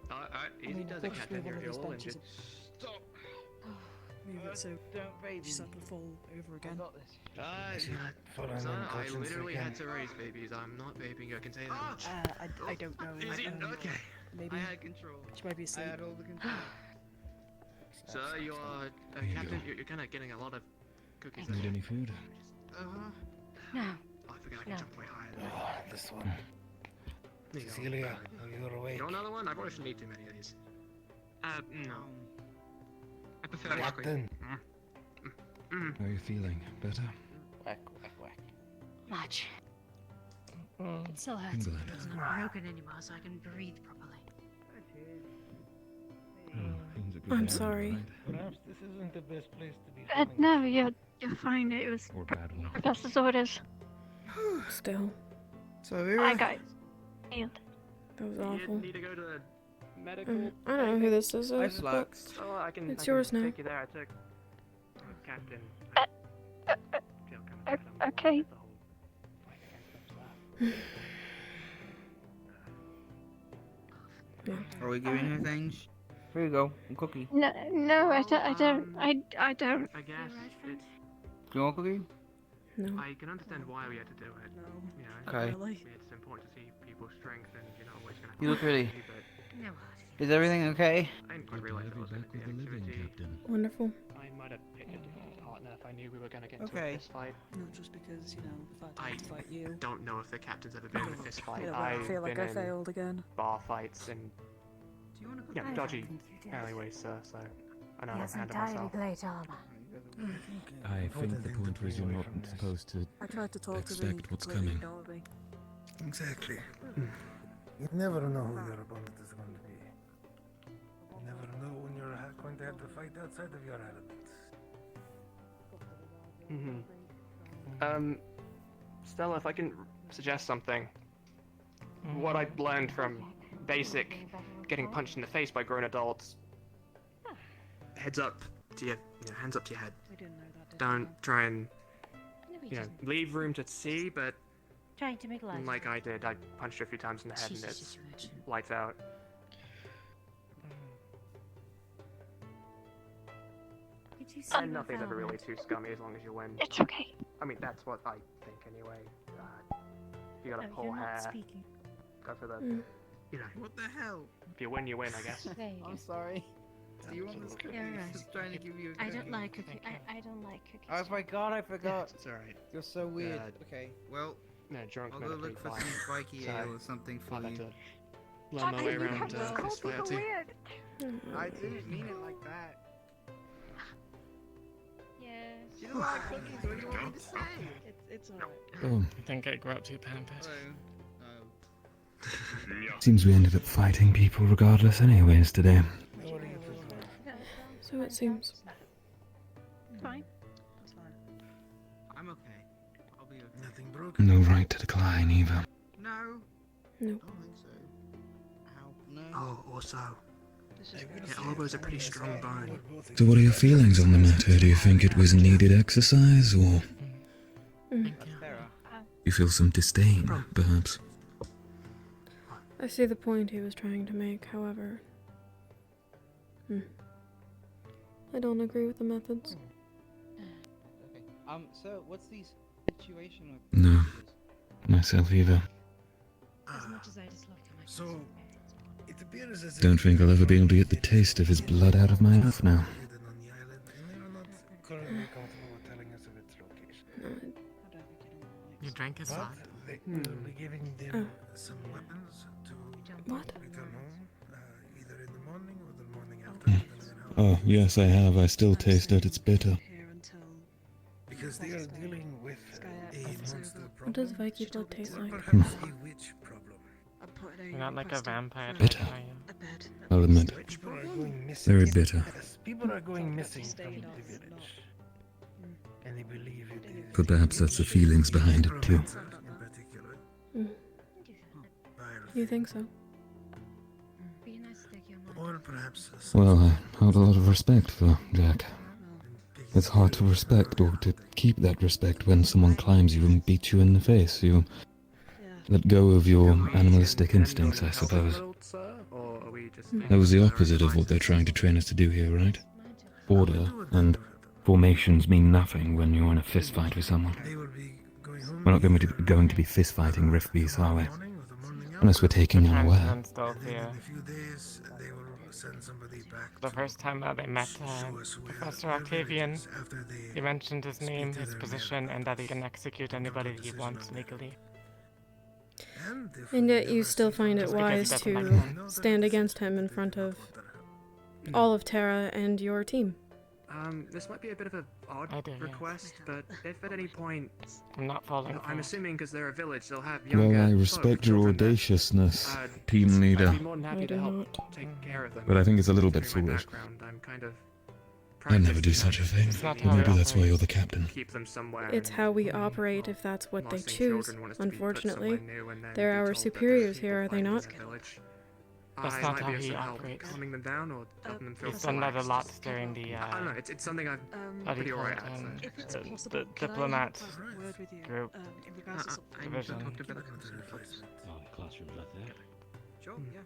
I easy mean, does of it, course Captain. we have You're one of all those injured. benches. Move it so Don't baby. she's not gonna fall over again. got this. Following Son, them I conscience literally again. had to raise babies. I'm not vaping, I can tell you that much. I don't know. Is it? Okay. Maybe I had control. she might be I asleep. had all the control. Sir, you are... you Captain, go. you're kind of getting a lot of cookies. Need any food? No. I forgot I can No. jump way higher. Oh, this one. There you go. Cecilia, you're awake. You want another one? I probably shouldn't eat too many of these. No. I prefer Captain. How are you feeling? Better? Whack, whack, whack. Much. It still hurts, England. but it's not broken anymore, so I can breathe properly. Seems a good I'm idea, sorry. right? Perhaps this isn't the best place to be. No, you're fine. It was Or bad one. Professor's orders. Still. So we I were. got healed. That was You awful. need to go to medical. I don't know who this is. I but slept. Oh, I can. It's I can yours now. Take you there. I took Captain. Feel kind of bad. Okay. The whole fight against them, so. Are we giving her things? Here you go. A cookie. No, I don't. I don't. I guess it's, Do you want a cookie? No. I can understand why we had to do it. No. You know, Okay. Really? it's important to see people's strength, and you're not always gonna. You look really. But No. Is everything okay? I didn't Good quite to realize have it you was going back to be with the living, activity. Captain. Wonderful. I might have picked a different partner if I knew we were going to get into Okay. a fist fight. Not just because, you know, if I I had to fight you. don't know if the captain's ever been in a fist fight. Yeah, well, I I've feel like been I in failed again. bar fights and Do you want a cookie? dodgy alleyways, sir. So I know He how has to handle entirely myself. plate armor. I think the point was you're not supposed to I tried to talk to them. expect what's completely coming. ignored me. Exactly. You never know who your opponent is going to be. You never know when you're going to have to fight outside of your element. Stella, if I can suggest something. What I learned from basic getting punched in the face by grown adults. Heads up to your, hands up to your head. We didn't know that. did Don't try and, No, we you know, didn't. leave room to see, but Trying to make light. like I did, I punched her a few times in the head and Jesus, it's it's rude. lights out. Did you see And my nothing's ever velvet? really too scummy as long as you win. It's okay. I mean, that's what I think anyway. If you gotta No, pull you're not hair, speaking. go for the, Mm. you know, What the hell? if you win, you win, I guess. There you go. I'm sorry. Do you want this cookie? You're right. Just trying to give you a cookie. I don't like cookies. I don't like cookies. Oh my god, I forgot. It's alright. You're so weird. God. Okay, well, No, drunk I'll go medically look for fine. some spiky Sorry. ale or something for I'd like you. to learn my way around this layout. I didn't mean it like that. Yes. She doesn't like cookies, what do you want me to say? It's It's alright. Oh, I think I grew up too pampered. seems we ended up fighting people regardless anyways today. So it seems. Fine. That's fine. I'm okay. I'll be okay. Nothing broken. No right to decline either. No. Nope. I don't think so. Ow. No. Oh, also, your elbow's a pretty strong bone. So what are your feelings on the matter? Do you think it was needed exercise, or you feel some disdain, perhaps? I see the point he was trying to make, however. I don't agree with the methods. Okay. So what's the situation with... No, myself either. As much as I dislike him, I So, it appears as if Don't think I'll ever be able to get the taste of his blood out of my mouth now. hidden on the island, and they are not currently comfortable with telling us of its location. You drank his But blood? they will be giving them some weapons to What? return home, either in the morning or the morning after. depending on how- Oh, yes, I have. I still taste it. It's bitter. Because they are dealing with a monster problem. What does Viking blood taste like? Perhaps a witch problem. You're not like a vampire. Bitter. Are you? I'll admit. People are going missing. Very bitter. Yes, people are going missing from the village. And they believe it is But perhaps that's the feelings behind it, too. in particular. You think so? Or perhaps some Well, I hold a lot of respect for Jack. It's hard to respect or to keep that respect when someone climbs you and beats you in the face. You let go of your animalistic instincts, I suppose. That was the opposite of what they're trying to train us to do here, right? Order and formations mean nothing when you're in a fist fight with someone. We're not going to be fist fighting Rift Beasts, are we? Unless we're taking on away. And stuff, yeah. The first time they met Professor Octavian, he mentioned his name, his position, and that he can execute anybody he wants legally. And yet you still find it Just because he wise doesn't like to them. stand against him in front of all of Terra and your team. This might be a bit of an odd request, but if at any point... I'm not following. I'm assuming because they're a village, they'll have younger Well, I respect your audaciousness, team leader. I'd be more than happy to help take care of them. But I think it's a little bit foolish. I'm kind of I'd never do such a thing. But maybe that's why you're the captain. keep them somewhere. It's how we operate if that's what they Lost choose. children want us to be put Unfortunately, somewhere new and then they're be our told that superiors there's here, are people they fighting not? in the village. That's I not might how be able he to help operates. calming them down or helping them feel He's done that a relaxed. lot during the. I don't know. It's something I'm How do pretty you call alright it? at. So. If it's The possible, could I diplomat have a word with you, group in regards to sort of division. talked about it. Oh, the classroom's right there. Sure, yeah.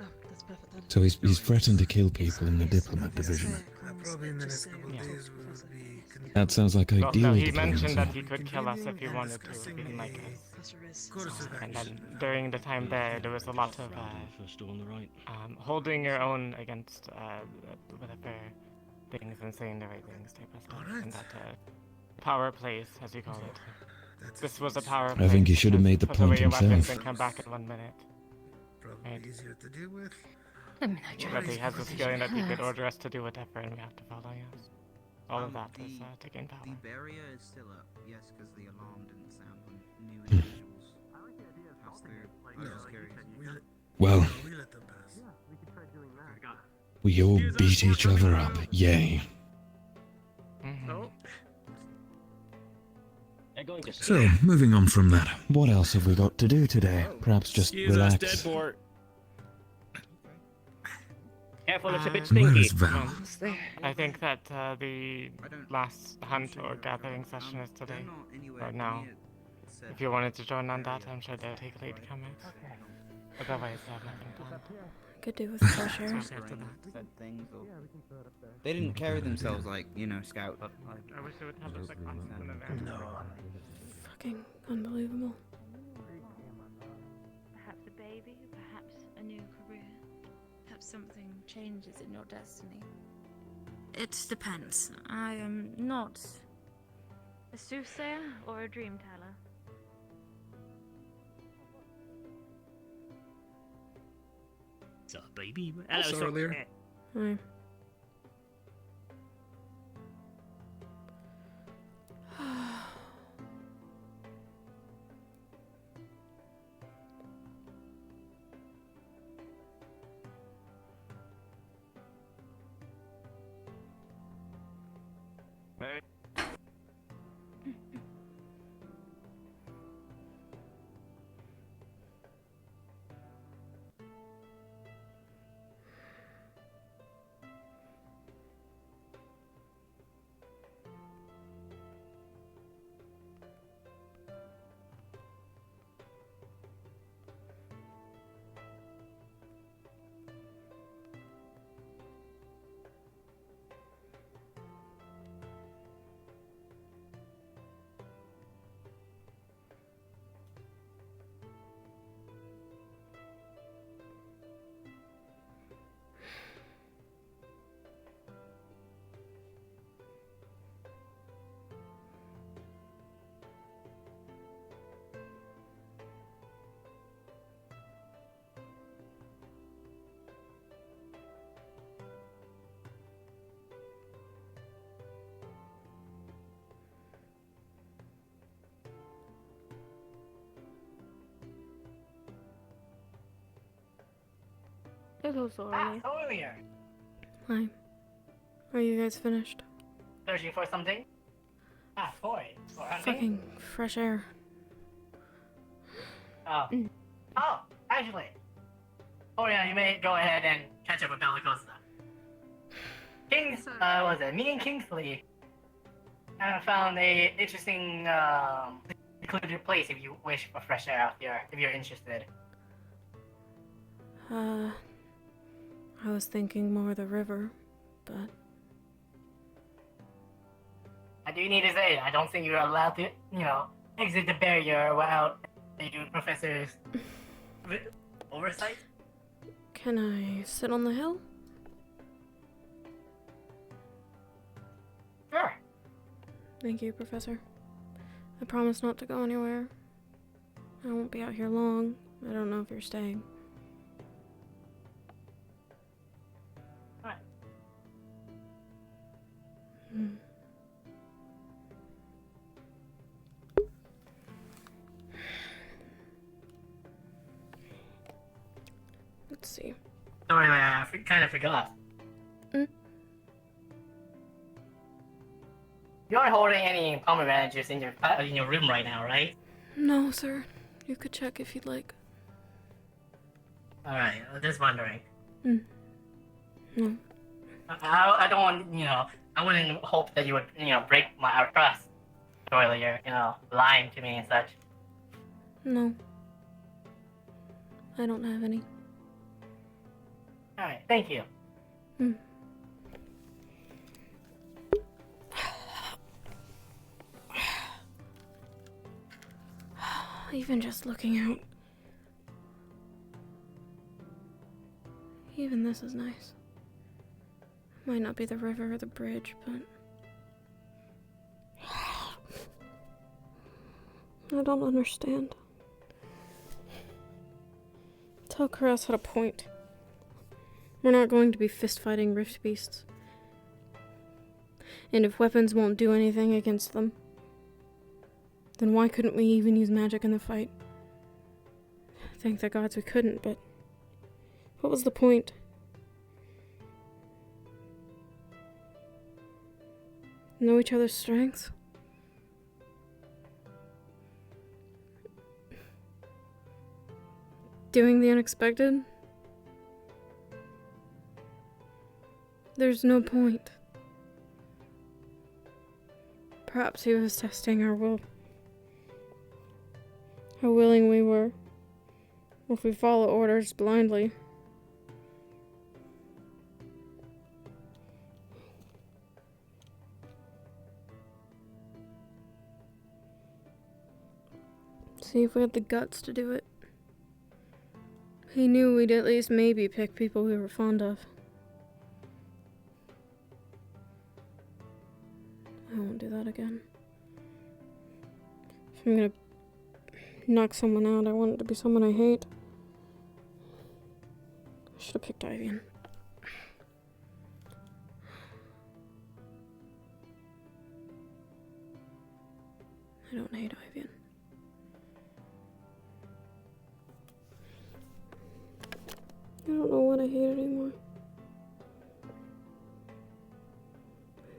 Oh, that's perfect then. So he's threatened to kill people in the diplomat division. Probably in the next couple of days we'll be That sounds like Well, ideal no, he to kill mentioned that himself. he could kill us if he wanted to, if he didn't like us. And then during the time there was a lot of First door on the right. holding your own against whatever things and saying the right things type of stuff. And that power plays, as you call it. This was a power play. I think he should have made the Put away point your weapons himself. and come back in 1 minute. Right. easier to deal with. But he has this feeling that he could order us to do whatever and we have to follow, yes. All of that is to gain power. The barrier is still up, yes, because the alarm didn't sound when new individuals passed through. I was just curious. Well, we all beat each other up. Yay. So, moving on from that, what else have we got to do today? Perhaps just relax. Careful, it's a bit Where stinky. is Val? I think that the last hunt or gathering session is today, or now. If you wanted to join on that, I'm sure they'll take late comments. Otherwise, I have nothing planned. Could do with fresh air. Said things, or... They didn't carry themselves like, you know, scout. I wish they would have this like constant event. No. Fucking unbelievable. Perhaps a baby, perhaps a new career. Perhaps something changes in your destiny. It depends. I am not a soothsayer or a dream teller. What's up, baby? Hello, Saw sir. earlier. Hi. Hello, Sorley. Earlier. Hi. Are you guys finished? Searching for something? For it. For hunting? Fucking fresh air. Oh. Oh, actually. Oh yeah, you may go ahead and catch up with Bellicosa. Me and Kingsley found a interesting, secluded place if you wish for fresh air out here, if you're interested. I was thinking more the river, but... I do need to say, I don't think you're allowed to, exit the barrier without the professor's oversight. Can I sit on the hill? Sure. Thank you, Professor. I promise not to go anywhere. I won't be out here long. I don't know if you're staying. Alright. Let's see. Sorry, I kind of forgot. You aren't holding any pomegranates in your room right now, right? No, sir. You could check if you'd like. Alright, I was just wondering. No. I don't want, I wouldn't hope that you would, break our trust earlier, lying to me and such. No. I don't have any. Alright, thank you. Even just looking out. Even this is nice. Might not be the river or the bridge, but... I don't understand. Tell Karas had a point. We're not going to be fist-fighting rift beasts. And if weapons won't do anything against them, then why couldn't we even use magic in the fight? Thank the gods we couldn't, but... what was the point? Know each other's strengths? Doing the unexpected? There's no point. Perhaps he was testing our will. How willing we were. Or if we follow orders blindly. See if we had the guts to do it. He knew we'd at least maybe pick people we were fond of. I won't do that again. If I'm gonna knock someone out, I want it to be someone I hate. I should have picked Ivian. I don't hate Ivian. I don't know what I hate anymore.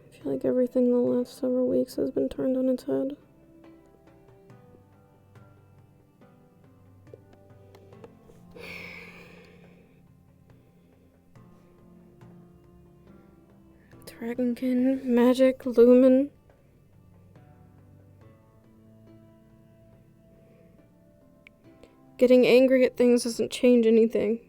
I feel like everything the last several weeks has been turned on its head. Dragonkin, magic, lumen. Getting angry at things doesn't change anything.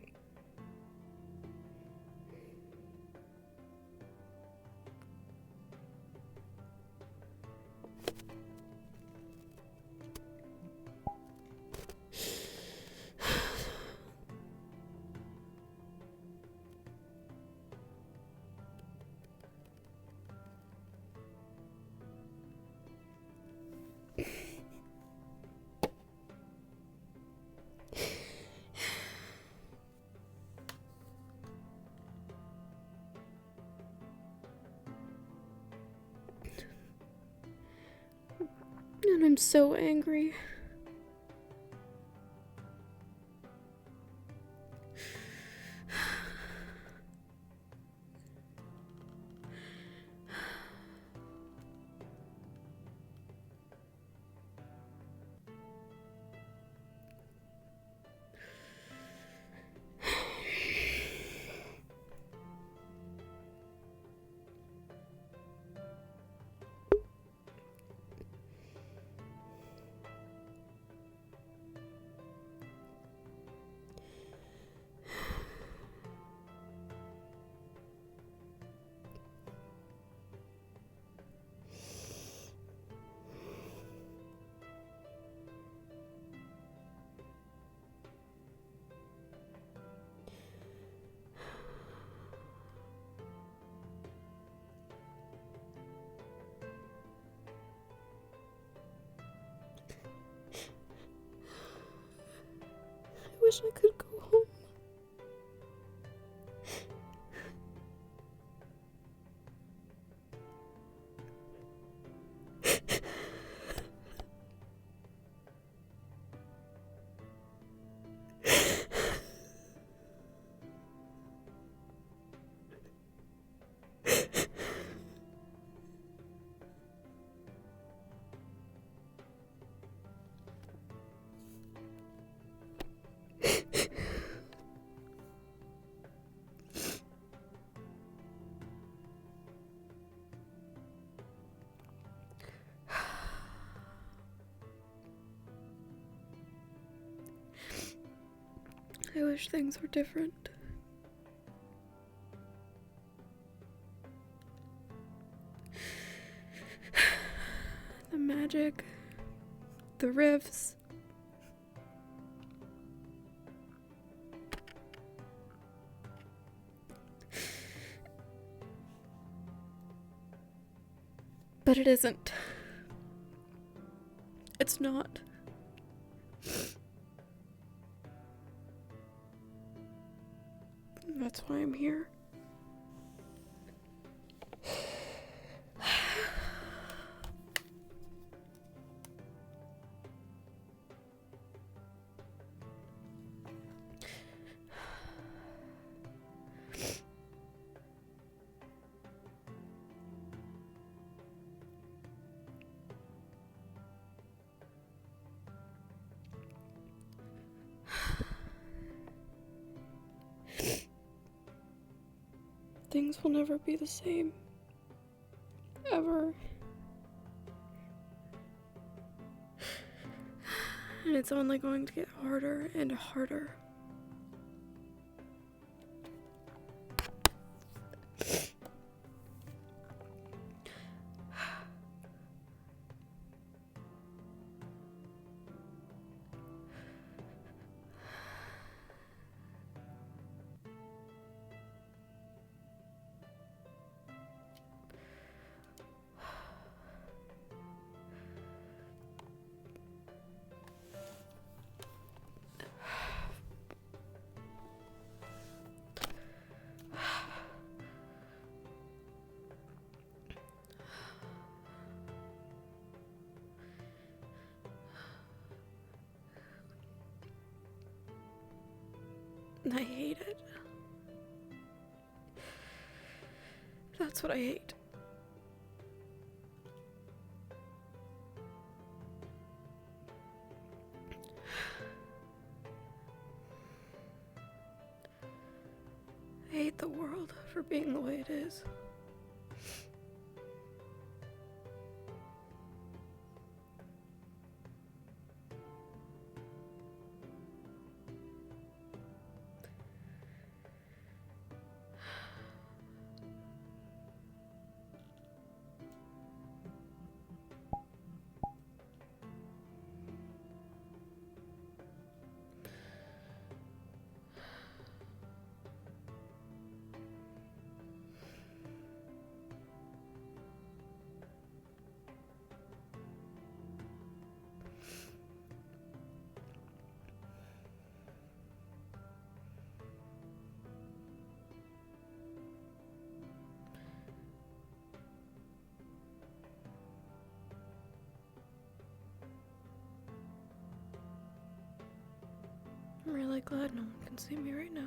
And I'm so angry. wish I could go home. I wish things were different. The magic, the riffs. But it isn't. It's not. That's why I'm here. Things will never be the same. Ever. And it's only going to get harder and harder. I hate it. That's what I hate. I hate the world for being the way it is. I'm really glad no one can see me right now.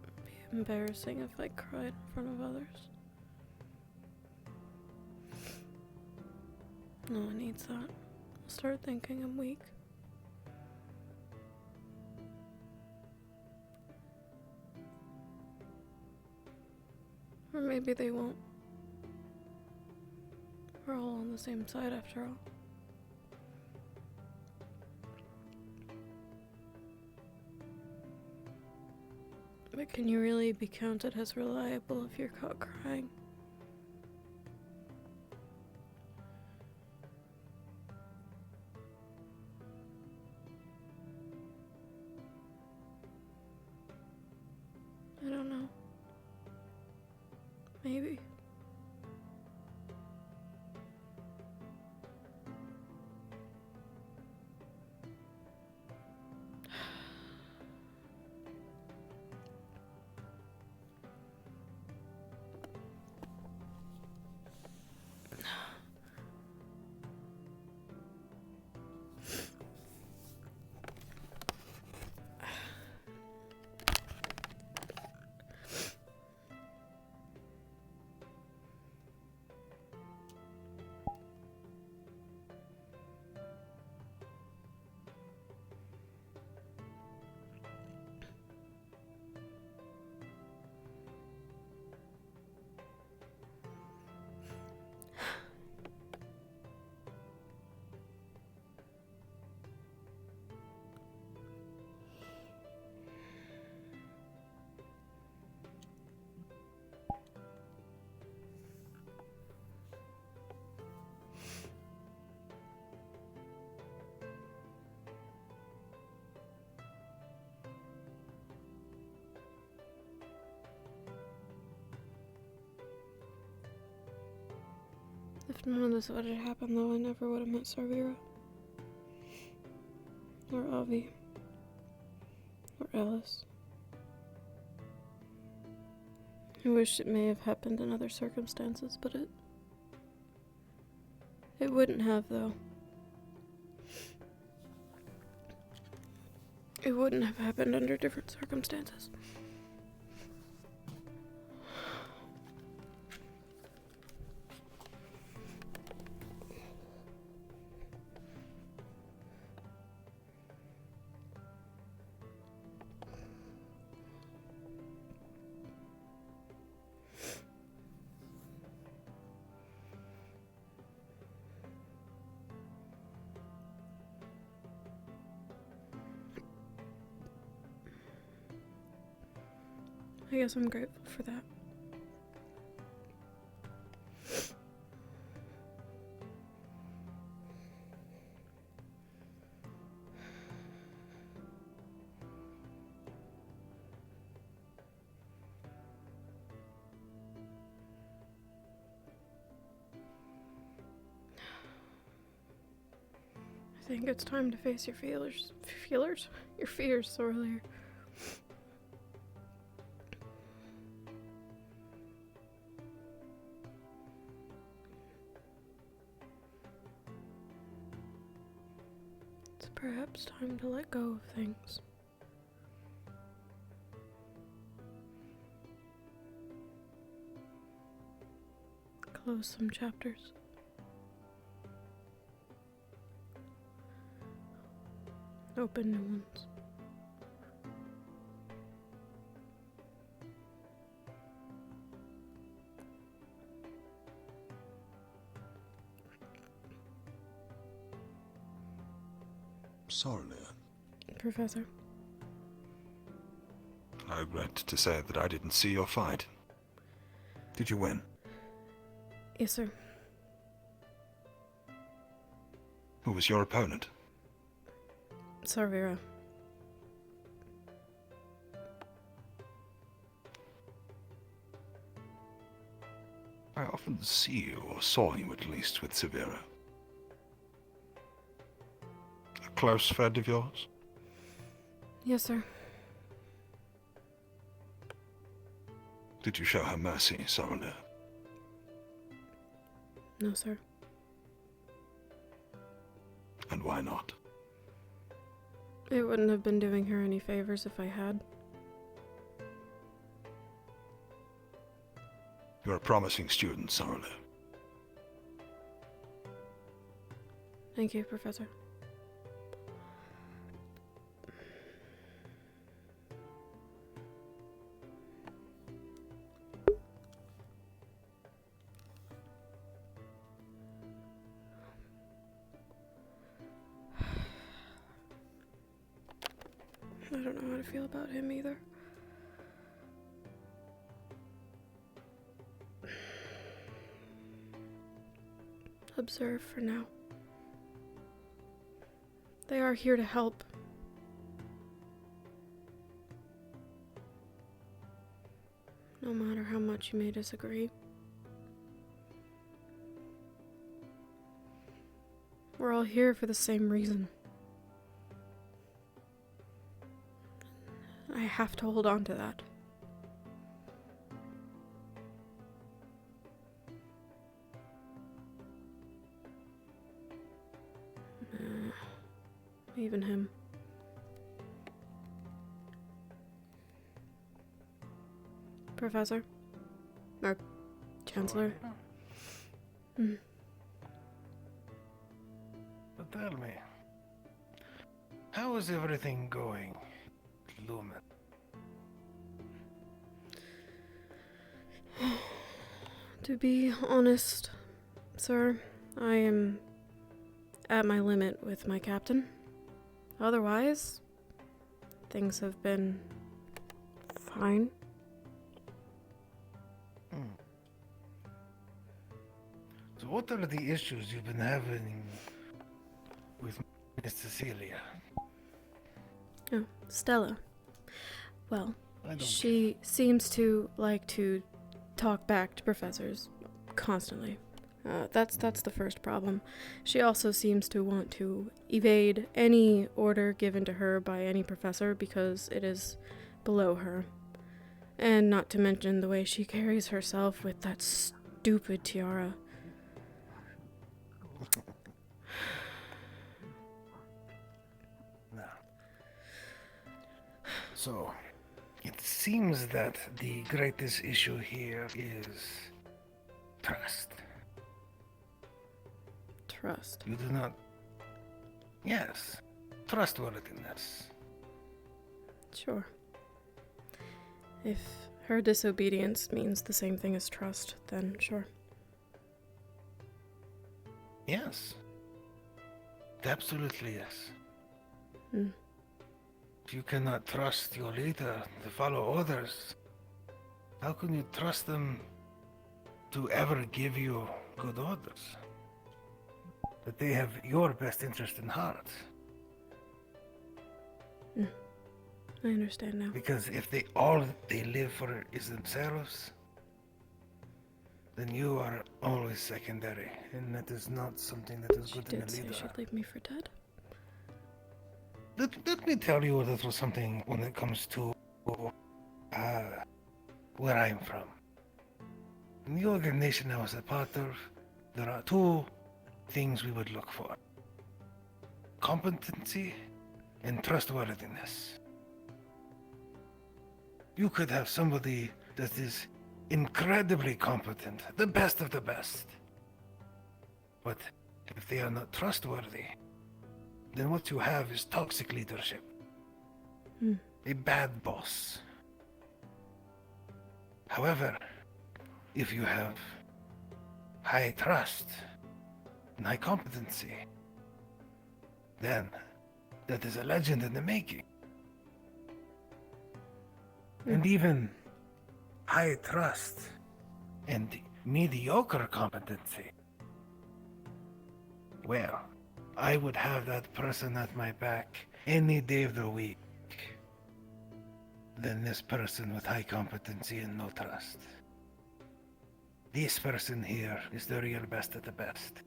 It'd be embarrassing if I cried in front of others. No one needs that. I'll start thinking I'm weak. Or maybe they won't. We're all on the same side after all. But can you really be counted as reliable if you're caught crying? I don't know. Maybe. If none of this would have happened, though, I never would have met Sarvira. Or Avi. Or Alice. I wish it may have happened in other circumstances, but it wouldn't have, though. It wouldn't have happened under different circumstances. I guess I'm grateful for that. I think it's time to face your feelers. Feelers? Your fears, Sorlier. It's perhaps time to let go of things. Close some chapters. Open new ones. Sorry, Leon. Professor. I regret to say that I didn't see your fight. Did you win? Yes, sir. Who was your opponent? Sarvira. I often see you, or saw you at least, with Severa. A close friend of yours? Yes, sir. Did you show her mercy, Sorrel? No, sir. And why not? It wouldn't have been doing her any favors if I had. You're a promising student, Sorrel. Thank you, Professor. I don't know how to feel about him either. Observe for now. They are here to help. No matter how much you may disagree. We're all here for the same reason. I have to hold on to that. Even him. Professor? Or Chancellor? But tell me, how is everything going, Lumen? To be honest, sir, I am at my limit with my captain. Otherwise, things have been fine. So what are the issues you've been having with Miss Cecilia? Oh, Stella. Well, she seems to like to talk back to professors constantly. That's the first problem. She also seems to want to evade any order given to her by any professor because it is below her. And not to mention the way she carries herself with that stupid tiara. Now, so, it seems that the greatest issue here is trust. Trust. You do not... Yes, trustworthiness. Sure. If her disobedience means the same thing as trust, then sure. Yes. Absolutely yes. Hmm. If you cannot trust your leader to follow orders, how can you trust them to ever give you good orders? That they have your best interest in heart. I understand now. Because if all they live for is themselves, then you are always secondary, and that is not something that is good in a She leader. did say she'd leave me for dead. Let me tell you a little something when it comes to where I'm from. In the organization I was a part of, there are two things we would look for: competency and trustworthiness. You could have somebody that is incredibly competent, the best of the best. But if they are not trustworthy, then what you have is toxic leadership. A bad boss. However, if you have high trust and high competency, then that is a legend in the making. And even high trust and mediocre competency, well, I would have that person at my back any day of the week than this person with high competency and no trust. This person here is the real best of the best.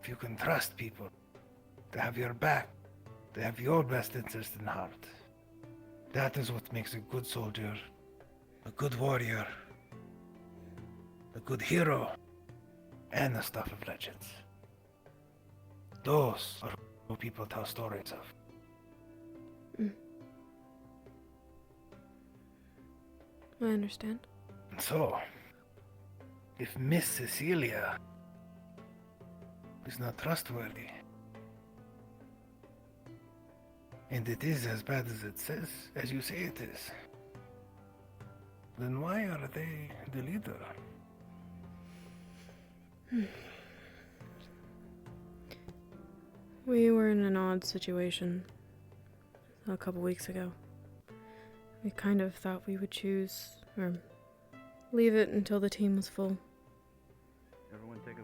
If you can trust people to have your back, to have your best interest in heart, that is what makes a good soldier, a good warrior, a good hero, and the stuff of legends. Those are who people tell stories of. I understand. And so, if Miss Cecilia is not trustworthy, and it is as bad as it says, as you say it is, then why are they the leader? We were in an odd situation a couple weeks ago. We kind of thought we would choose, or leave it until the team was full.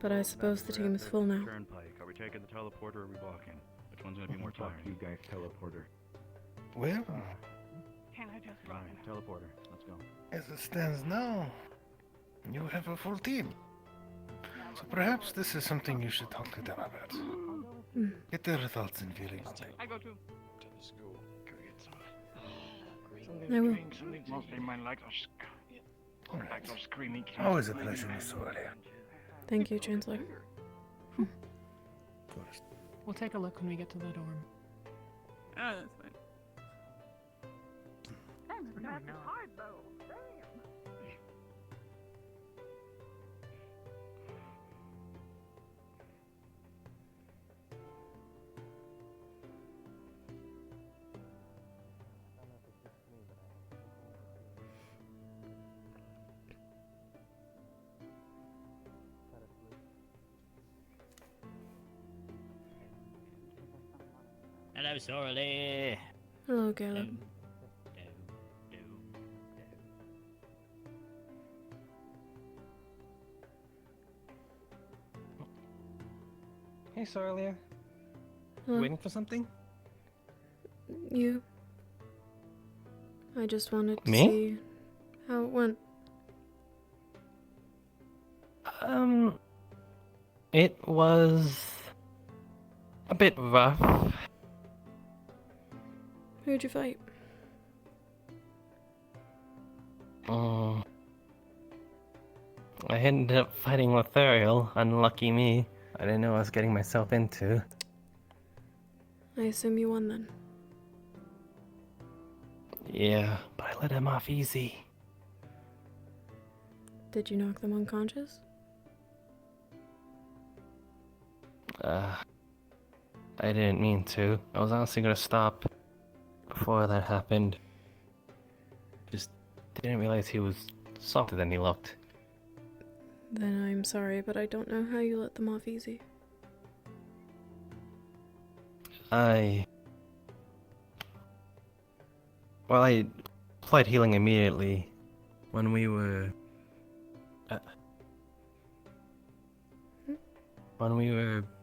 But I suppose the team is full now. Turnpike. Are we taking the teleporter or are we walking? Which one's gonna be more tiring? You guys, teleporter. Well, Can I just Alright, teleporter. Let's go. as it stands now, you have a full team. So perhaps this is something you should talk to them about. Get their thoughts and feelings. I go too. To the school. Go get some. I will. Something mostly mine like those, like those screaming kids. Always a pleasure, Miss Aurelia. Thank you, Chancellor. We'll take a look when we get to the dorm. Oh, that's fine. That's hard though. Hello, Sorley. Hello, Caleb. Hey, Sorlia. Hello. Waiting for something? You? I just wanted to Me? see how it went. It was a bit rough. Who'd you fight? I ended up fighting Lothariel. Unlucky me. I didn't know what I was getting myself into. I assume you won then. Yeah, but I let him off easy. Did you knock them unconscious? I didn't mean to. I was honestly gonna stop before that happened. Just didn't realize he was softer than he looked. Then I'm sorry, but I don't know how you let them off easy. I applied healing immediately when we were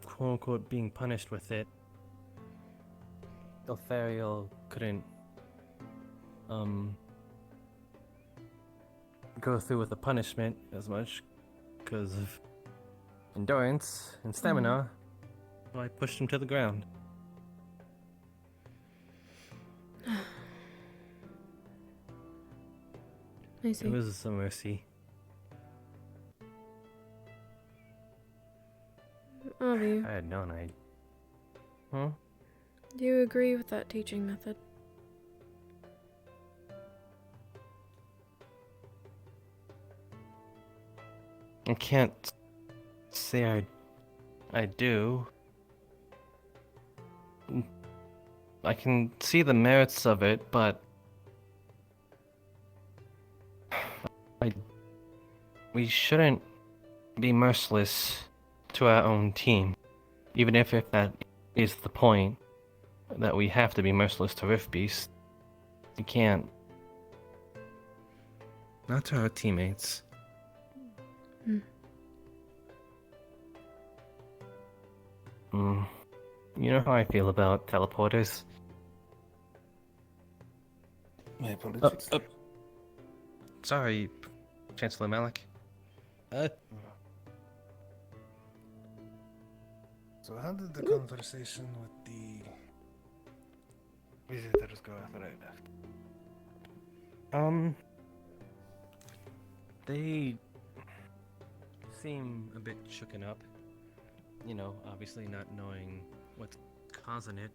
quote unquote being punished with it. Lothariel couldn't go through with the punishment as much because of endurance and stamina, so I pushed him to the ground. I see. It was a mercy. Avi, I had known I'd... Huh? do you agree with that teaching method? I can't say I do. I can see the merits of it, but we shouldn't be merciless to our own team, even if that is the point, that we have to be merciless to Rift Beast. We can't. Not to our teammates. You know how I feel about teleporters. My apologies. Sorry, Chancellor Malik. So how did the conversation with the visitors go after I left? They seem a bit shooken up. You know, obviously not knowing what's causing it.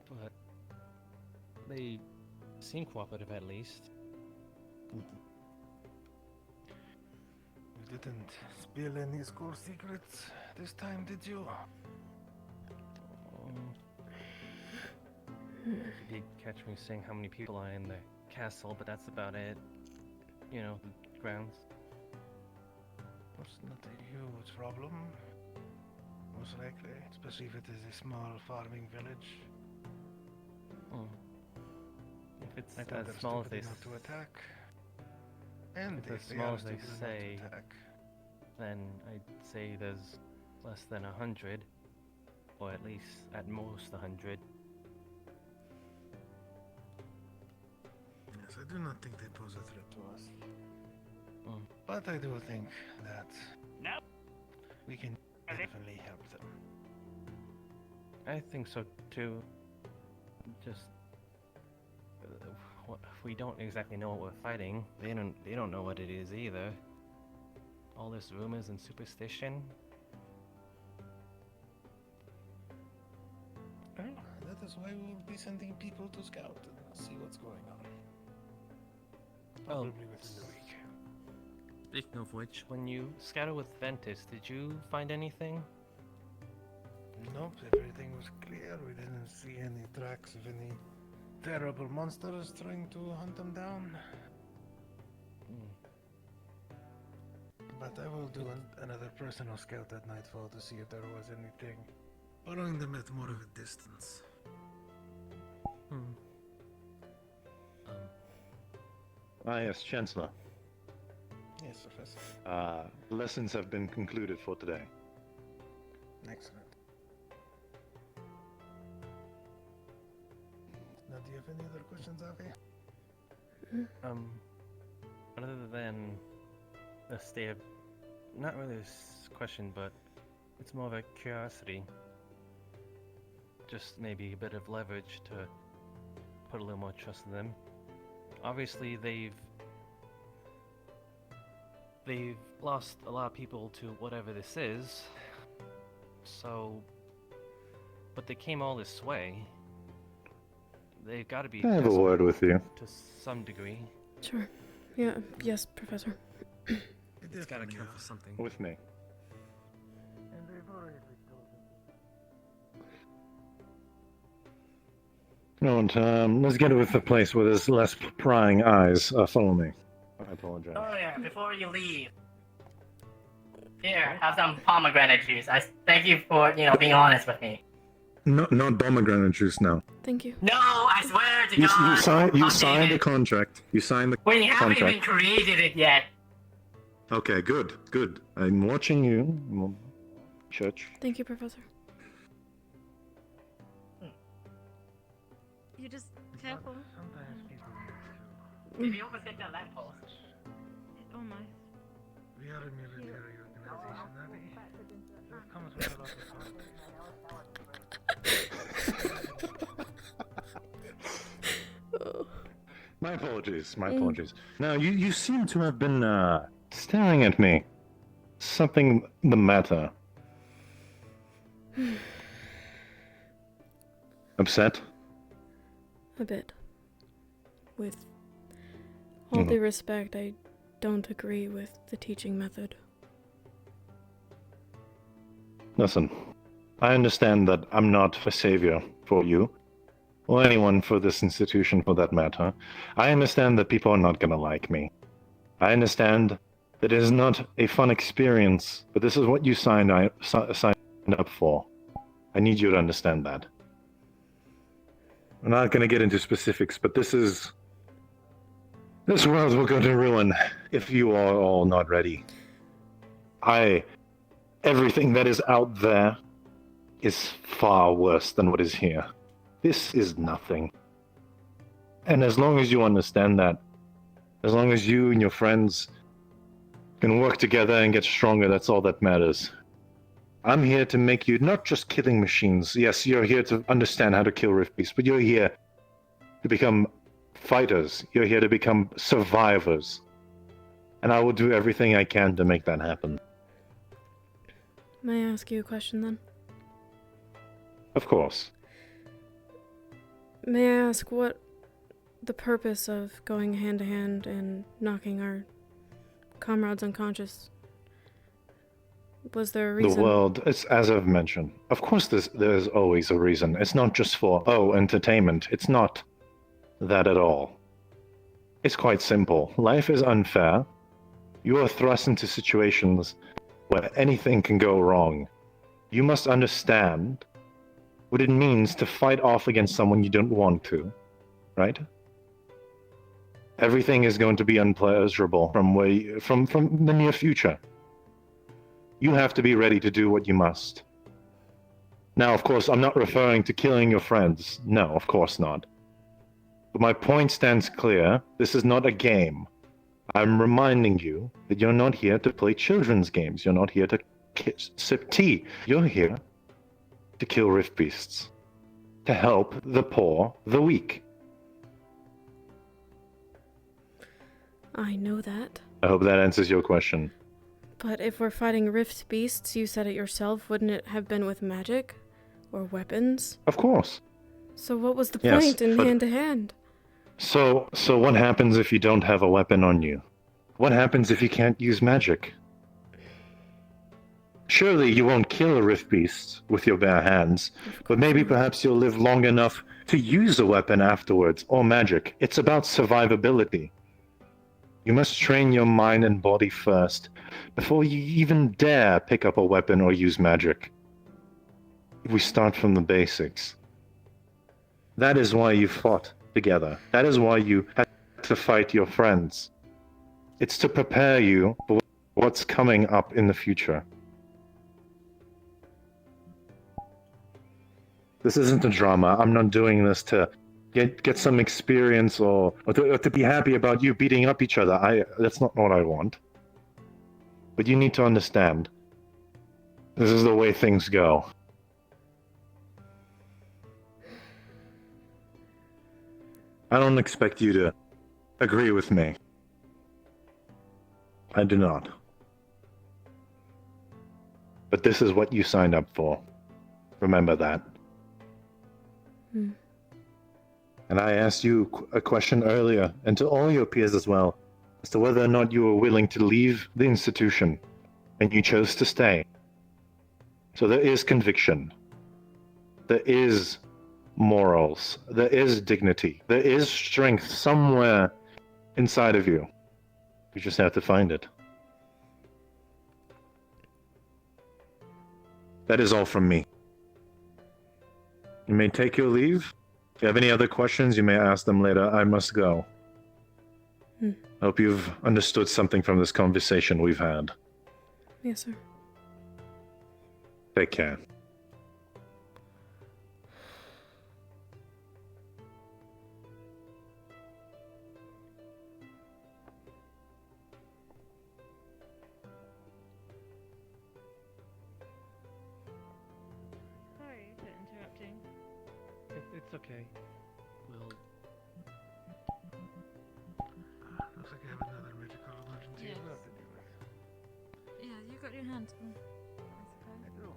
But they seem cooperative at least. You didn't spill any school secrets this time, did you? You did catch me saying how many people are in the castle, but that's about it. You know, the grounds. It's not a huge problem, most likely, especially if it is a small farming village. If it's I thought as they're small as stupid they enough to attack. And if it's if as small are as they stupid enough say, to attack. then I'd say there's less than 100, or at least at most 100. Yes, I do not think they pose a threat to us. But I do think that we can definitely help them. I think so too. Just we don't exactly know what we're fighting. They don't know what it is either. All this rumors and superstition. Well, that is why we'll be sending people to scout and see what's going on. Probably within the week. Speaking of which, when you scattered with Ventus, did you find anything? Nope, everything was clear. We didn't see any tracks of any terrible monsters trying to hunt them down. But I will do another personal scout at nightfall to see if there was anything following them at more of a distance. Yes, Chancellor. Yes, Professor. Lessons have been concluded for today. Excellent. Now, do you have any other questions, Avi? Other than a state of, not really a question, but it's more of a curiosity. Just maybe a bit of leverage to put a little more trust in them. Obviously, they've lost a lot of people to whatever this is. So, but they came all this way. They've got to be. Can I have a word with you? To some degree. Sure. Yeah. Yes, Professor. It's got to count for something. With me. No, let's get with the place where there's less prying eyes. Follow me. I apologize. Oh yeah, before you leave. Here, have some pomegranate juice. I thank you for, being honest with me. No, not pomegranate juice now. Thank you. No, I swear to God. You signed the contract. You signed the We haven't contract. even created it yet. Okay, good. I'm watching you. Church. Thank you, Professor. You just careful. If you overtake the lamppost. Almost. We are a military organization, Abby. That comes with a lot of My apologies. Now, you seem to have been staring at me. Something the matter? Upset? A bit. With all due respect, I don't agree with the teaching method. Listen, I understand that I'm not a savior for you, or anyone for this institution for that matter. I understand that people are not gonna like me. I understand that it is not a fun experience, but this is what you signed up for. I need you to understand that. I'm not gonna get into specifics, but this world will go to ruin if you are all not ready. Everything that is out there is far worse than what is here. This is nothing. And as long as you understand that, as long as you and your friends can work together and get stronger, that's all that matters. I'm here to make you not just killing machines. Yes, you're here to understand how to kill Rift Beasts, but you're here to become fighters. You're here to become survivors. And I will do everything I can to make that happen. May I ask you a question then? Of course. May I ask what the purpose of going hand to hand and knocking our comrades unconscious? Was there a reason? The world, it's as I've mentioned. Of course there's always a reason. It's not just for, entertainment. It's not that at all. It's quite simple. Life is unfair. You are thrust into situations where anything can go wrong. You must understand what it means to fight off against someone you don't want to, right? Everything is going to be unpleasurable from the near future. You have to be ready to do what you must. Now, of course, I'm not referring to killing your friends. No, of course not. But my point stands clear. This is not a game. I'm reminding you that you're not here to play children's games. You're not here to sip tea. You're here to kill Rift Beasts. To help the poor, the weak. I know that. I hope that answers your question. But if we're fighting Rift Beasts, you said it yourself, wouldn't it have been with magic? Or weapons? Of course. So what was the Yes, point in but- hand to hand? So what happens if you don't have a weapon on you? What happens if you can't use magic? Surely you won't kill a Rift Beast with your bare hands, but maybe perhaps you'll live long enough to use a weapon afterwards, or magic. It's about survivability. You must train your mind and body first, before you even dare pick up a weapon or use magic. We start from the basics. That is why you fought together. That is why you had to fight your friends. It's to prepare you for what's coming up in the future. This isn't a drama. I'm not doing this to get some experience or to be happy about you beating up each other. That's not what I want. But you need to understand, this is the way things go. I don't expect you to agree with me. I do not. But this is what you signed up for. Remember that. Hmm. And I asked you a question earlier, and to all your peers as well, as to whether or not you were willing to leave the institution, and you chose to stay. So there is conviction. There is morals. There is dignity. There is strength somewhere inside of you. You just have to find it. That is all from me. You may take your leave. If you have any other questions, you may ask them later. I must go. Hmm. I hope you've understood something from this conversation we've had. Yes, sir. Take care. Sorry for interrupting. It's okay. We'll. Looks like I have another medical emergency Yes. as well to deal with. Yeah, you got your hands full, I suppose. I do.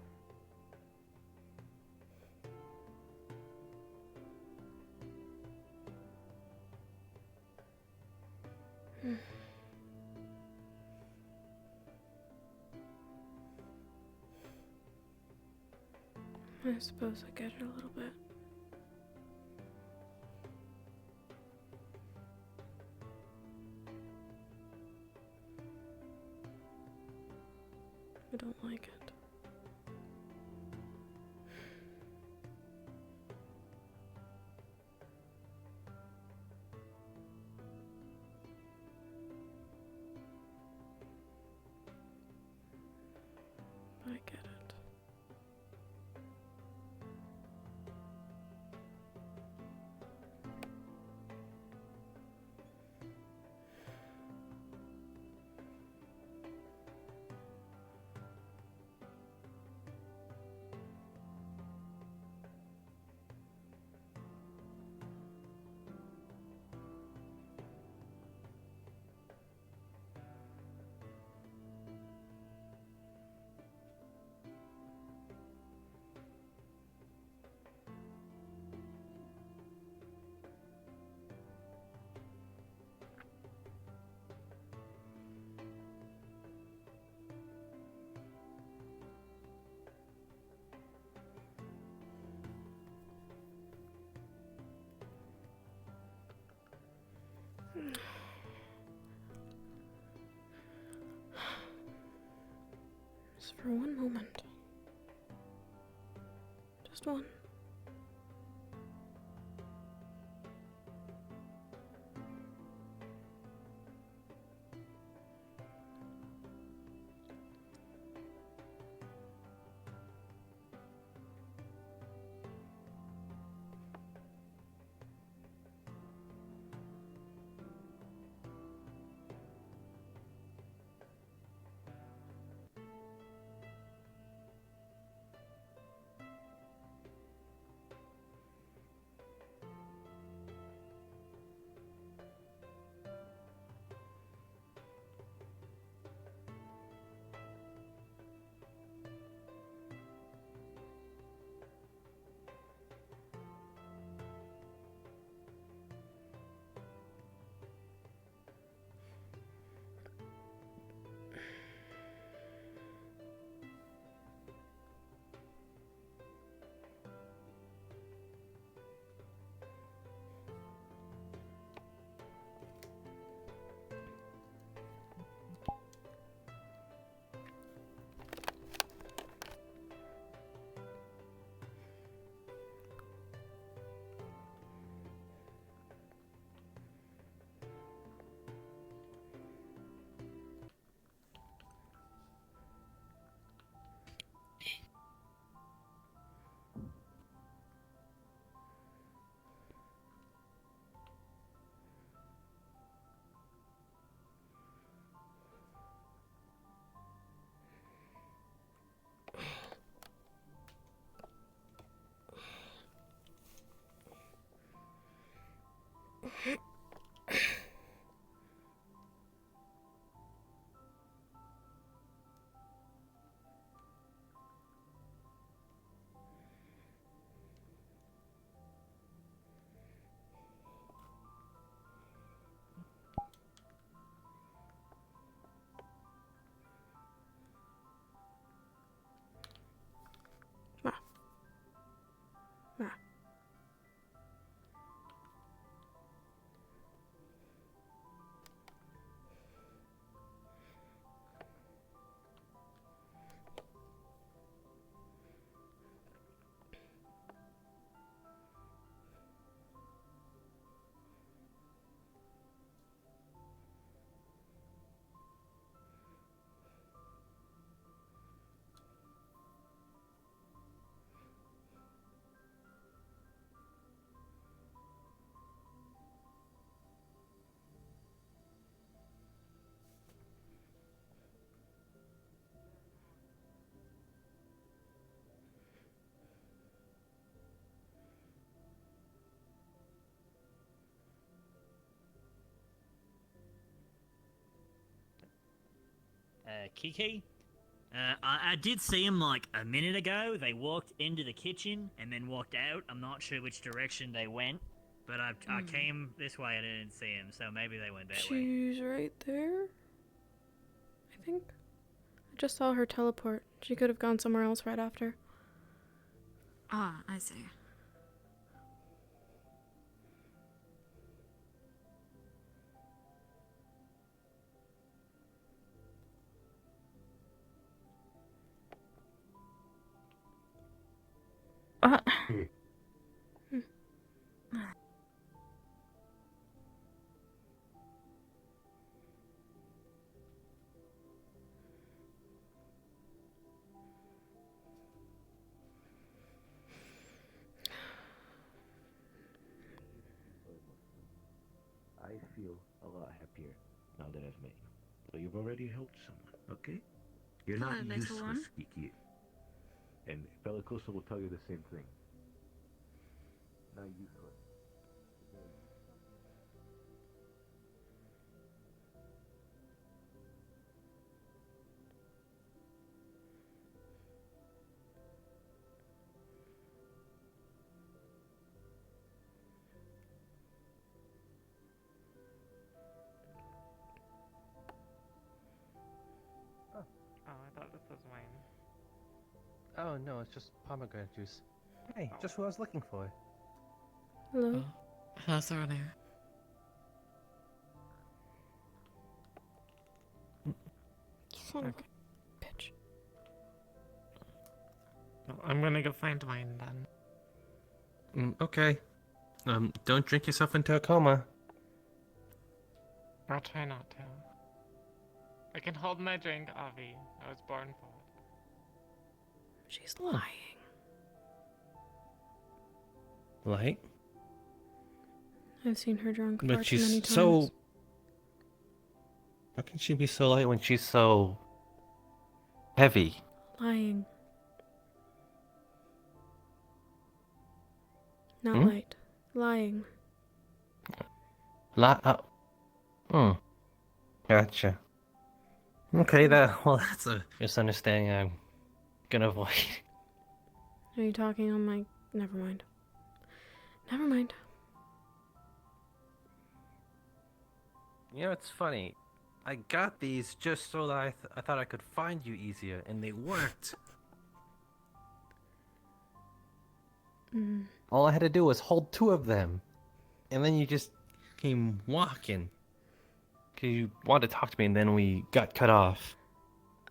I suppose I get it a little bit. I don't like it. I get it. Just for one moment. Just one. Kiki? I did see them like a minute ago. They walked into the kitchen and then walked out. I'm not sure which direction they went, but I came this way and I didn't see them, so maybe they went that way. She's right there. I think. I just saw her teleport. She could have gone somewhere else right after. Ah, I see. I feel a lot happier now that I've met you. So you've already helped someone, okay? You're not Hello, little useless, one. Kiki. And Bellicosa will tell you the same thing. Not useless. Oh, I thought this was wine. Oh no, it's just pomegranate juice. Hey, just what I was looking for. Hello? How's earlier? Son of a bitch. Well, I'm gonna go find wine then. Okay. Don't drink yourself into a coma. I'll try not to. I can hold my drink, Avi. I was born for it. She's lying. Like? I've seen her drunk far But too she's many times. so... How can she be so light when she's so... heavy? Lying. Not Hmm? light. Lying. Gotcha. Okay, that's a misunderstanding I'm gonna avoid. Are you talking on my... Never mind. Never mind. You know, it's funny. I got these just so that I thought I could find you easier, and they worked. Mm. All I had to do was hold 2 of them, and then you just came walking. Cause you wanted to talk to me, and then we got cut off.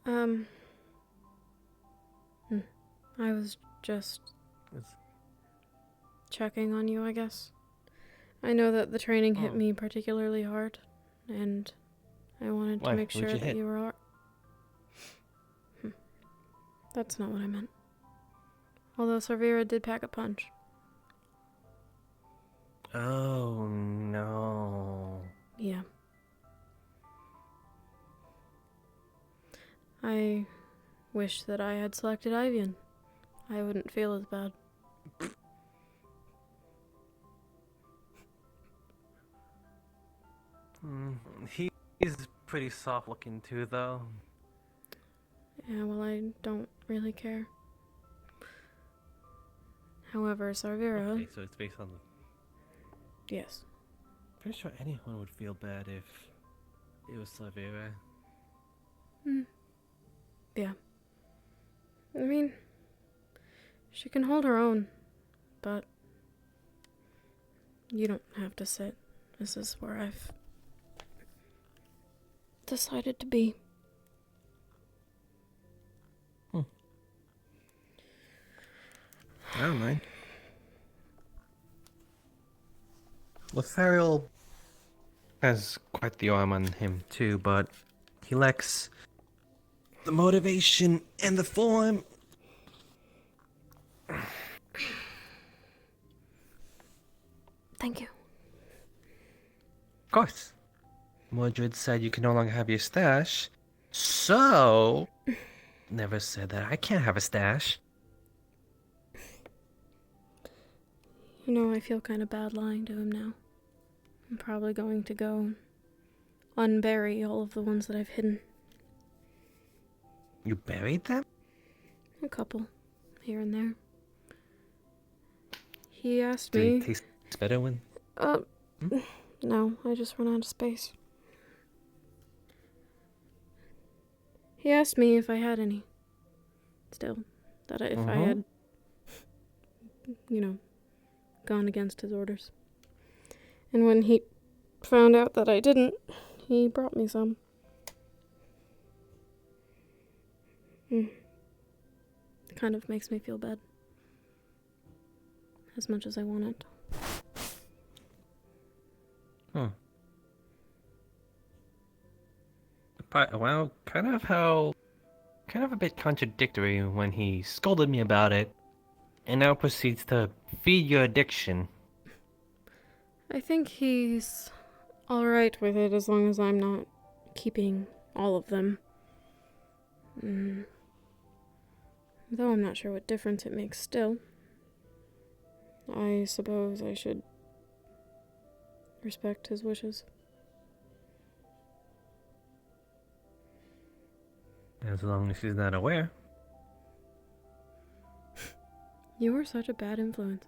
I was just checking on you, I guess. I know that the training hit me particularly hard, and I wanted to Why? make What'd sure you that hit? you were all... That's not what I meant. Although Servira did pack a punch. Oh no. Yeah. I wish that I had selected Ivian. I wouldn't feel as bad. He's pretty soft looking too, though. Yeah, well, I don't really care. However, Sarvera... Okay, so it's based on the... Yes. Pretty sure anyone would feel bad if it was Sarvera. Yeah. I mean, she can hold her own, but you don't have to sit. This is where I've decided to be. I don't mind. Lothariel has quite the arm on him too, but he lacks the motivation and the form. Thank you. Of course. Mordred said you can no longer have your stash, so... Never said that I can't have a stash. You know, I feel kind of bad lying to him now. I'm probably going to go unbury all of the ones that I've hidden. You buried them? A couple, here and there. He asked Do me... they taste better when... No, I just ran out of space. He asked me if I had any. Still, that if I had, gone against his orders. And when he found out that I didn't, he brought me some. Kind of makes me feel bad. As much as I want it. Well, kind of a bit contradictory when he scolded me about it, and now proceeds to feed your addiction. I think he's alright with it as long as I'm not keeping all of them. Though I'm not sure what difference it makes still. I suppose I should respect his wishes. As long as she's not aware. You are such a bad influence.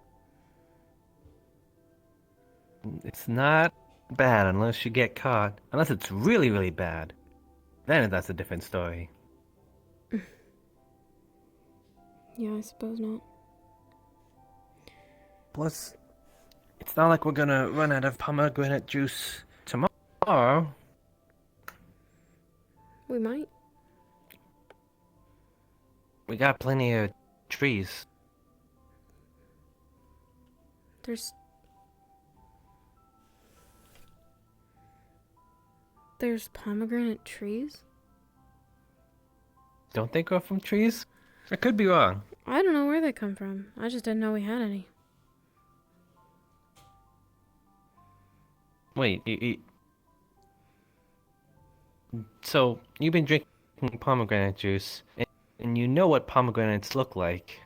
It's not bad unless you get caught. Unless it's really, really bad. Then that's a different story. Yeah, I suppose not. Plus, it's not like we're gonna run out of pomegranate juice tomorrow. We might. We got plenty of trees. There's pomegranate trees? Don't they grow from trees? I could be wrong. I don't know where they come from. I just didn't know we had any. Wait, so you've been drinking pomegranate juice, and you know what pomegranates look like,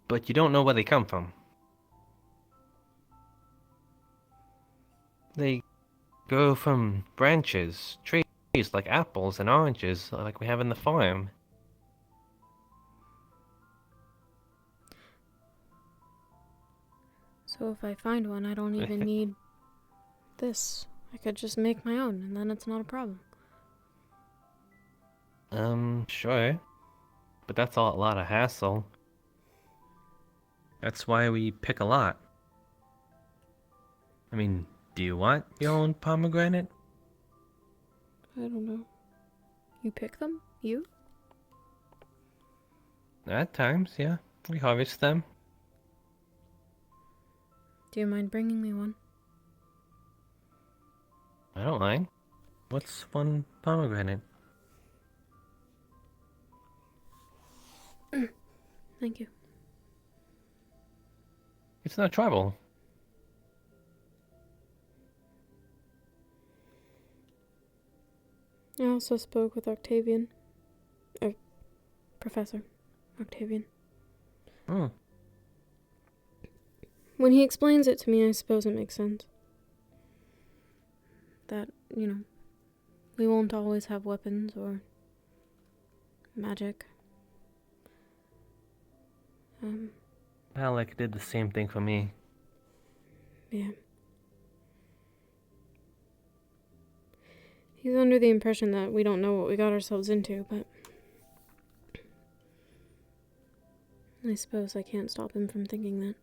but you don't know where they come from. They grow from branches, trees like apples and oranges, like we have in the farm. So if I find one, I don't even need this. I could just make my own, and then it's not a problem. Sure. But that's a lot of hassle. That's why we pick a lot. I mean, do you want your own pomegranate? I don't know. You pick them? You? At times, yeah. We harvest them. Do you mind bringing me one? I don't mind. What's one pomegranate? Thank you. It's not trouble. I also spoke with Octavian. Professor Octavian. Oh. When he explains it to me, I suppose it makes sense. that, we won't always have weapons or magic. Alec did the same thing for me. Yeah. He's under the impression that we don't know what we got ourselves into, but I suppose I can't stop him from thinking that.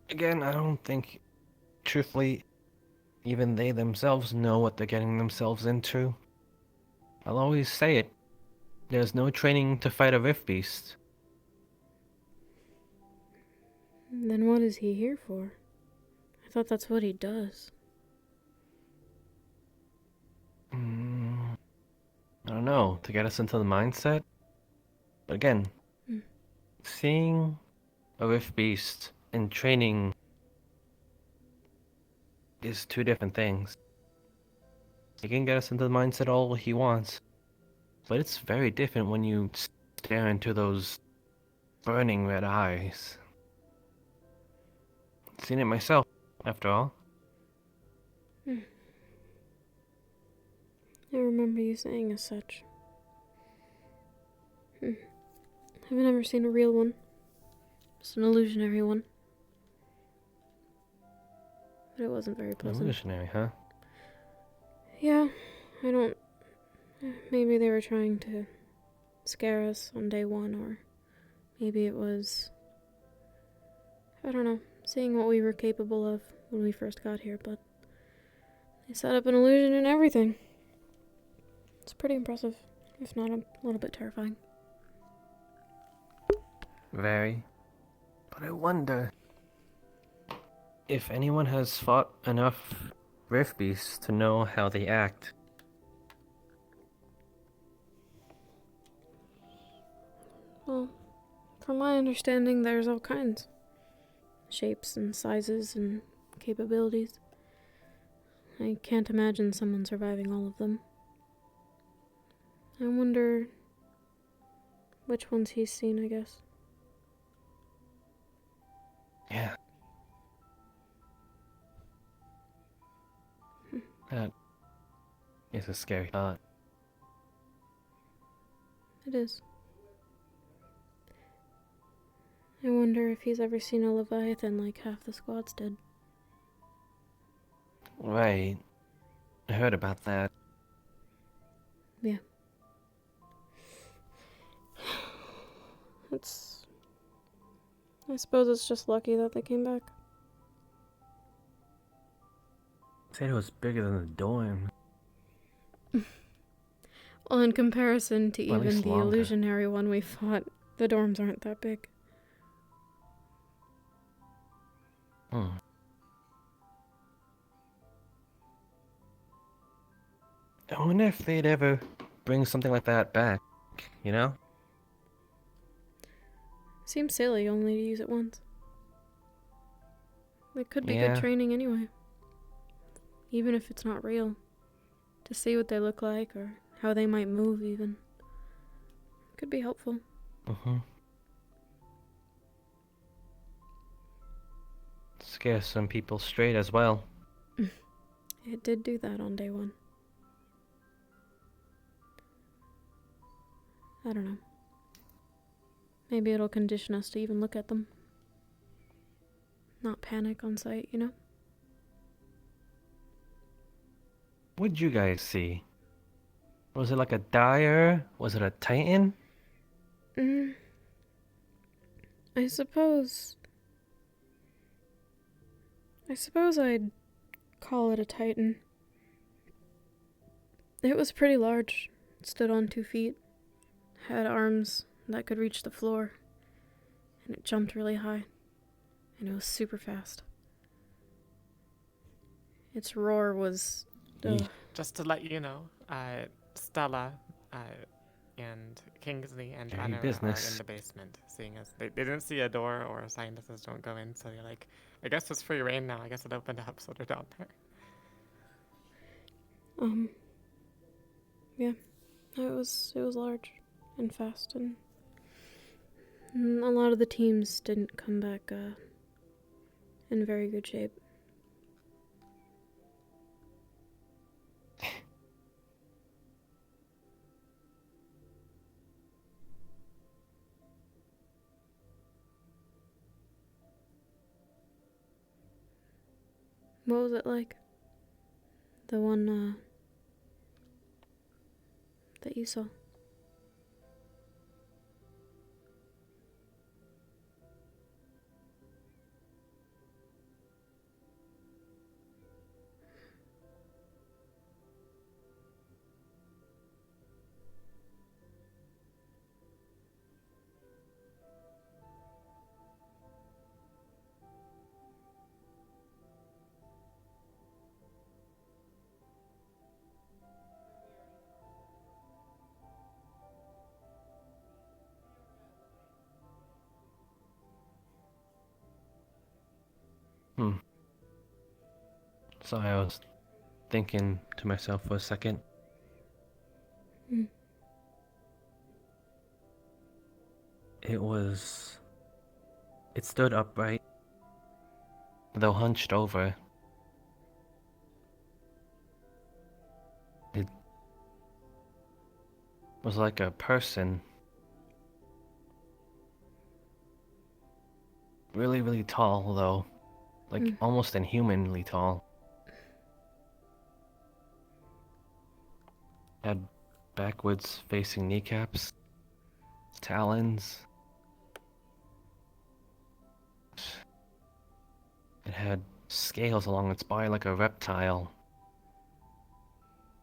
Again, I don't think, truthfully, even they themselves know what they're getting themselves into. I'll always say it. There's no training to fight a Rift Beast. Then what is he here for? I thought that's what he does. I don't know, to get us into the mindset? But again, seeing a Rift Beast and training is two different things. He can get us into the mindset all he wants, but it's very different when you stare into those burning red eyes. Seen it myself, after all. I remember you saying as such. I've never seen a real one. Just an illusionary one. But it wasn't very pleasant. Illusionary, huh? Yeah, I don't... Maybe they were trying to scare us on day one, or maybe it was... I don't know, seeing what we were capable of when we first got here, but they set up an illusion and everything. It's pretty impressive, if not a little bit terrifying. Very. But I wonder if anyone has fought enough Rift Beasts to know how they act. Well, from my understanding, there's all kinds. Shapes and sizes and capabilities. I can't imagine someone surviving all of them. I wonder which ones he's seen, I guess. Yeah. That is a scary thought. It is. I wonder if he's ever seen a Leviathan like half the squads did. Right. I heard about that. Yeah. I suppose it's just lucky that they came back. Said it was bigger than the dorm. Well, in comparison to Well, at even least the longer. illusionary one we fought, the dorms aren't that big. I wonder if they'd ever bring something like that back, you know? Seems silly only to use it once. It could be Yeah. good training anyway. Even if it's not real. To see what they look like or how they might move even. Could be helpful. Scare some people straight as well. It did do that on day one. I don't know. Maybe it'll condition us to even look at them. Not panic on sight, you know? What'd you guys see? Was it like a dire? Was it a titan? I suppose I'd call it a titan. It was pretty large. It stood on 2 feet. Had arms that could reach the floor. And it jumped really high. And it was super fast. Its roar was... Just to let you know, Stella and Kingsley and Dirty Anna are business. in the basement, seeing us. They didn't see a door or a sign that says don't go in, so they're like, I guess it's free reign now. I guess it opened up, so they're down there. Yeah. It was large and fast and a lot of the teams didn't come back in very good shape. What was it like? The one that you saw? So I was thinking to myself for a second. It stood upright, though hunched over. It was like a person. Really, really tall, though. Like, almost inhumanly tall. Had backwards facing kneecaps, talons. It had scales along its body like a reptile.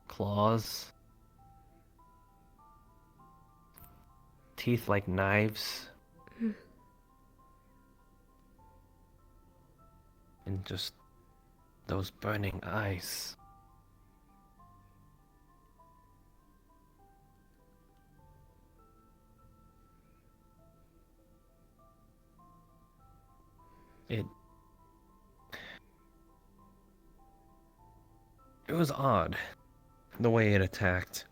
Claws. Teeth like knives. And just those burning eyes. It was odd, the way it attacked.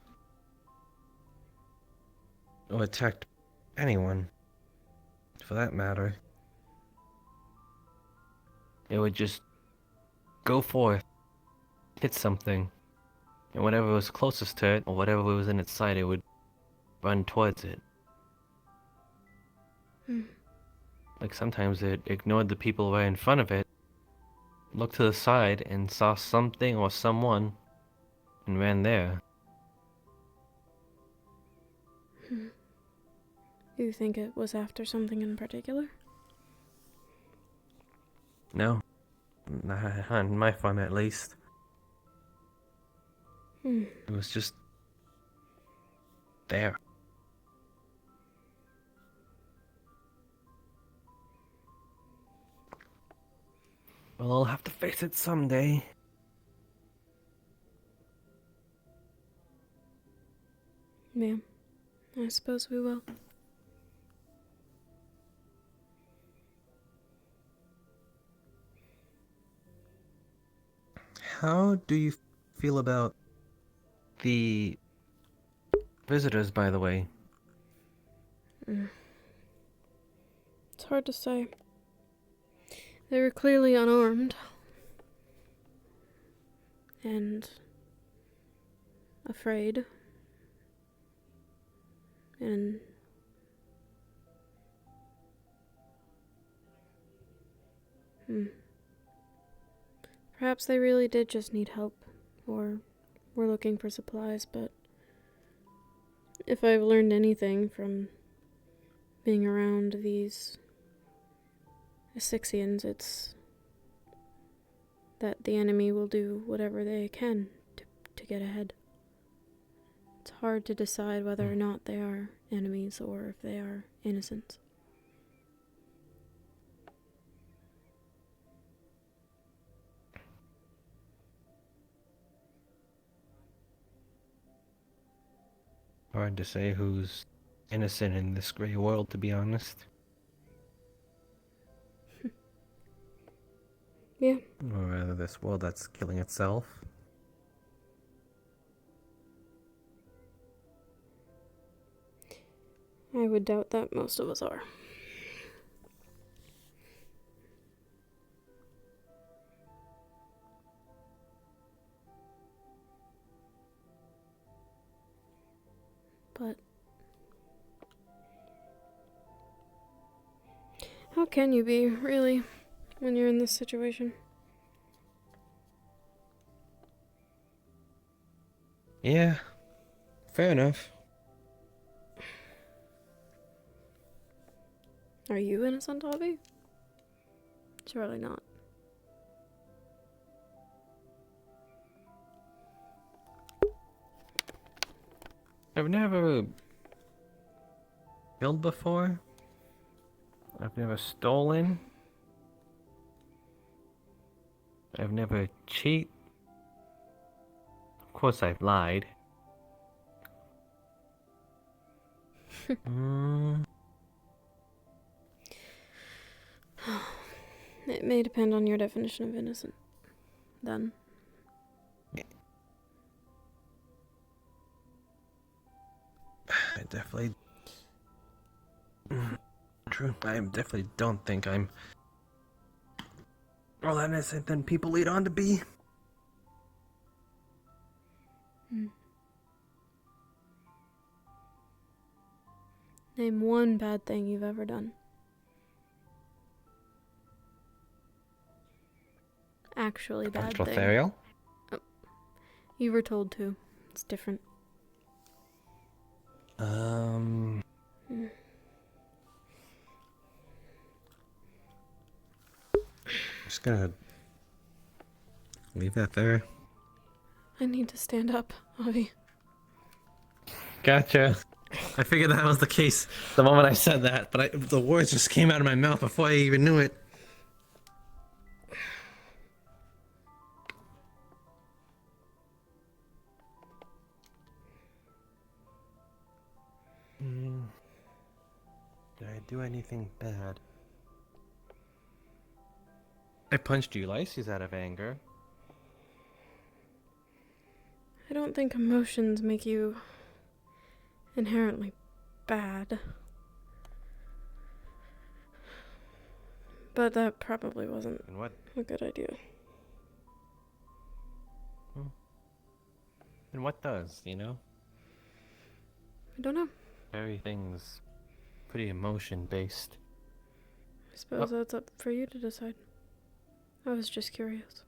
Or attacked anyone, for that matter. It would just go forth, hit something, and whatever was closest to it, or whatever was in its sight, it would run towards it. Like sometimes it ignored the people right in front of it, looked to the side and saw something or someone, and ran there. You think it was after something in particular? No. Not on my farm, at least. It was just there. Well, I'll have to face it someday. Yeah, I suppose we will. How do you feel about the visitors, by the way? It's hard to say. They were clearly unarmed. And afraid. And perhaps they really did just need help, or were looking for supplies, but if I've learned anything from being around these Assixians, it's that the enemy will do whatever they can to get ahead. It's hard to decide whether or not they are enemies or if they are innocents. Hard to say who's innocent in this gray world, to be honest. Yeah. Or rather, this world that's killing itself. I would doubt that most of us are. but how can you be, really, when you're in this situation? Yeah, fair enough. Are you innocent, Avi? Surely not. I've never killed before. I've never stolen. I've never cheated. Of course I've lied. It may depend on your definition of innocent, then. I definitely... True. I definitely don't think I'm all that innocent than people lead on to be. Name one bad thing you've ever done. Actually bad thing. Lothariel? You were told to. It's different. Just gonna leave that there. I need to stand up, Avi. Gotcha. I figured that was the case the moment I said that, but the words just came out of my mouth before I even knew it. Did I do anything bad? I punched Ulysses out of anger. I don't think emotions make you inherently bad. But that probably wasn't a good idea. And what does, you know? I don't know. Everything's pretty emotion-based. I suppose that's up for you to decide. I was just curious.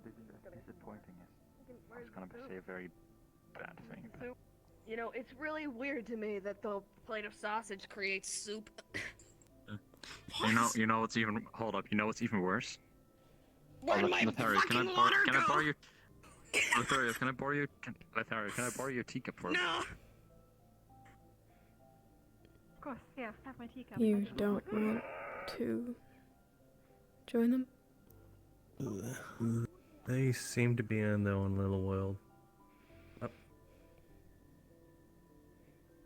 This is disappointing. I was gonna say a very bad thing. Soup. You know, it's really weird to me that the plate of sausage creates soup. You know what's even you know what's even worse? Where'd my Lothario, fucking water can I go? borrow your Lothario, can I borrow your teacup for me? No. Of course, yeah, have my teacup. You don't want to join them? They seem to be in their own little world.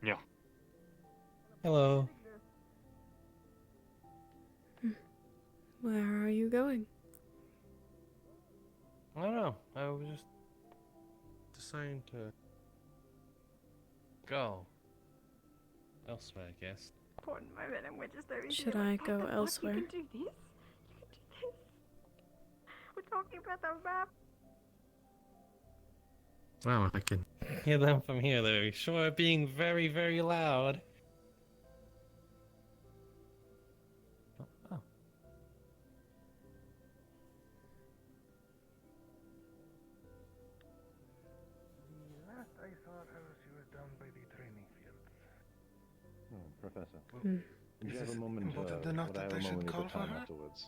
Yeah. Hello. Where are you going? I don't know. I was just deciding to go elsewhere, I guess. Pardon my minute, we're just over Should here. I Like, go what the fuck? elsewhere? You can do this? You can do this? We're talking about the map. Wow, I can hear them from here. They're sure being very, very loud. Last I saw her, she was down by the training field. Professor. Is Did you have this a moment, important would enough I that have I a should moment of call your for time her? afterwards?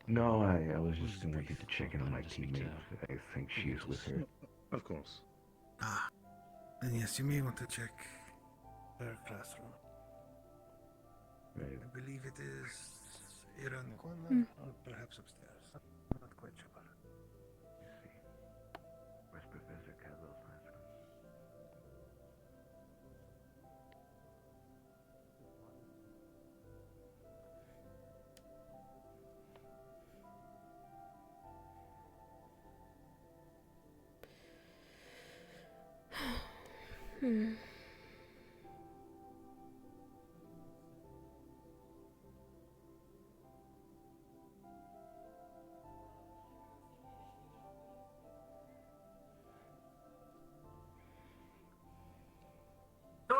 No, I was just wanting to check in on my teammate. I think she's with her. Of course. Then yes, you may want to check her classroom. Right. I believe it is around the corner, or perhaps upstairs. I'm not quite sure. Where's Professor Caldwell's classroom?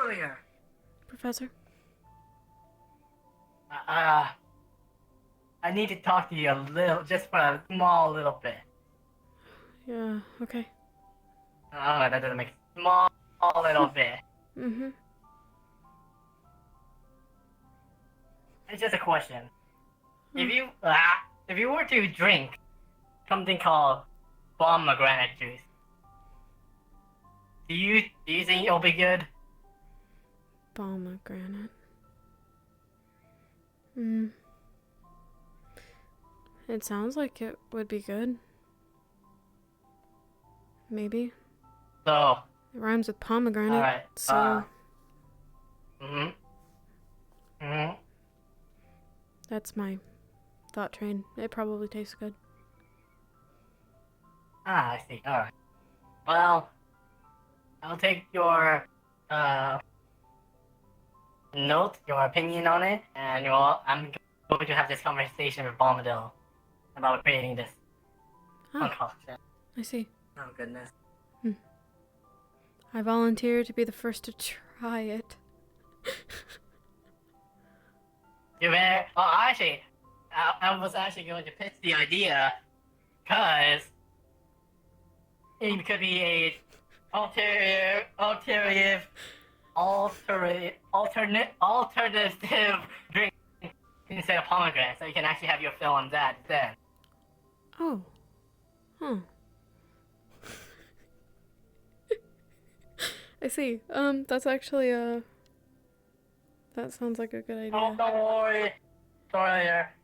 earlier. Professor? I need to talk to you a little, just for a small little bit. Yeah, okay. Oh, that doesn't make small little bit. Mm-hmm. It's just a question. If you were to drink something called pomegranate juice, do you think it'll be good? Pomegranate. It sounds like it would be good. Maybe. So. It rhymes with pomegranate. Alright. So. Mm-hmm. That's my thought train. It probably tastes good. I see. Alright. Well, I'll take your note, your opinion on it, and I'm going to have this conversation with Bombadil about creating this concoction. I see. Oh goodness. I volunteer to be the first to try it. You better. Oh, actually, I was actually going to pitch the idea, cause it could be a alternative drink instead of pomegranate, so you can actually have your fill on that instead. Oh. Huh. I see. That's actually, that sounds like a good idea. Oh, don't worry. Sorry there.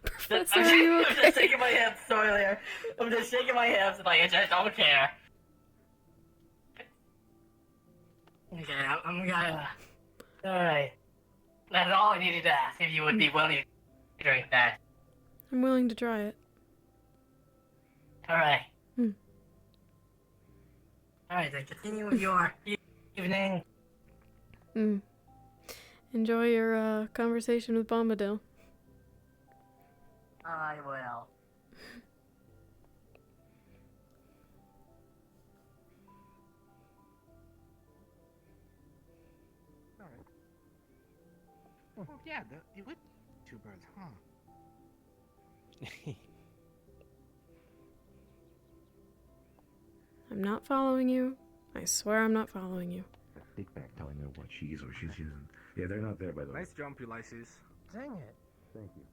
Professor, are you okay? I'm just shaking my hips, sorry there. I'm just shaking my hips, like, I just don't care. Okay, I'm gonna... Alright. That's all I needed to ask, if you would be willing to drink that. I'm willing to try it. Alright. Alright, then continue with your evening. Enjoy your conversation with Bombadil. I will. Alright. Oh, yeah, you would two birds, huh? I'm not following you. I swear I'm not following you. Take back telling her what she is or she's using. Yeah, they're not there, by the way. Nice jump, Ulysses. Dang it. Thank you.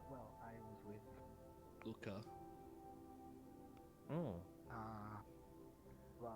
Well, I was with Luca. Oh. but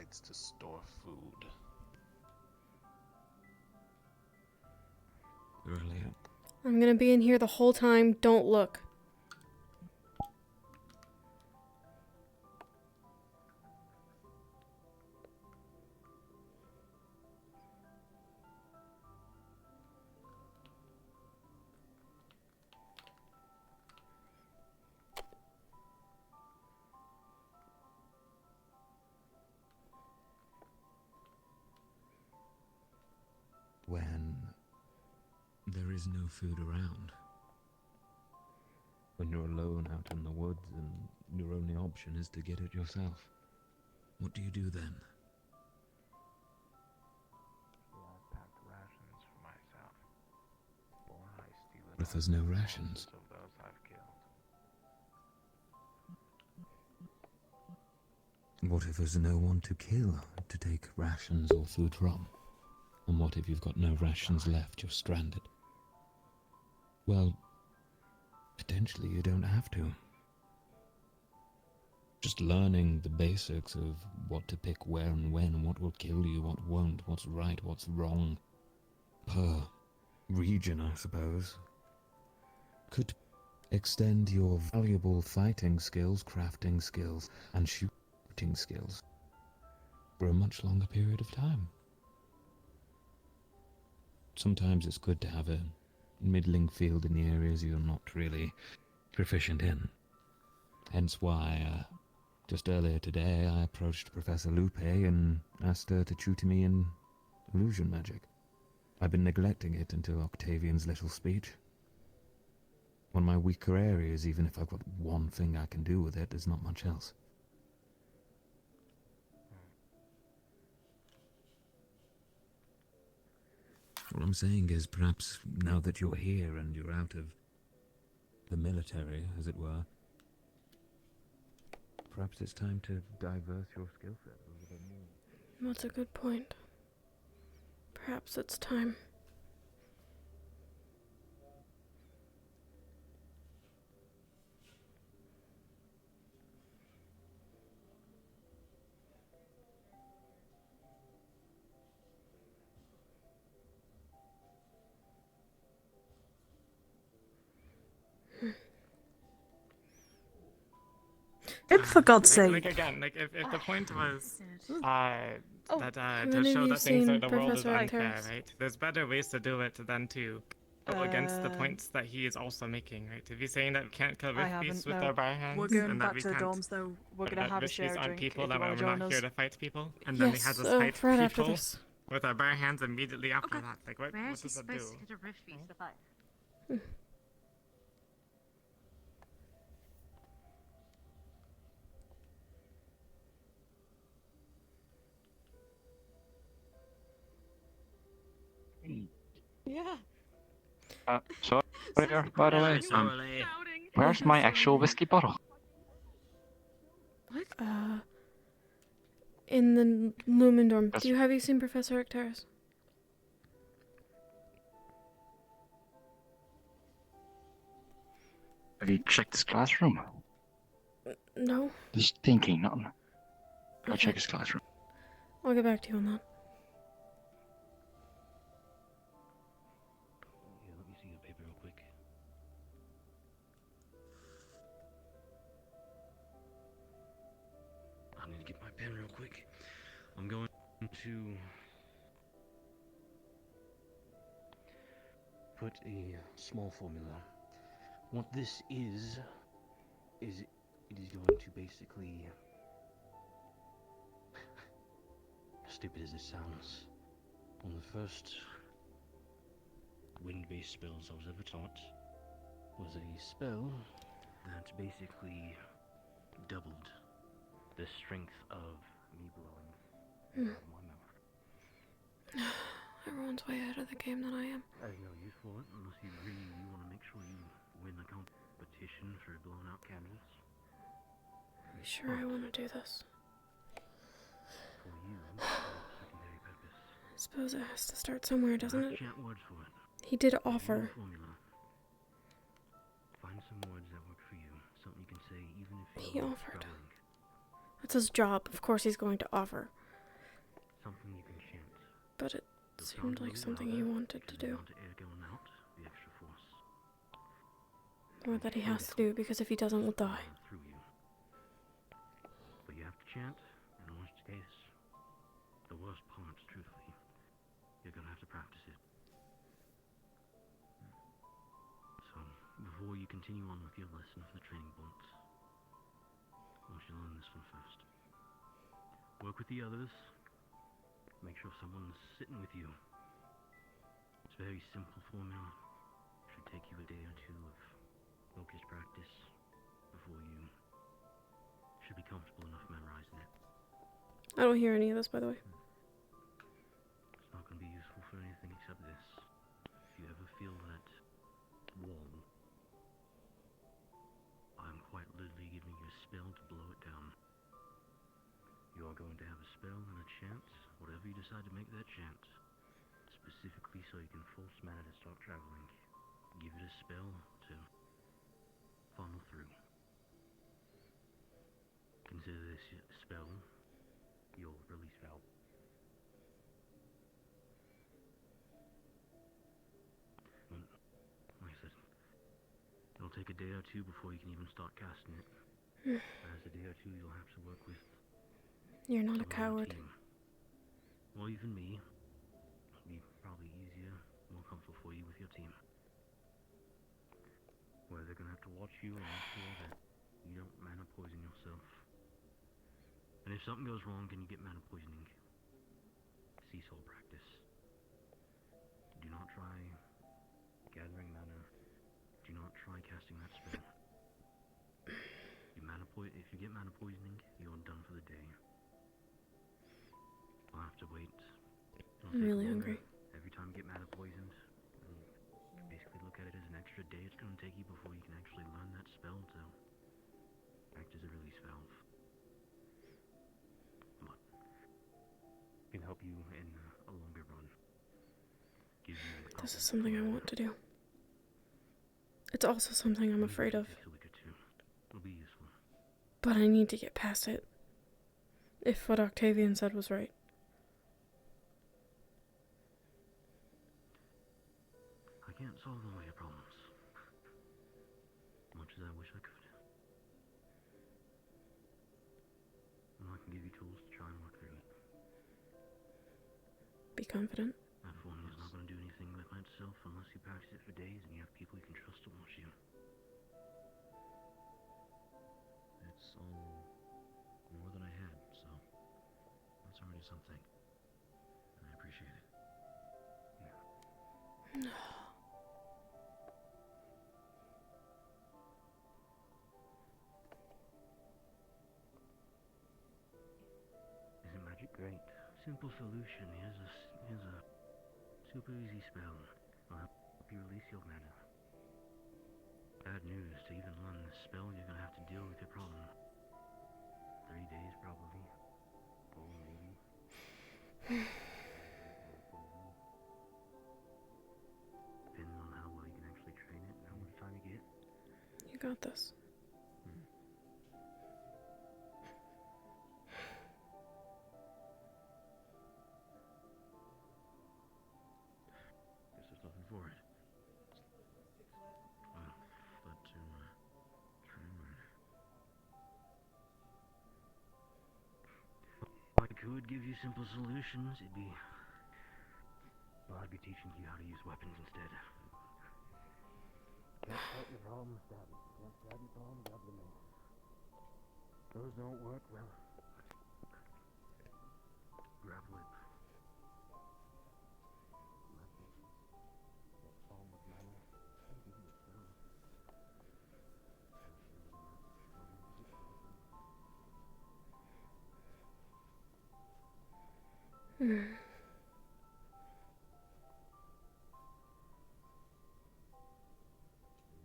sites to store food. Brilliant. I'm gonna be in here the whole time. Don't look. When there is no food around. When you're alone out in the woods and your only option is to get it yourself. What do you do then? Well, I packed rations for myself. Or I steal What if there's no rations? of those I've killed. What if there's no one to kill, to take rations or food from? And what if you've got no rations left, you're stranded? Well, potentially you don't have to. Just learning the basics of what to pick where and when, what will kill you, what won't, what's right, what's wrong, per region, I suppose, could extend your valuable fighting skills, crafting skills, and shooting skills for a much longer period of time. Sometimes it's good to have a middling field in the areas you're not really proficient in. Hence why, just earlier today, I approached Professor Lupe and asked her to tutor me in illusion magic. I've been neglecting it until Octavian's little speech. One of my weaker areas, even if I've got one thing I can do with it, there's not much else. What I'm saying is, perhaps now that you're here and you're out of the military, as it were, perhaps it's time to diverse your skill set a little bit more. That's a good point. Perhaps it's time. For God's sake. Like again, like if the point was that Have to any of show you that things seen are the world is Professor unfair, Actaris? right? There's better ways to do it than to go against the points that he is also making, right? If he's saying that we can't kill I rift beasts haven't, with no. our bare hands, We're going and back that we to the can't, dorms, though. We're and gonna that have a rift share beasts aren't drink people, if that you wanna we're not join here us. to fight people, and then he Yes, has us fight right after people this. with our bare hands immediately after that. Like what Where is he does that do? supposed to get a rift beast to fight? Yeah. Sorry, by the way. Where's my actual whiskey bottle? In the Lumen dorm. Have you seen Professor Actaris? Have you checked his classroom? No. Just thinking, nothing. Go Okay. check his classroom. I'll get back to you on that. Yeah, let me see your paper real quick. I need to get my pen real quick. I'm going to put a small formula. What this is it is going to basically, stupid as it sounds, one of the first wind-based spells I was ever taught was a spell that basically doubled the strength of me blowing out of my mouth. Everyone's way ahead of the game than I am. I have no use for it unless you really want to make sure you win the competition for blown out candles. Are you sure I want to do this? For you, secondary purpose. I suppose it has to start somewhere, doesn't it? Chat words for it. He did offer. Formula. Find some words that work for you. Something you can say even if He offered. That's his job. Of course he's going to offer. but it seemed like something he wanted to do. Or that he has to do, because if he doesn't, we'll die. But you have to chant, in worst case, the worst parts, truthfully, you're gonna have to practice it. So, before you continue on with your lesson for the training points, I want you to learn this one first. Work with the others. Make sure someone's sitting with you. It's a very simple formula. Should take you a day or two of focused practice before you should be comfortable enough memorizing it. I don't hear any of this, by the way. It's not going to be useful for anything except this. If you ever feel that wall, I'm quite literally giving you a spell to blow it down. You are going to have a spell and a chant, whatever you decide to make that chant, specifically so you can force mana to start traveling. Give it a spell to funnel through. Consider this spell your release valve. Like I said, it'll take a day or two before you can even start casting it. As a day or two, you'll have to work with. You're not a coward. Or even me. It'll be probably easier, more comfortable for you with your team. Where they're gonna have to watch you and make sure that you don't mana poison yourself. And if something goes wrong and you get mana poisoning, seesaw practice. Do not try gathering mana. Do not try casting that spell. If you get mana poisoning, you're done for the day. I'll have to wait. I'm really hungry. Every time you get mana poisoned, you basically look at it as an extra day it's going to take you before you can actually learn that spell to act as a release valve. But it can help you in a longer run. This is something I want to do. It's also something I'm afraid of. It'll be useful. But I need to get past it. If what Octavian said was right. I can't solve all your problems. Much as I wish I could. Well, I can give you tools to try and work through it. Be confident. That formula's not going to do anything by itself unless you practice it for days and you have people you can trust to watch you. It's all more than I had, so that's already something. And I appreciate it. Yeah. Isn't magic great? Simple solution. Here's a super easy spell. Will help you release your mana. Bad news, to even learn this spell, you're gonna have to deal with your problem. 3 days, probably. 4, maybe. Depending on how well you can actually train it and how much time you get. You got this. Guess there's nothing for it. But to try and learn. If I could give you simple solutions, I'd be teaching you how to use weapons instead. Can't fight your problem, stab it. Can't stab your problem, grab them in. Those don't work well. Grab whip.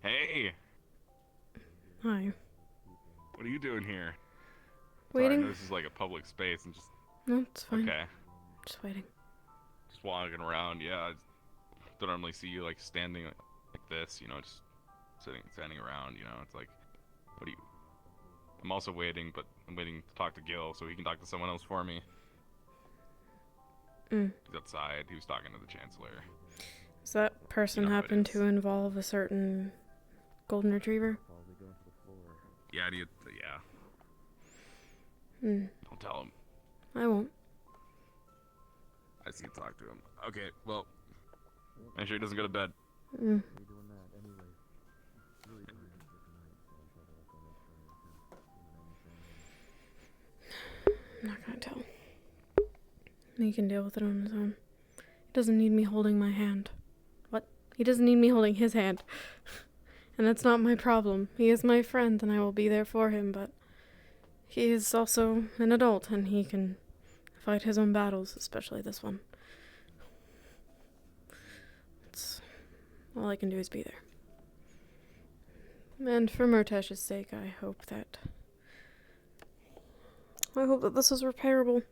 Hey! Hi. What are you doing here? Waiting. Sorry, I know this is like a public space and just... No, it's fine. Okay. Just waiting. Just walking around, yeah. I don't normally see you like standing like this, you know, just standing around, you know. It's like, what do you... I'm also waiting, but I'm waiting to talk to Gil so he can talk to someone else for me. He's outside. He was talking to the Chancellor. Does that person happen to involve a certain golden retriever? Yeah, yeah. Don't tell him. I won't. I just need to talk to him. Okay, well, make sure he doesn't go to bed. I'm not gonna tell. He can deal with it on his own. He doesn't need me holding my hand. What? He doesn't need me holding his hand. And that's not my problem. He is my friend and I will be there for him, but he is also an adult and he can fight his own battles, especially this one. All I can do is be there. And for Murtesh's sake, I hope that this is repairable.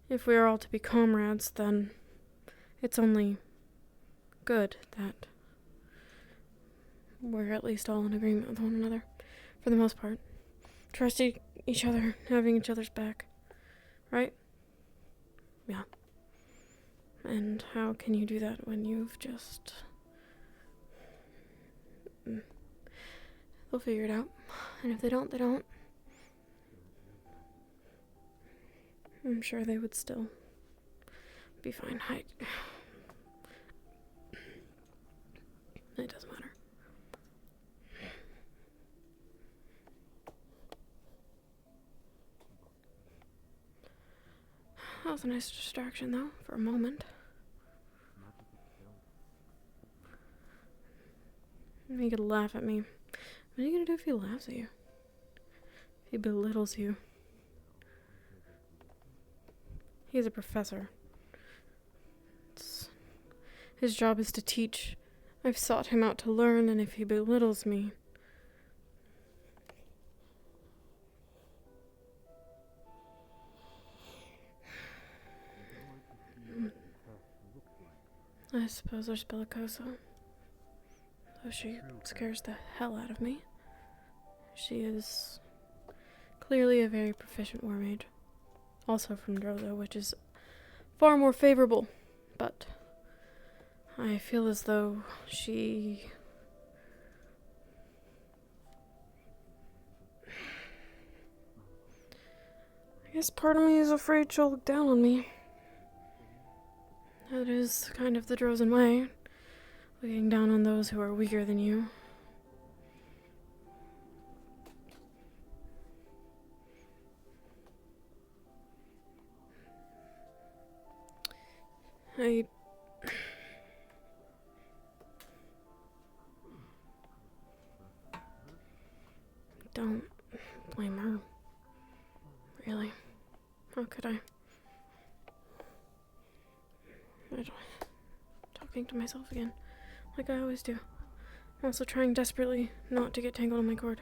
If we are all to be comrades, then it's only good that we're at least all in agreement with one another, for the most part. Trusting each other, having each other's back. Right? Yeah. And how can you do that when you've just... They'll figure it out. And if they don't, they don't. I'm sure they would still be fine. It doesn't matter. That was a nice distraction, though, for a moment. He could laugh at me. What are you gonna do if he laughs at you? If he belittles you? He's a professor. His job is to teach. I've sought him out to learn, and if he belittles me... I suppose there's Bellicosa. Though she scares the hell out of me. She is clearly a very proficient war mage. Also from Drozo, which is far more favorable. But I feel as though she... I guess part of me is afraid she'll look down on me. That is kind of the Drozen way. Looking down on those who are weaker than you. I don't blame her. Really. How could I? Talking to myself again, like I always do. I'm also trying desperately not to get tangled in my cord.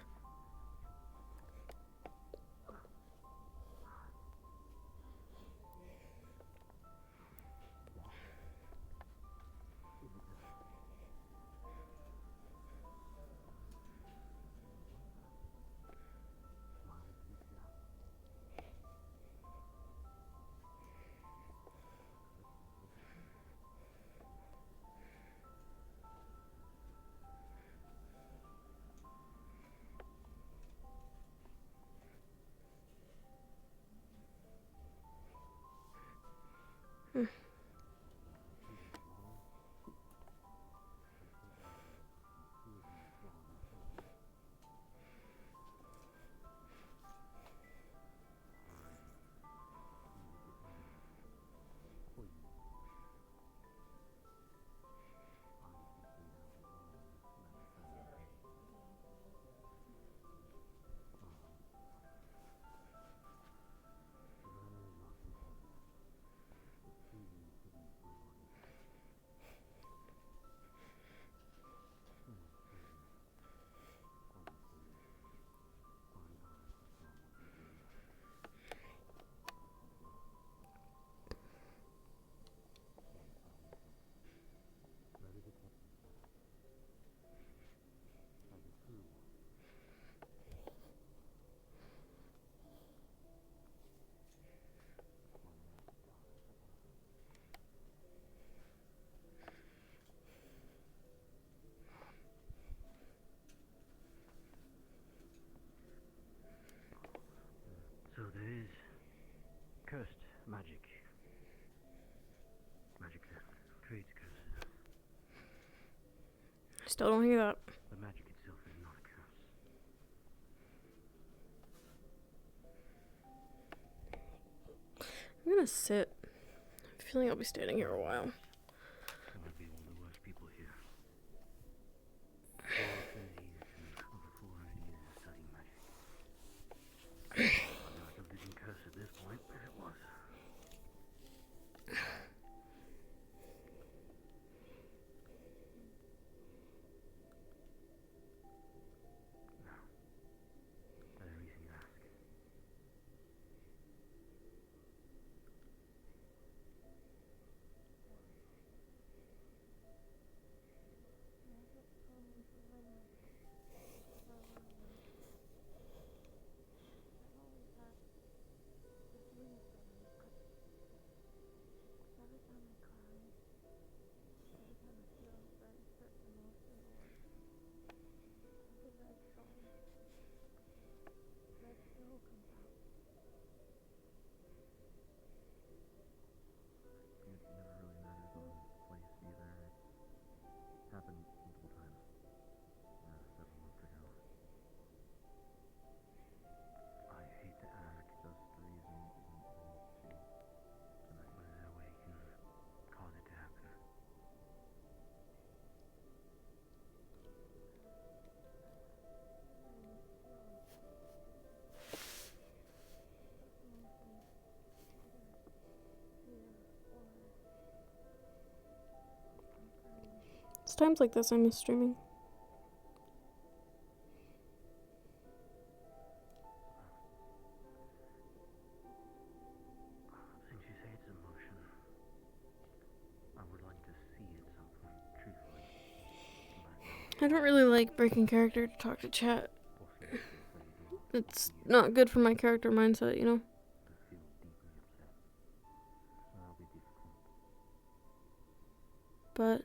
cursed magic. Magic that creates curses. Still don't hear that. The magic itself is not a curse. I'm gonna sit. I'm feeling I'll be standing here a while. You might be one of the worst people here. 4 affinities and over 400 years of studying magic. I feel like a living curse at this point, if it was. Now, are there anything you ask? It never really matters on place either. It happened multiple times. Several months ago. I hate to ask, just the reason isn't really so that when their way can cause it to happen. It's times like this I miss streaming. Since you say it's emotion, I would like to see it something, truthfully. I don't really like breaking character to talk to chat. It's not good for my character mindset, you know? That'll be difficult. But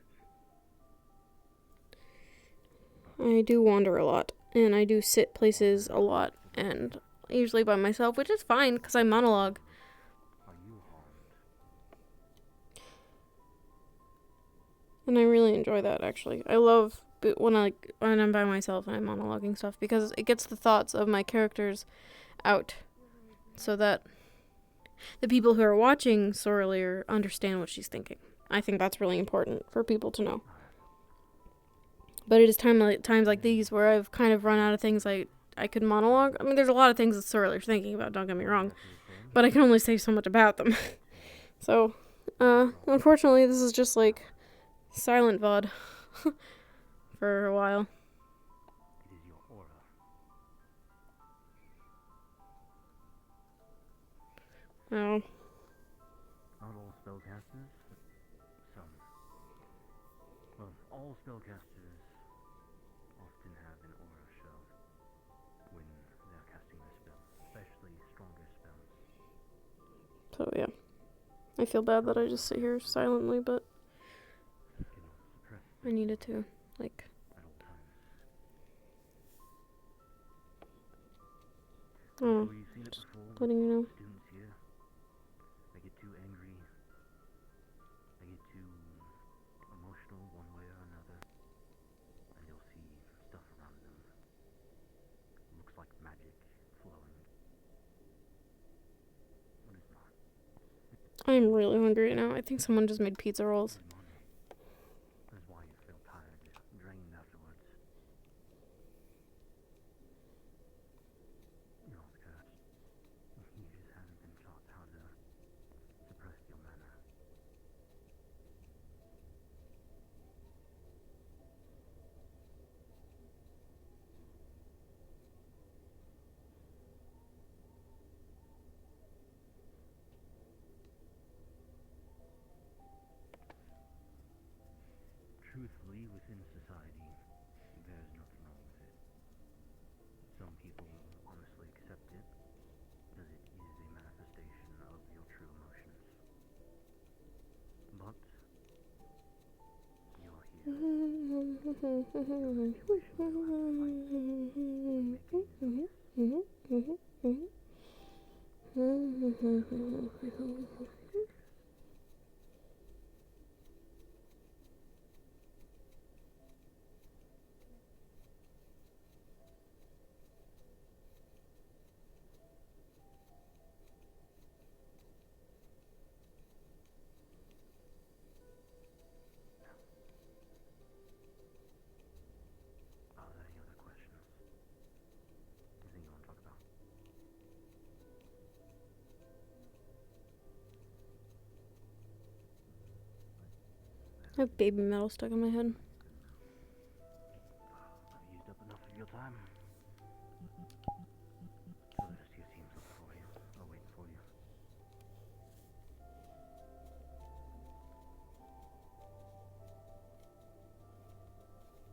I do wander a lot, and I do sit places a lot, and usually by myself, which is fine because I monologue. And I really enjoy that, actually. I love when I'm by myself and I'm monologuing stuff because it gets the thoughts of my characters out so that the people who are watching Sorelier understand what she's thinking. I think that's really important for people to know. But it is times like these where I've kind of run out of things I could monologue. I mean, there's a lot of things that Sorelier's thinking about, don't get me wrong. But I can only say so much about them. So, unfortunately, this is just like silent VOD for a while. It is your aura. Oh. Not all spellcasters, but some. Well, all spellcasters often have an aura show when they're casting their spells, especially stronger spells. So, yeah. I feel bad that I just sit here silently, but I needed to, like... Oh, just letting you know. Students here, they get too angry, they get too emotional one way or another, and you'll see stuff around them. Looks like magic flowing, but it's not. I'm really hungry right now. I think someone just made pizza rolls. That's why you feel tired, drained afterwards. You're not cursed. You just haven't been taught how to suppress your mana. Truthfully, within society, there's nothing wrong with it. Some people honestly accept it, as it is a manifestation of your true emotions. But you're here. Are there any other questions? Anything you want to talk about? I have baby metal stuck in my head. I've used up enough of your time. So the rest of your team's looking for you. Or waiting for you.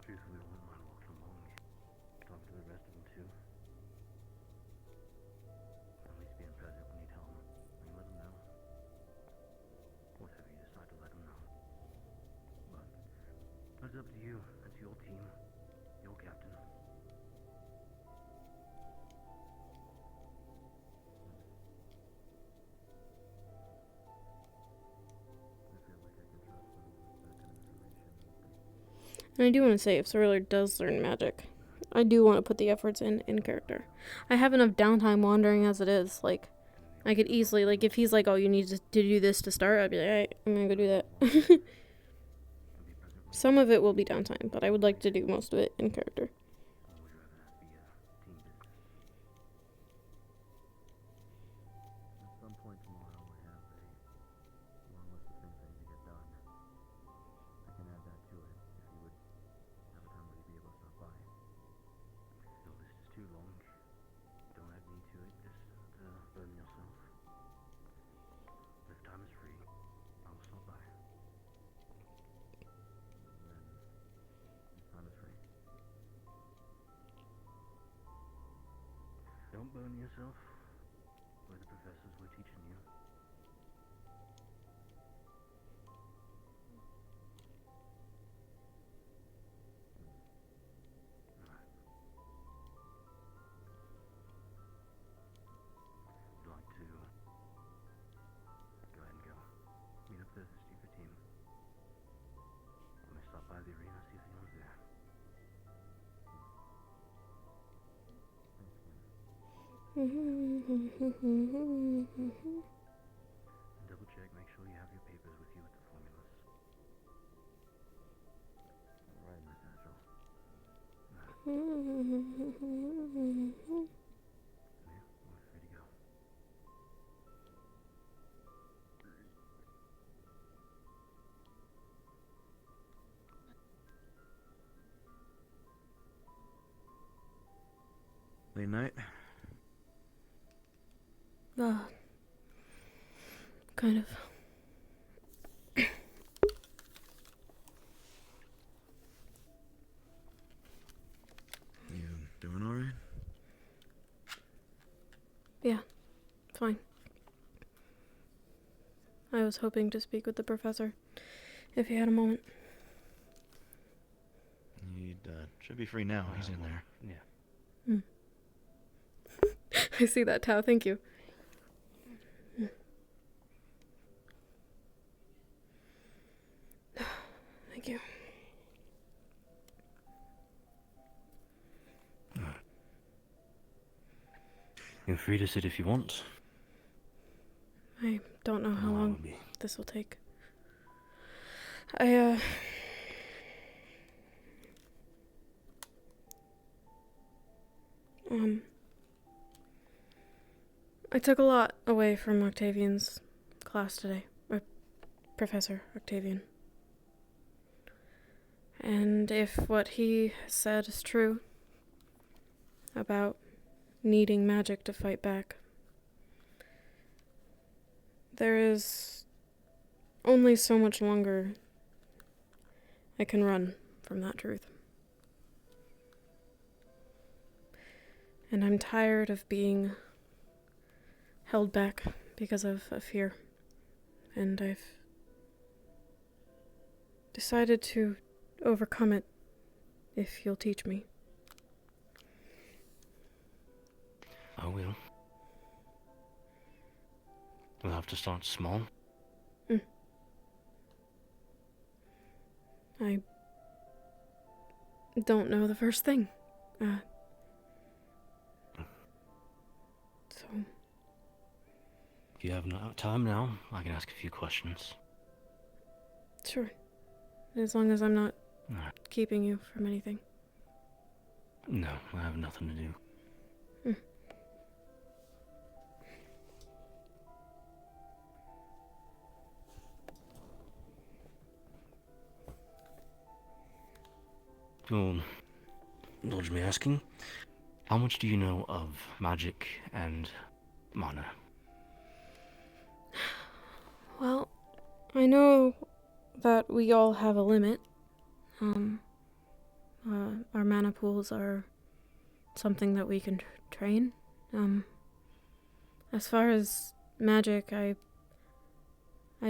Truthfully, I wouldn't mind walking along. Talking to the rest of them too. At least being present when you tell them. When you let them know. Whatever you decide to let them know. But it's up to you. It's your team. Your captain. And I do want to say, if Cyrillar does learn magic, I do want to put the efforts in character. I have enough downtime wandering as it is. Like, I could easily, like, if he's like, oh, you need to do this to start, I'd be like, alright, I'm gonna go do that. Some of it will be downtime, but I would like to do most of it in character. At some point tomorrow, I have a long list of things I need to get done. I can add that to it if you would have a time where you'd be able to stop by. If the list is too long, don't add me to it, just burden yourself. If time is free, I'll stop by. Then, if time is free. Don't burden yourself where the professors were teaching you. I'd like to go ahead and go. Meet up with the S2E5 team. Let me stop by the arena, see if anyone's there. And double check, make sure you have your papers with you with the formulas. Right in the satchel. Yeah, we're free to go. Late night? Kind of. You doing alright? Yeah, fine. I was hoping to speak with the professor, if he had a moment. He should be free now. He's in there. Yeah. I see that, Tao. Thank you. Thank you. You're free to sit if you want. I don't know how No, I long will be. this will take. I took a lot away from Octavian's class today. Or Professor Octavian. And if what he said is true about needing magic to fight back, there is only so much longer I can run from that truth. And I'm tired of being held back because of a fear. And I've decided to overcome it if you'll teach me. I will. We'll have to start small. I don't know the first thing. So. If you have time now, I can ask a few questions. Sure. As long as I'm not Alright. keeping you from anything. No, I have nothing to do. You'll indulge me asking, how much do you know of magic and mana? Well, I know that we all have a limit. Our mana pools are something that we can train. As far as magic, I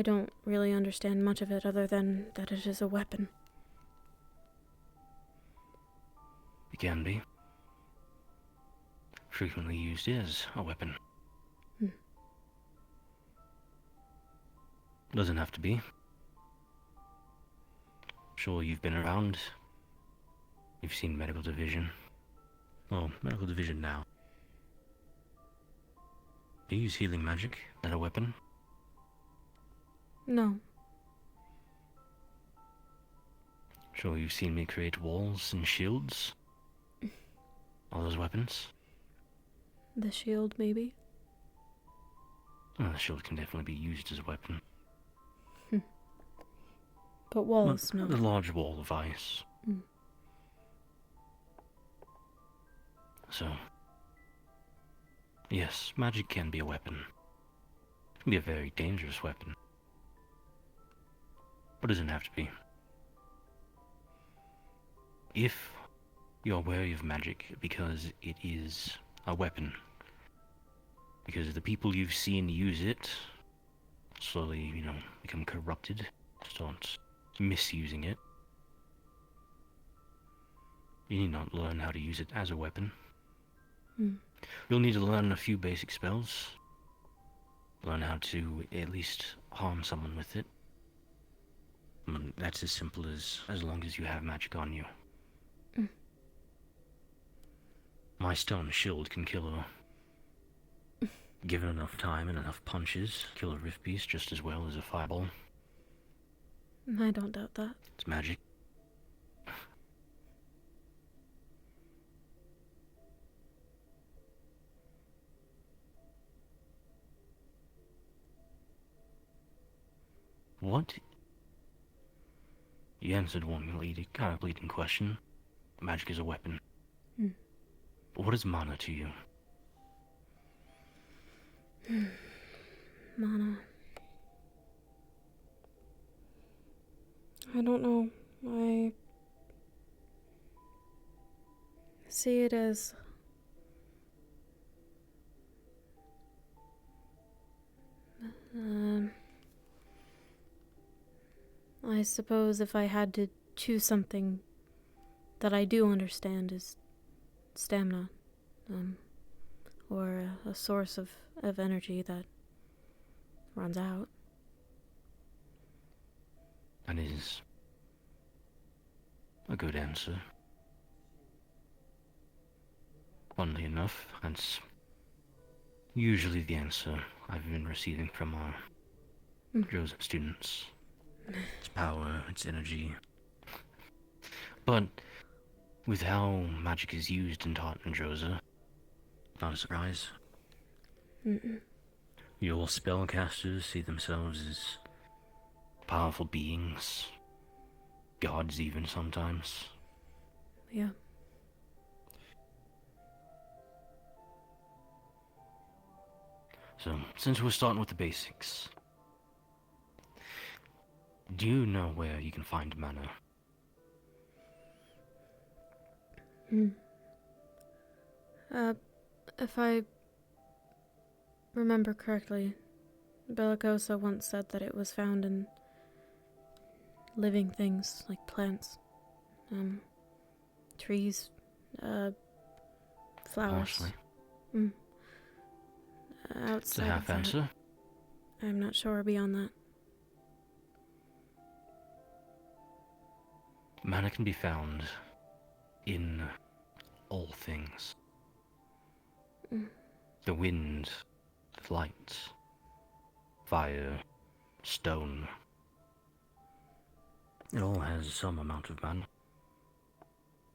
don't really understand much of it other than that it is a weapon. It can be. Frequently used as a weapon. Doesn't have to be. Sure, you've been around. You've seen medical division. Oh, medical division now. Do you use healing magic as a weapon? No. Sure, you've seen me create walls and shields? All those weapons? The shield, maybe? Well, the shield can definitely be used as a weapon. But walls, no. The large wall of ice. So, yes, magic can be a weapon. It can be a very dangerous weapon. But it doesn't have to be. If you're wary of magic because it is a weapon, because the people you've seen use it slowly, become corrupted, start misusing it, you need not learn how to use it as a weapon. You'll need to learn a few basic spells. Learn how to at least harm someone with it. That's as simple as long as you have magic on you. My stone shield can kill her. Given enough time and enough punches, kill a rift beast just as well as a fireball. I don't doubt that. It's magic. What? You answered one kind of leading question. Magic is a weapon. What is mana to you? Mana. I don't know. I see it as I suppose if I had to choose something that I do understand is stamina, or a source of energy that runs out. That is a good answer. Funnily enough, that's usually the answer I've been receiving from our Joseph students. It's power, it's energy. But with how magic is used and taught in Josa, not a surprise. Your spellcasters see themselves as powerful beings, gods even sometimes. Yeah. So, since we're starting with the basics, do you know where you can find mana? If I remember correctly, Bellicosa once said that it was found in living things like plants, trees, flowers. Parsley. Outside It's a half of that, answer. I'm not sure beyond that. Mana can be found in all things. Mm. The wind, the light, fire, stone. It all has some amount of mana.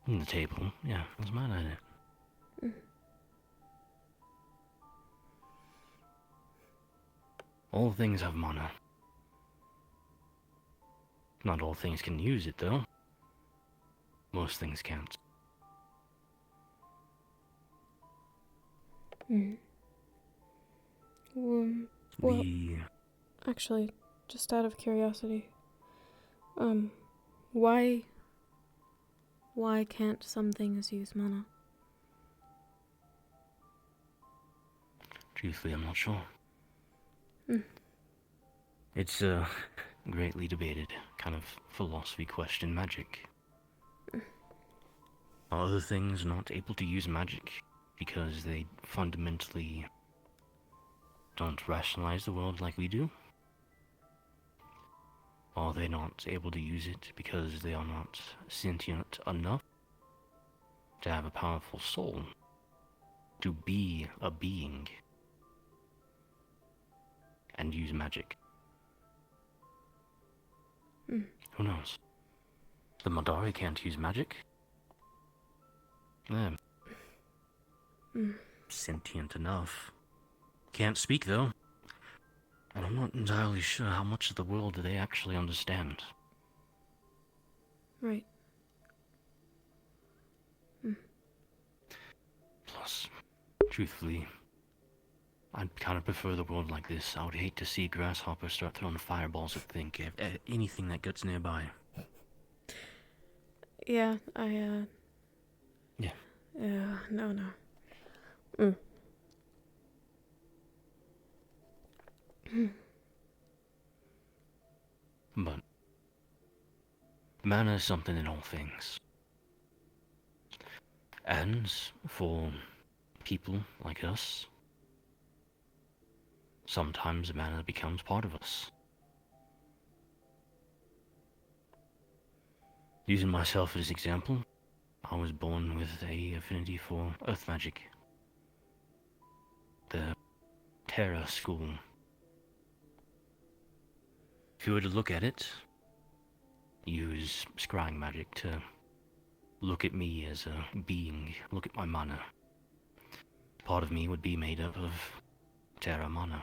In the table, yeah, there's mana in it. Mm. All things have mana. Not all things can use it, though. Most things can't. Mm. Well, We... actually, just out of curiosity, why can't some things use mana? Truthfully, I'm not sure. Mm. It's a greatly debated kind of philosophy question, magic. Are other things not able to use magic because they fundamentally don't rationalize the world like we do? Are they not able to use it because they are not sentient enough to have a powerful soul, to be a being, and use magic? Mm. Who knows? The Madari can't use magic. They're Mm. sentient enough. Can't speak, though. And I'm not entirely sure how much of the world do they actually understand. Right. Mm. Plus, truthfully, I'd kind of prefer the world like this. I would hate to see grasshoppers start throwing fireballs at anything that gets nearby. Yeah, Yeah. No. Mm. But mana is something in all things. And for people like us, sometimes mana becomes part of us. Using myself as example, I was born with a affinity for earth magic. The Terra school. If you were to look at it, use scrying magic to look at me as a being, look at my mana. Part of me would be made up of Terra mana.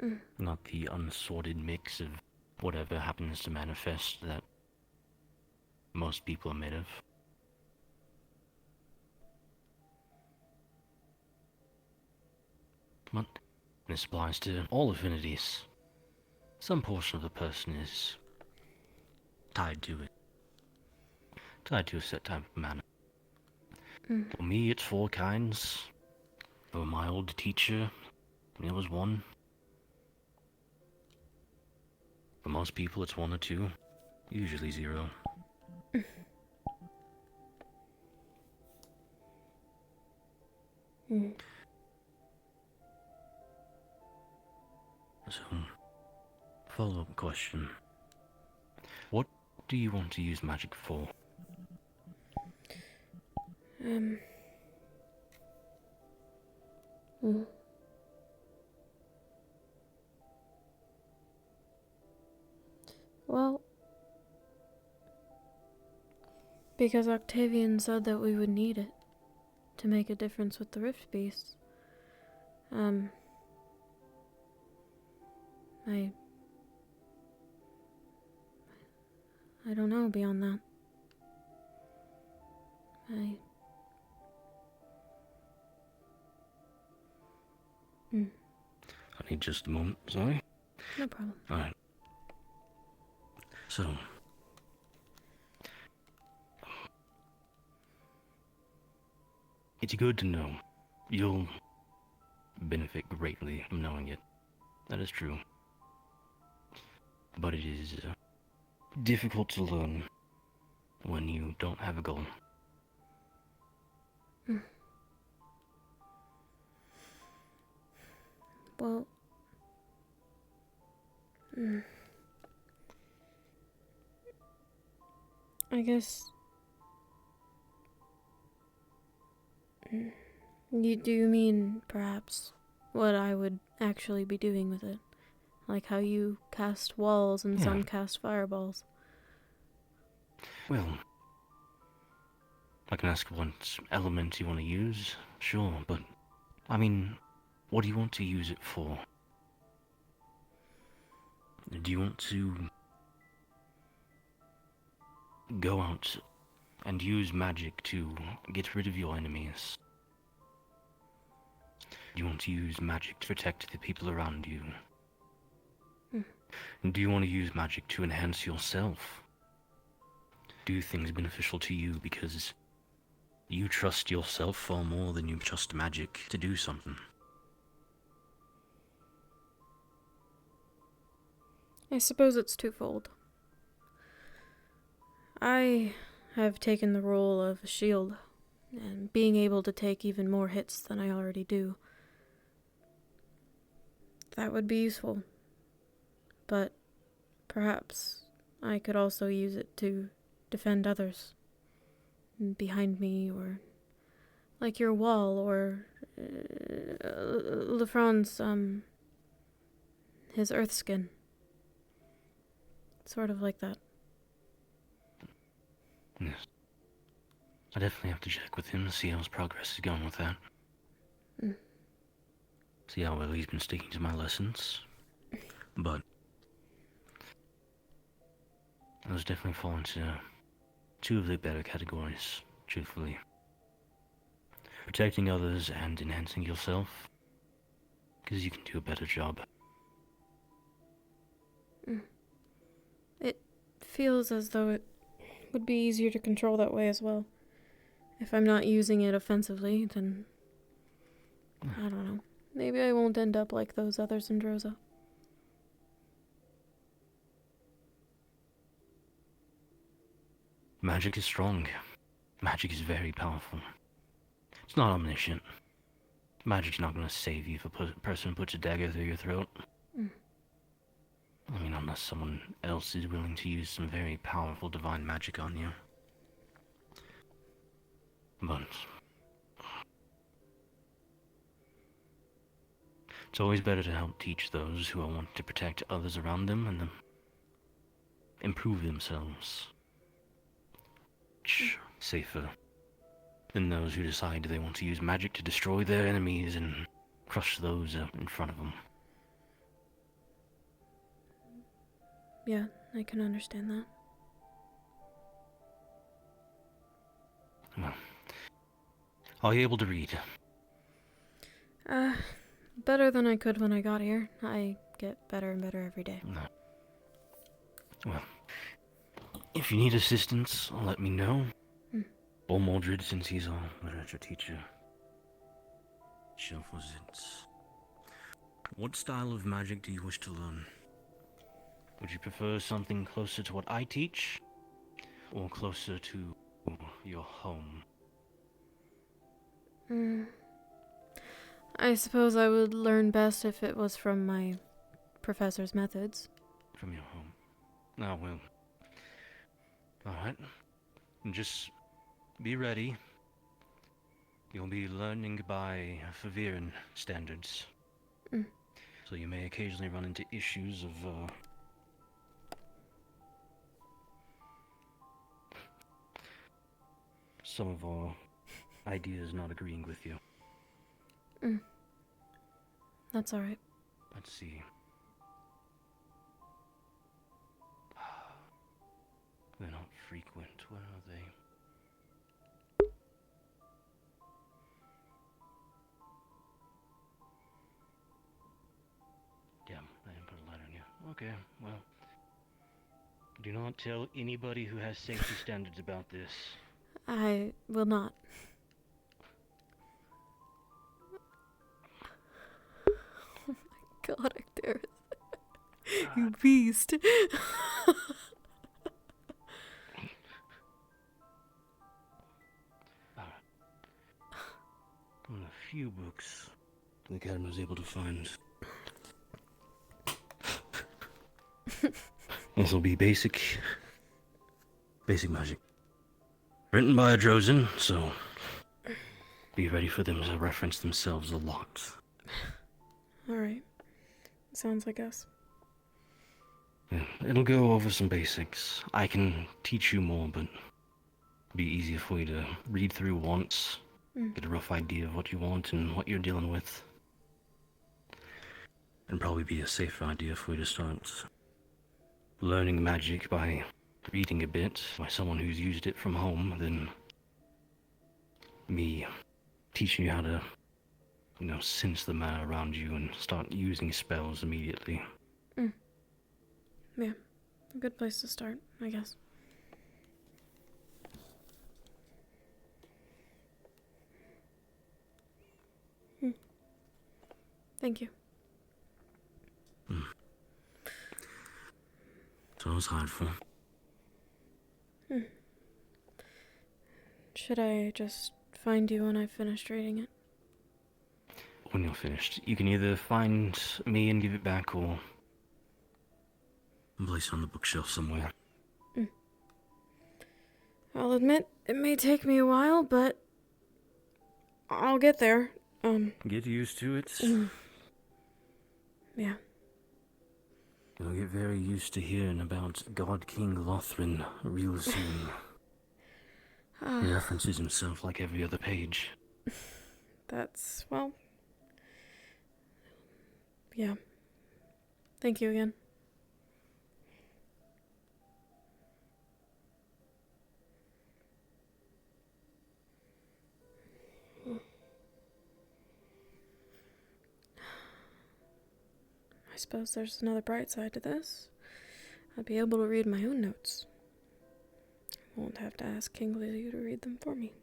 Mm. Not the unsorted mix of whatever happens to manifest that most people are made of. But this applies to all affinities. Some portion of the person is tied to it. Tied to a set type of mana. Mm. For me, it's 4 kinds. For my old teacher, it was 1. For most people, it's 1 or 2. Usually 0. Mm. So, follow-up question. What do you want to use magic for? Mm. Well, because Octavian said that we would need it to make a difference with the Rift Beasts. I don't know beyond that. I need just a moment, sorry. No problem. Alright. So, it's good to know. You'll benefit greatly from knowing it. That is true. But it is difficult to learn when you don't have a goal. Well, I guess you do mean perhaps what I would actually be doing with it, like how you cast walls and some cast fireballs. Well, I can ask what element you want to use, sure, but I mean, what do you want to use it for? Do you want to go out and use magic to get rid of your enemies? Do you want to use magic to protect the people around you? And do you want to use magic to enhance yourself? Do things beneficial to you because you trust yourself far more than you trust magic to do something? I suppose it's twofold. I have taken the role of a shield, and being able to take even more hits than I already do. That would be useful. But perhaps I could also use it to defend others behind me, or like your wall, or Lefron's, his earth skin. Sort of like that. Yes. I definitely have to check with him to see how his progress is going with that. See how well he's been sticking to my lessons. But those definitely fall into two of the better categories, truthfully. Protecting others and enhancing yourself, because you can do a better job. It feels as though it would be easier to control that way as well. If I'm not using it offensively, then I don't know. Maybe I won't end up like those others in Droza. Magic is strong. Magic is very powerful. It's not omniscient. Magic's not going to save you if a person puts a dagger through your throat. I mean, unless someone else is willing to use some very powerful divine magic on you. But it's always better to help teach those who want to protect others around them and improve themselves. Safer than those who decide they want to use magic to destroy their enemies and crush those in front of them. Yeah, I can understand that. Well, are you able to read? Better than I could when I got here. I get better and better every day. No. Well, if you need assistance, let me know. Or Mordred, since he's our literature teacher. Shelf was it? What style of magic do you wish to learn? Would you prefer something closer to what I teach? Or closer to your home? I suppose I would learn best if it was from my professor's methods. From your home. Oh, well. Alright. Just be ready. You'll be learning by Faviran standards. So you may occasionally run into issues of, some of our ideas not agreeing with you. That's alright. Let's see. They're not frequent. Where are they? Yeah, I didn't put a letter in here. Okay, well. Do not tell anybody who has safety standards about this. I will not. Oh my god, Arcturus. You beast. One of the few books the Academy was able to find This will be basic magic. Written by a Drozen, so be ready for them to reference themselves a lot. Alright. Sounds like us. Yeah, it'll go over some basics. I can teach you more, but it'll be easier for you to read through once, get a rough idea of what you want and what you're dealing with. And probably be a safer idea for you to start learning magic by reading a bit by someone who's used it from home than me teaching you how to, sense the matter around you and start using spells immediately. Yeah. A good place to start, I guess. Thank you. So it was hard for. Should I just find you when I've finished reading it? When you're finished, you can either find me and give it back, or place it on the bookshelf somewhere. I'll admit, it may take me a while, but I'll get there. Get used to it. Yeah. You'll get very used to hearing about God King Lothran real soon. He references himself like every other page. That's, well... Yeah. Thank you again. I suppose there's another bright side to this. I'll be able to read my own notes. I won't have to ask King Lizzie to read them for me.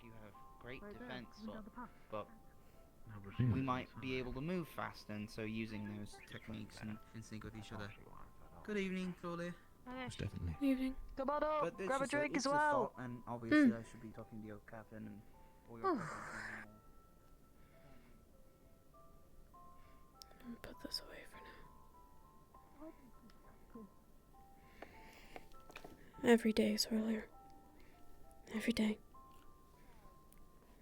You have great defense, but we might be able to move faster, and so using those techniques and in sync with each other. Good evening, Crawley. Most definitely. Evening. Come on up, But grab a drink as it's well. thought, and obviously I should be talking to your captain and all your captains. I'll put this away for now. Every day is earlier. Every day.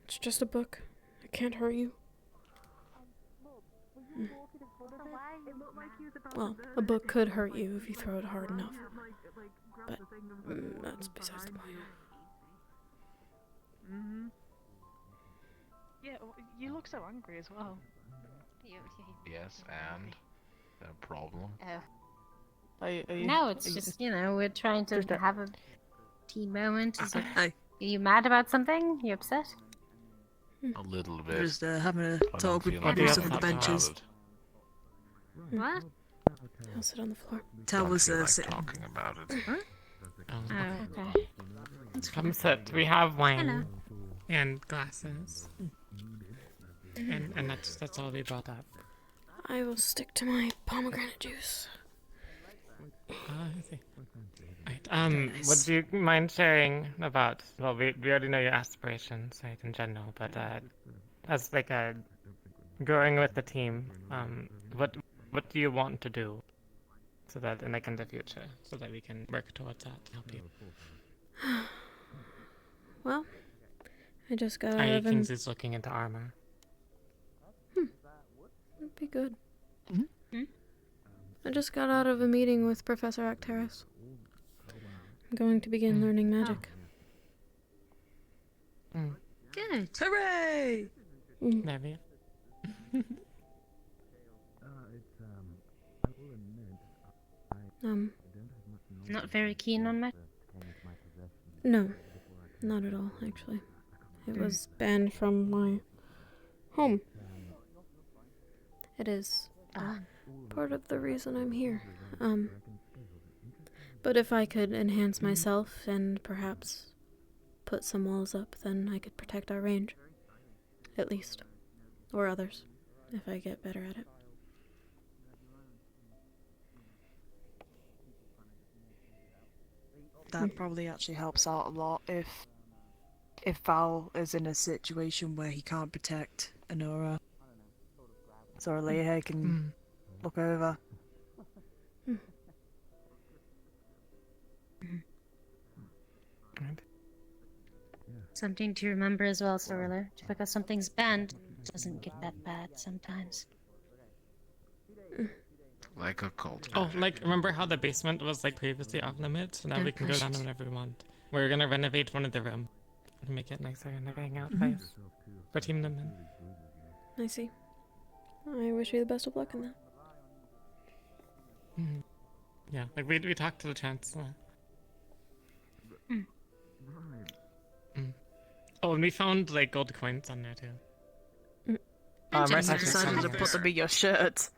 It's just a book. It can't hurt you. Well, a book could hurt you if you throw it hard enough. But that's besides the point. Yeah, you look so angry as well. Yes, and a problem. No, it's just, we're trying to have a team moment. Are you mad about something? You upset? A little bit. Just having a I talk don't with feel people like on the talking benches. about it. What? I'll sit on the floor. Tal Don't was feel like sitting. talking about it. Oh, okay. Come sit. We have wine Hello. and glasses, and that's all we brought up. I will stick to my pomegranate juice. I see. Right. Would you mind sharing about? Well, we already know your aspirations, right, in general, but as like a growing with the team, what do you want to do? So that in the future, so that we can work towards that to help you. Well, I just got out I of an... Kingsley's looking into armor. That'd be good. I just got out of a meeting with Professor Acteris. I'm going to begin learning magic. Good. Hooray! Maybe. Not very keen on magic? No, not at all, actually. It was banned from my home. It is part of the reason I'm here. But if I could enhance myself and perhaps put some walls up, then I could protect our range. At least. Or others, if I get better at it. That probably actually helps out a lot if Val is in a situation where he can't protect Anora. So Aleja can look over. Something to remember as well, Sorilla. Just because something's banned doesn't get that bad sometimes. Like a cult. Oh, like, remember how the basement was, like, previously off limits? So now we can go down whenever we want. We're gonna renovate one of the rooms to make it nicer and a hangout place for Team Lemon. I see. I wish you the best of luck in that. Yeah, like, we talked to the Chancellor. Oh, and we found, like, gold coins on there, too. I decided to put them in your shirt.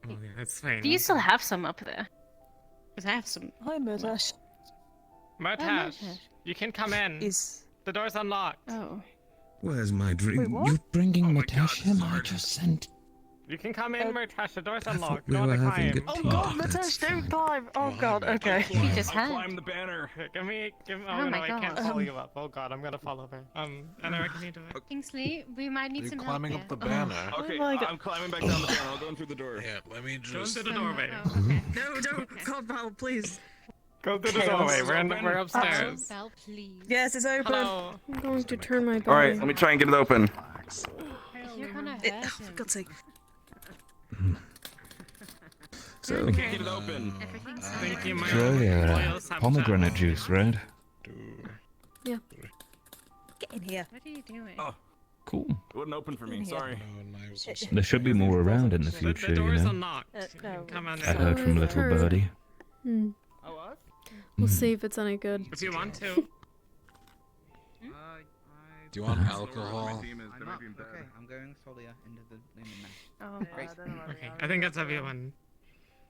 Oh, yeah, that's fine. Do you still have some up there? Because I have some. Hi, Murtash. Murtash, you can come in. The door's unlocked. Oh. Where's my drink? Wait, what? You bringing Matash in? I just sent... You can come in, Murtash. The door's unlocked. we Go on were the having climb. a Oh god, Murtash, don't climb! Oh god, okay. You just had. Climb the banner. Give me. Oh Oh, my no, I can't God. follow you up. Oh god, I'm gonna fall over. Anna, can you do it? Kingsley, we might need some climbing help up the here. banner. Okay, my God. I'm climbing back down the banner. I'll go in through the door. Yeah, let me Go just... into the doorway. Okay. No, don't, God, Val, please. Go through the doorway. We're upstairs. Val, please. Yes, it's open. Hello. I'm going to turn my body. Alright, let me try and get it open. You're gonna hurt him. For God's sake. So, Get it open. Everything's Thank you, my enjoy pomegranate juice, right? Yeah. Get in here. What are you doing? Oh, Cool. it wouldn't open for me. Sorry. There should be more around in the future, The you door's know? unlocked. You can come on I in. heard from little birdie. Hmm. Oh, what? We'll see if it's any good. If you want to. Do you want alcohol? I'm not. Okay, I'm going Solia into the Lumen now. Oh, Great. Okay, I think that's everyone.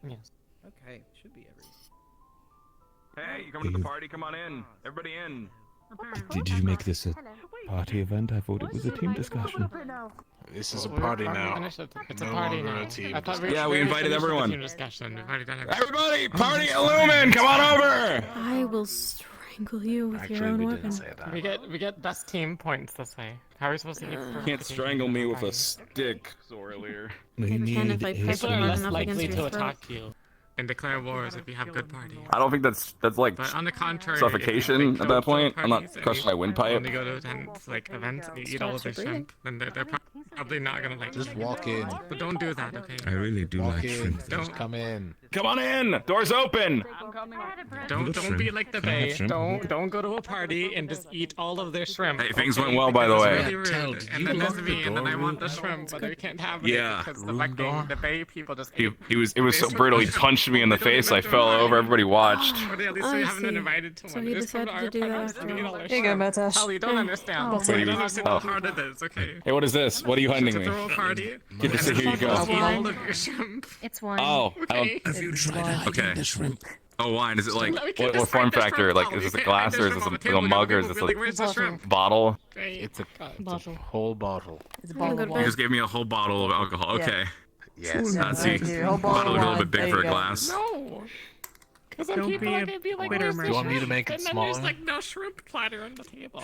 Yes. Okay, should be everyone. Hey, you coming to the party? Come on in. Everybody in. Did you make this a party event? I thought it was a team discussion. This is a party now. It's a No party longer now. a team I thought Yeah, we invited finished the everyone. Team discussion. We've already done everything. Everybody, party at Lumen! Come on over! I will strangle you with your Actually, own we weapon. didn't say that. We get best team points this way. How are we supposed to get? You can't strangle me with a stick. So earlier. We I can if I need piss People you are hard less enough likely against to your throat. attack you and declare wars if you have good parties. I don't think that's like But on the contrary, suffocation if you, at that point. I'm not parties and crushing my you windpipe. only go to events, like events, you eat all of their shrimp, then they're probably not gonna like Just you. walk in. But don't do that, okay? I really do Walk like in. shrimp. Just come in. Come on in! Door's open! Don't be shrimp. like the Can I have Bay. shrimp? Don't go to a party and just eat all of their shrimp. Hey, things went okay? well, by the Because way. it's really Yeah, rude. did And you then lock there's the me, and then door, I want the Ruben? shrimp, but I can't have Yeah. it because the Room door? fucking the Bay people just It ate. was so brutal. He punched me in the face. I fell over. Everybody watched. Or at least I we haven't been see. invited to So one. he It's from decided our to do that premise after to eat all. all their Here you go, shrimp. Matash. Hell, you don't understand. Oh, You What do you don't mean? understand how hard it is, okay? Hey, what is this? What are you handing To me? throw a party. Get this. Here you and go. just eat all of your shrimp. It's wine. Oh, I Okay. don't. Have you tried hiding Okay. the shrimp? Oh, wine. Is it like We can't what just form hide the factor? shrimp Like, bottle. is this You a can't hide glass the or is shrimp this on a the table. little mug or is People this will be like where's the shrimp? bottle? Great. It's a Bottle. whole bottle. It's a Oh, bottle good of You wine. just gave me a whole bottle of alcohol. Yeah. Okay. Yes. Yeah, Let's see. thank you. Whole Bottle look a little wine. bit big There for a you go. glass. No. Because then Don't people be are a gonna be like, quitter, where's the Mercy. Do you want me to shrimp? make it And then smaller? there's like no shrimp platter on the table.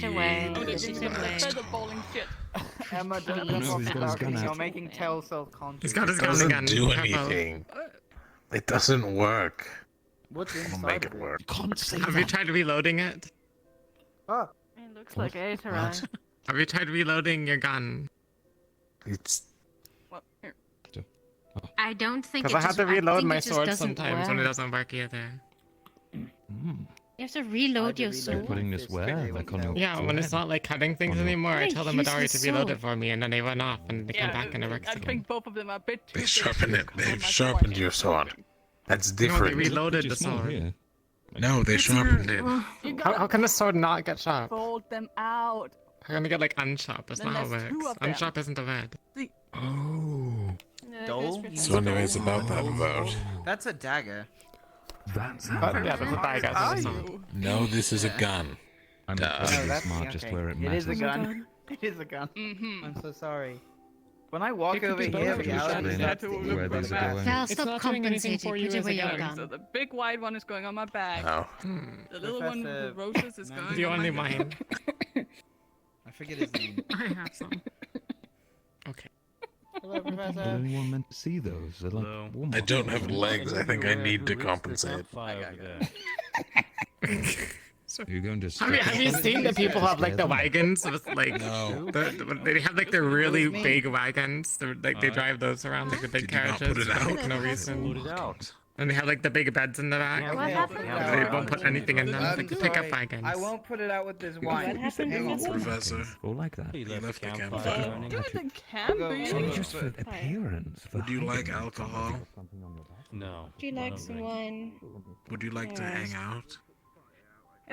away. Feather balling shit. Emma, don't Please. jump off he's the got his gun balcony. out. You're making Tell self-conscious. He's got his It gun doesn't again. do Careful. anything. It doesn't work. What's I'll inside make of it work. You can't say Have that. you tried reloading it? Oh, It looks What? like Aether. What? Have you tried reloading your gun? It's Well, here. I don't think Because it I have just, to I reload think my it just sword doesn't sometimes when it work. doesn't work either. Mm. You have to reload your You're sword. putting this where? Like on your Yeah, when it's forehead? not like cutting things On your- anymore, I What a tell the Madari useless to reload it sword. for me, and then they run off and they come back and it works I again. think both of them are a bit too they big sharpen it. on They've my sharpened forehead. your sword. That's No, they different. reloaded Pretty the small sword. here. No, they sharpened it. You How gotta can the sword not get sharp? fold them out. I'm gonna get like unsharp. That's Then not how it there's two works. of them. Unsharp isn't a word. Oh. Dole? So anyways, about that vote. That's a dagger. That's Yeah, that's a dagger. That's a sword. No, this is a gun. I'm Duh. incredibly that's smart just okay. where it It matters. is a gun. It is a gun. Mm-hmm. I'm so sorry. When I walk It could over be both here, of you, reality Shane. starts That's to what eat Where we're these are back. going. Val, It's stop not doing anything compensating. for you Put as a away your gun. So gun. the big white one is going on my bag. Oh. The little one with the Professor roses is going Mann. The on only my mine. I forget his name. I have some. Okay. Hello, Did Professor. anyone meant to see those? They're like Hello. warm I don't have legs. I think I need to compensate. So you're going to Have you seen the people who have like the Scare them? wagons with like No. they have like the really me. big wagons. They're, like they Alright. drive those around like the big Did you not carriages put it for like out? no Put reason. it out. And they have like the big beds in the back. Okay, What I'll happened? put it But out. they won't put anything in them. It's I'm like the sorry. pickup wagons. I won't put it out with this What wine. happened, Hang on. Professor? Professor. All like that. He left, left the the campfire campfire burning. burning. Dude, it can Go. be. Sorry, just for appearance. For Would you like hiding. alcohol? No. Do you I like don't some drink. wine? Would you like to Yes. hang out?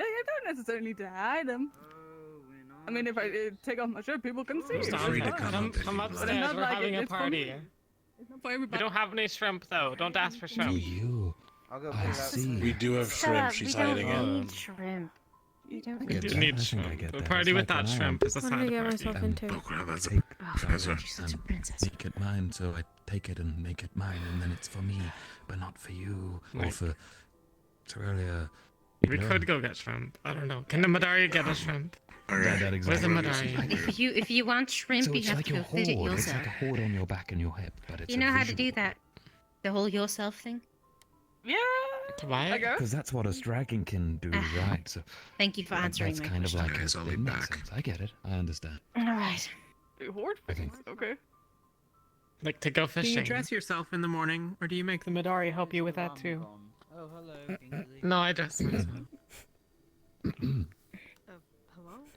I don't necessarily need to hide them. I mean, if I take off my shirt, people can see it. Feel free to come up if Come you'd upstairs. like. not We're like having a it's for party. me. It's not for We everybody. don't have any shrimp though. Don't ask for Do shrimp. you? I'll go put I it out. see. We do have Shut shrimp. up. She's We don't hiding it. need shrimp. We don't I We get do that. need I think I shrimp. get A that. party It's without like when I shrimp is a What did I sad get party. myself Then into? Oh, well, that's a take professor. You're such a and princess. make it mine, so I take it and make it mine, and then it's for me, but not for you or Like- for Australia. We could go get shrimp. I don't know. Can the Madari get a shrimp? Alright. That Where's the exactly. Madari? If you want shrimp, So you it's have like to a go fit it hoard. It's yourself. like a hoard on your back and your hip, but it's You know how to do that? The whole yourself thing? Yeah. Why? I guess. Because that's what us dragon can do, right? So Thank you for answering that's my kind of question. like Guys, I'll be it makes back. sense. I get it. I understand. All right. Hoard Okay. things. Okay. Like to go Do you fishing? dress yourself in the morning, or do you make the Madari help you with that too? Oh, hello, Kingsley. No, I dress myself.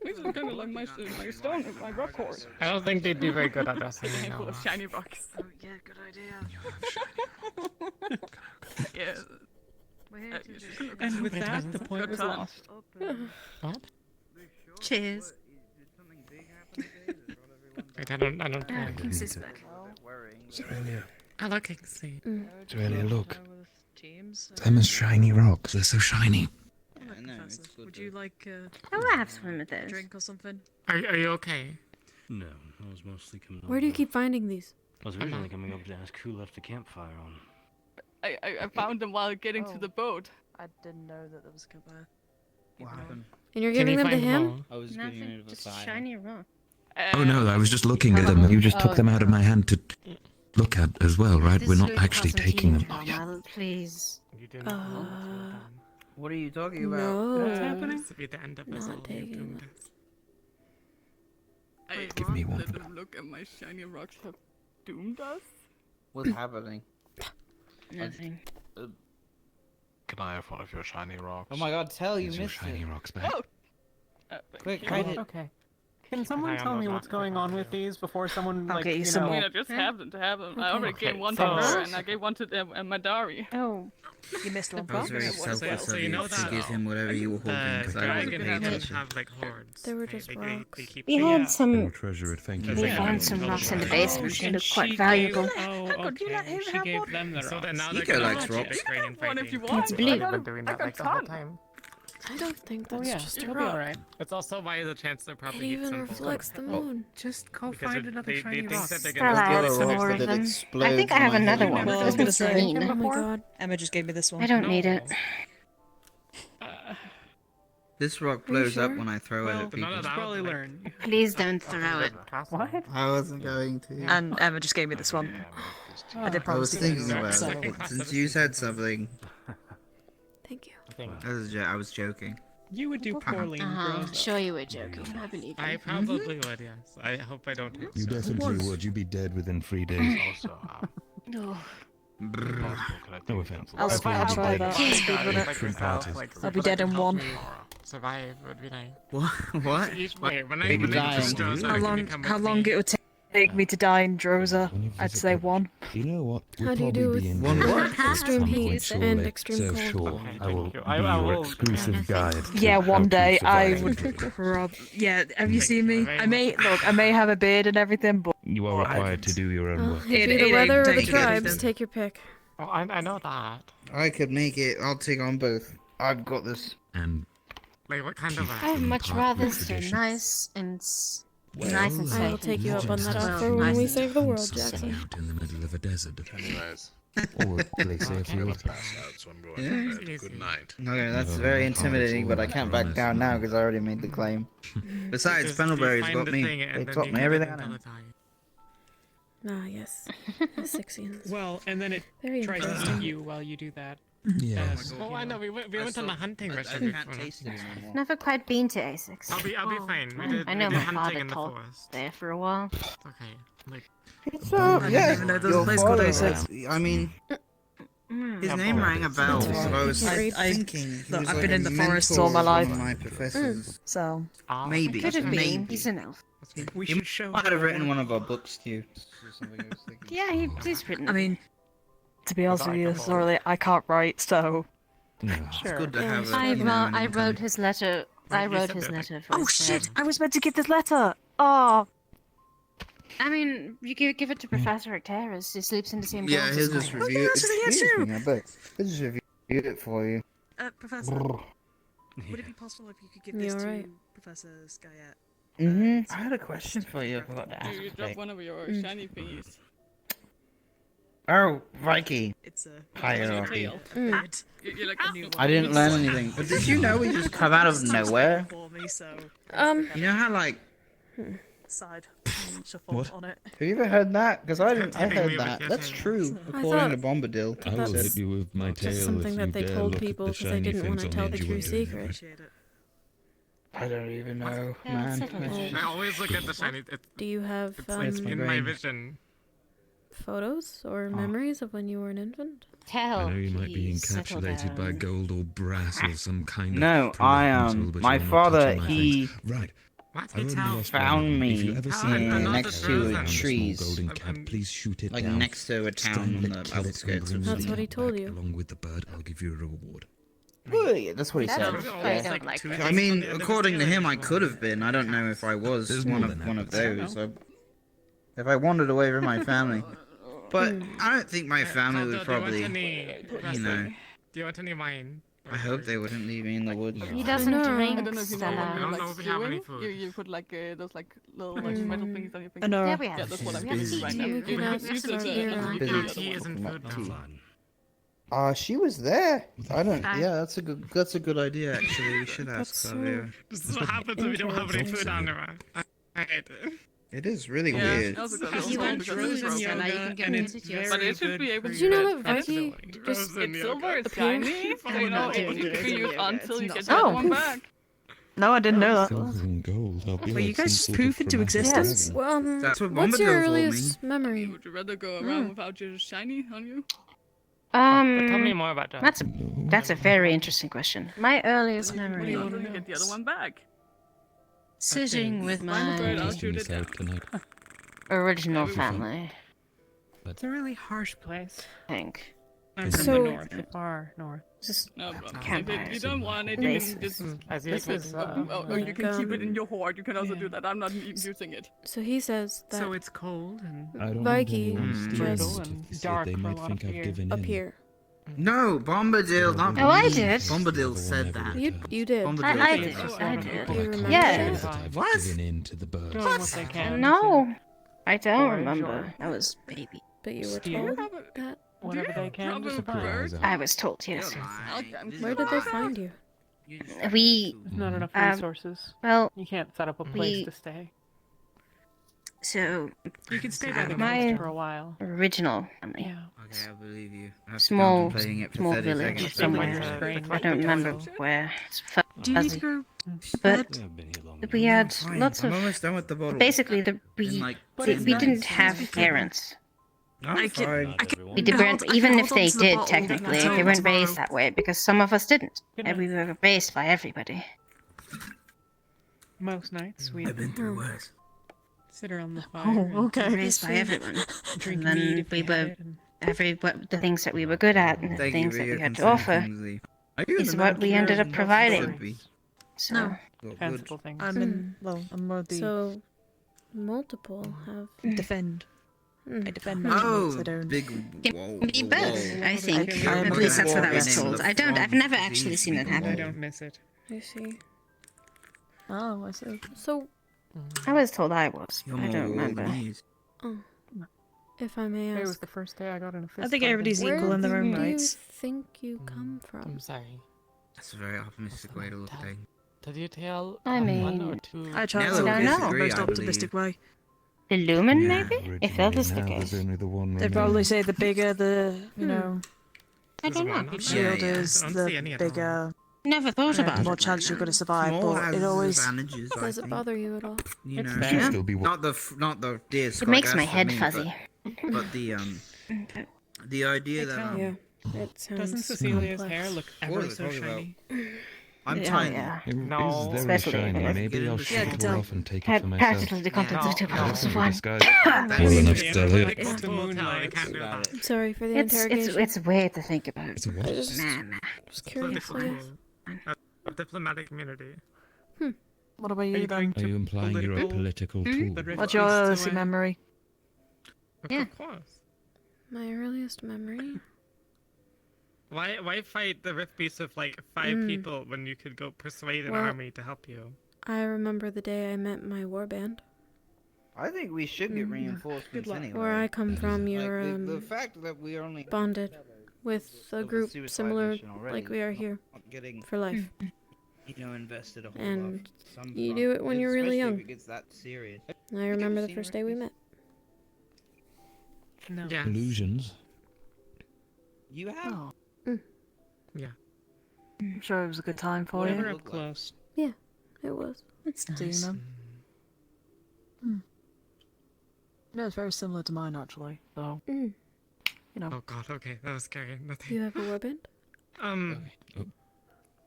This is kind of like my stone, my rock horse. I don't think they'd be very good at dressing me Full now. of shiny rocks. Oh, yeah, good idea. Yeah. And with Wait, that, the point was lost. What? Cheers. Wait, I don't Ah, know. Kingsley's back. Australia. Hello, Kingsley. Australia, look. Them are shiny rocks. They're so shiny. I know, it's good. Would you like I will have some of a those. drink or something? Are you okay? No, I was mostly coming Where do you keep finding these? I was originally coming up to ask who left the campfire on. I found them while getting to the boat. I didn't know that there was a campfire. What happened? And you're giving them to him? I was giving rid Nothing, of a just fire. shiny rock. Oh no, I was just looking at them. You just took them out of my hand to look at as well, right? This We're not would actually cause some taking teething them. trauma, Please. You didn't know What are you talking about? No. What's happening? This will be the end of us all. Not taking them. I Give me one. let them look at my shiny rocks have doomed us. What's happening? Nothing. Can I have one of your shiny rocks? Oh my god, tell you Here's your missed shiny it. rocks back. Oh! Quick, Thank hide you. it. Okay. Can someone Hang on, tell me those what's rocks going are on fine. with these before someone, I'll like, get you you some know... I mean, I just have them to have them. I already Okay, gave one to so- her, and I gave one to Madari. Oh. You missed one. I was very Okay, well, selfless so of you you know to that give him whatever you were holding The because I wasn't dragon paying doesn't attention. have like hordes. They were just rocks. They keep We things- had some. We'll treasure it, thank you. We Yeah. found some rocks in the Oh, basement. They and look quite she valuable. Gave, oh, okay. She gave them the rocks. So then now Nico they're gonna likes keep rocks. it raining One if you fighting. want. It's blue. I got They've been doing I that got like the whole ton. time. I don't think Oh that's yeah, just a it'll be rock. alright. It's also why the chance they're It probably heat even simple. reflects the moon. Just go Because find it- another they shiny think rock. that they're Still, I gonna have Get a some rock more that of them. I explodes think I in have my another hand. one. Well, I This was gonna one's say- green. Oh my god. Emma just gave me this one. I don't need it. This rock Are you blows up sure? when I throw it Well, at people. none of that probably learn. Please don't throw it. What? I wasn't going to. And Emma just gave me this one. I did I promise was to give thinking you about so. it. Since you said something. Thank you. I was joking. You would do poorly in Rosewood. Sure you were joking. I believe you. I probably would, yes. I hope I don't hurt You you. definitely would. You'd be dead within 3 days. Also, No. No offense. I'll try that. I'll be dead in 1. Survive would be nice. What? Wait, when I Big dying. How long it would take me to die in Droza? I'd say 1. You know what? How do you do with extreme heat and extreme cold? I will be your exclusive guide. Yeah, to how one to day I survive. would Yeah, have you seen me? I may have a beard and everything, but You are required to do your own work. It'd be the weather or the tribes. Take your pick. Oh, I know that. I could make it. I'll take on both. I've got this. And Like, what kind of I'd much rather stay nice and nice and safe. I will take you up on that offer when we save the world, Jackson. out in the middle of a desert. Anyways. Or glacier field. So I'm going to bed. Good night. Okay, that's very intimidating, but I can't back down now because I already made the claim. Besides, Fennelberry's got me. They taught me everything I know. Ah, yes. 16. Well, and then it Very tries to interesting. eat you while you do that. Yes. Oh, I know. We went on a hunting I mission. can't taste it anymore. Never quite been to Essex. I'll be fine. We did, I know we did my hunting father in the taught forest. there for a while. Okay. Like, I didn't even know there was a place called Essex. I mean, his name rang a bell. So I was thinking. He Look, was I've like been a in the forest mentor all my of life. one of my professors. So Maybe. Could have been. Maybe. He's an elf. We He should show might have her written one of our books too. Yeah, he's written. I mean, to be honest with you, sorry, I can't write, so. It's good to have a. I wrote his letter. I wrote his letter for Oh his shit! dad. I was meant to get this letter. Oh. I mean, you give it to Professor Octaris. He sleeps in the same Yeah, dorms he'll as just mine. review it. that's what he Excuse had me, I bet. He'll just review it for you. Professor, would it be possible if you could give this You to alright? Professor Skyette? I had a question for you. I forgot to ask. You drop one of your shiny thingies. Oh, Vikey. It's a Hierarchy. You're like a new I didn't learn anything. But did you know we just come out of nowhere? for me, so You know how like. side shuffle What? on it. Have you ever heard that? Because I didn't. I heard that. That's true, according to Bombadil. I will That's hit you with my tail just something if that you they dare told look at people the because they shiny didn't want things to on tell the edge of true my secret. Appreciate it. I don't even know, Yeah, man. settle it. I always look at the shiny. It's Do you have It's my in my brain. vision. photos or memories of when you were an infant? I know you might be encapsulated by gold or brass or some kind No, of I primitive but my you're not father, touching my he things. Right. What? I only lost one. found If me you ever see I'm anyone not next the to person. a found small trees, golden cat, please shoot it like down. next to a town Strangle on it, the kill it, and outskirts bring of That's me what he told back. you. Along with the bird, I'll give you a reward. Well, yeah, that's what he That's said. I don't like that. I mean, according to him, I could have been. I don't know if I was There's one more of than one of that. those. If I wandered away from my family, but I don't think my family would probably, you know. Do you want any wine? I hope they wouldn't leave me in the woods. He doesn't I drink, don't know if you know Stella. when you're I don't know like if we have any stewing, food. you put like those like little like metal things on your I fingers. know. Yeah, we have. Yeah, that's what I'm We have using tea right too. now. We can have Use some it, here. Your tea isn't food tea. now. She was there. I don't. Fine. Yeah, that's a good idea. Actually, we should ask That's her. This is what happens if you don't have any food on her. I hate it. It is really Yeah, weird. that was a good If you little want because food it's and broken. Stella, you can get and it it's to yourself. But it should be able to Did you know get that it. Vicky just It's silver, it's appeared? shiny, so you know it can be used until you get not the other silver. one back. No, I didn't know that. Silver and gold. I'll be Wait, like you guys some just sort poof of into dramatic existence? dragon. Well, That's what what's Bombadil your told me. earliest memory? Would you rather go around without your shiny on you? But tell me more about that. That's a very interesting question. My earliest memory, Until you get the other one back. sitting with Find the bird, I'll my shoot it down. Tonight. original family. It's a really harsh place. I think. I'm from So- the north, the far north. Just No, but campfires. if you don't want it, you Places. can just. As This is, Or you can keep it in um, your hoard. You can also yeah. do that. I'm not using it. So he says that So it's cold and I don't Vicky want anyone stealing just it. and If dark they for a might lot think of I've years. given up in. here. No, Bombadil, not Oh, I me. did. Bombadil said that. You did. Bombadil I said did. that. I Do did. you But I can't remember Yeah. say that? that I've What? given in to the birds. doing what they can. No, I don't Or remember. sure. I was baby. But you were Steer? told that. Whatever they can to Have a survive. bird? I was told yes. I'm Where did they find you? We There's not enough um, resources. Well, you can't set up a place we- to stay. So You can stay by the my coast for a while. original family. Yeah. Okay, I believe you. After Small, contemplating it for small 30 village seconds, somewhere. I don't remember where. It's Do you need to fuzzy. go? But we had Fine, lots I'm of. almost done with the bottle. Basically, In, like, we 10 didn't minutes. have parents. I'm fine. We weren't, even if they did, technically, they weren't raised that way because some of us didn't. And we were raised by everybody. Most nights we I've been through worse. sit around the fire. Oh, and okay. Raised by everyone. Drink And mead then if we had were it, and- the things that we were good at and the Thank you things for that your we had to concern, offer Kingsley. Are you in is the what we mountains? ended up Should providing. be. So, No. Well, fanciful good. things. I'm more the So, multiple have. defend. Hmm. I defend Oh, magic, I don't. big It whoa, can be whoa, both, whoa. I think. I'm At least that's what I walking was in told. the I've never actually front seen that seat. I happen. don't miss it. I see. Oh, I see. So, I was told I was. You're I more don't remember. organized. oh, if I may It was ask, the first day I got in a fist I think fight, everybody's and- where equal in their own do you rights. think you come from? I'm sorry. That's a very optimistic way to look at things. Did you tell I one mean, or two? I try Nello to don't look know. at it in the disagree, most I optimistic way. The Lumen, Yeah. maybe? If that is the Now case. there's only the one They'd remaining. probably say the bigger the, you know, I There's don't one know. on shield Yeah, yeah. is, I don't see any the at all. bigger, Never thought about it. more like chance you're that. going to survive. Small But has it always. advantages, I Does it think. bother you at all? You It's know, there. Should still be not the deer It makes my head fuzzy. but the idea that Yeah, it sounds Doesn't Cecilia's complex. hair look What ever are we so talking about? shiny? I'm Yeah, tiny. yeah. It No, is very especially shiny. if- Maybe I'll Yeah, I shave can it tell. off and take it Had for myself. practically the contents of two No, bottles of Hopefully wine. disguise Thanks. well enough Yeah, to like live. the moonlight. I can't do About that. it. Sorry for the It's interrogation. weird to think about. It's a what? I just Nah. was curious, I guess. A diplomatic community. What about Are you you going then? Are you implying you're a political tool? The Rift What's your Beast earliest away? memory? Yeah. Of course. My earliest memory? Why fight the Rift Beast with like 5 people when you could go persuade an Well- army to help you? I remember the day I met my warband. I think we should get reinforcements anyway. Where I come from, Like, you're the fact that we only bonded with a the group suicide similar mission already, like we are here not getting for life. invested a whole And lot. Some you front, do it when you're really especially young. If it gets that serious. I remember the first day we met. No. Yeah. Illusions. You have. Oh, Yeah. I'm sure it was a good time for Whatever you. up close. Yeah, it was. It's nice. No, it's very similar to mine actually. So, Mm. you know, Oh god, okay, that was scary. Do Nothing. you have a warband?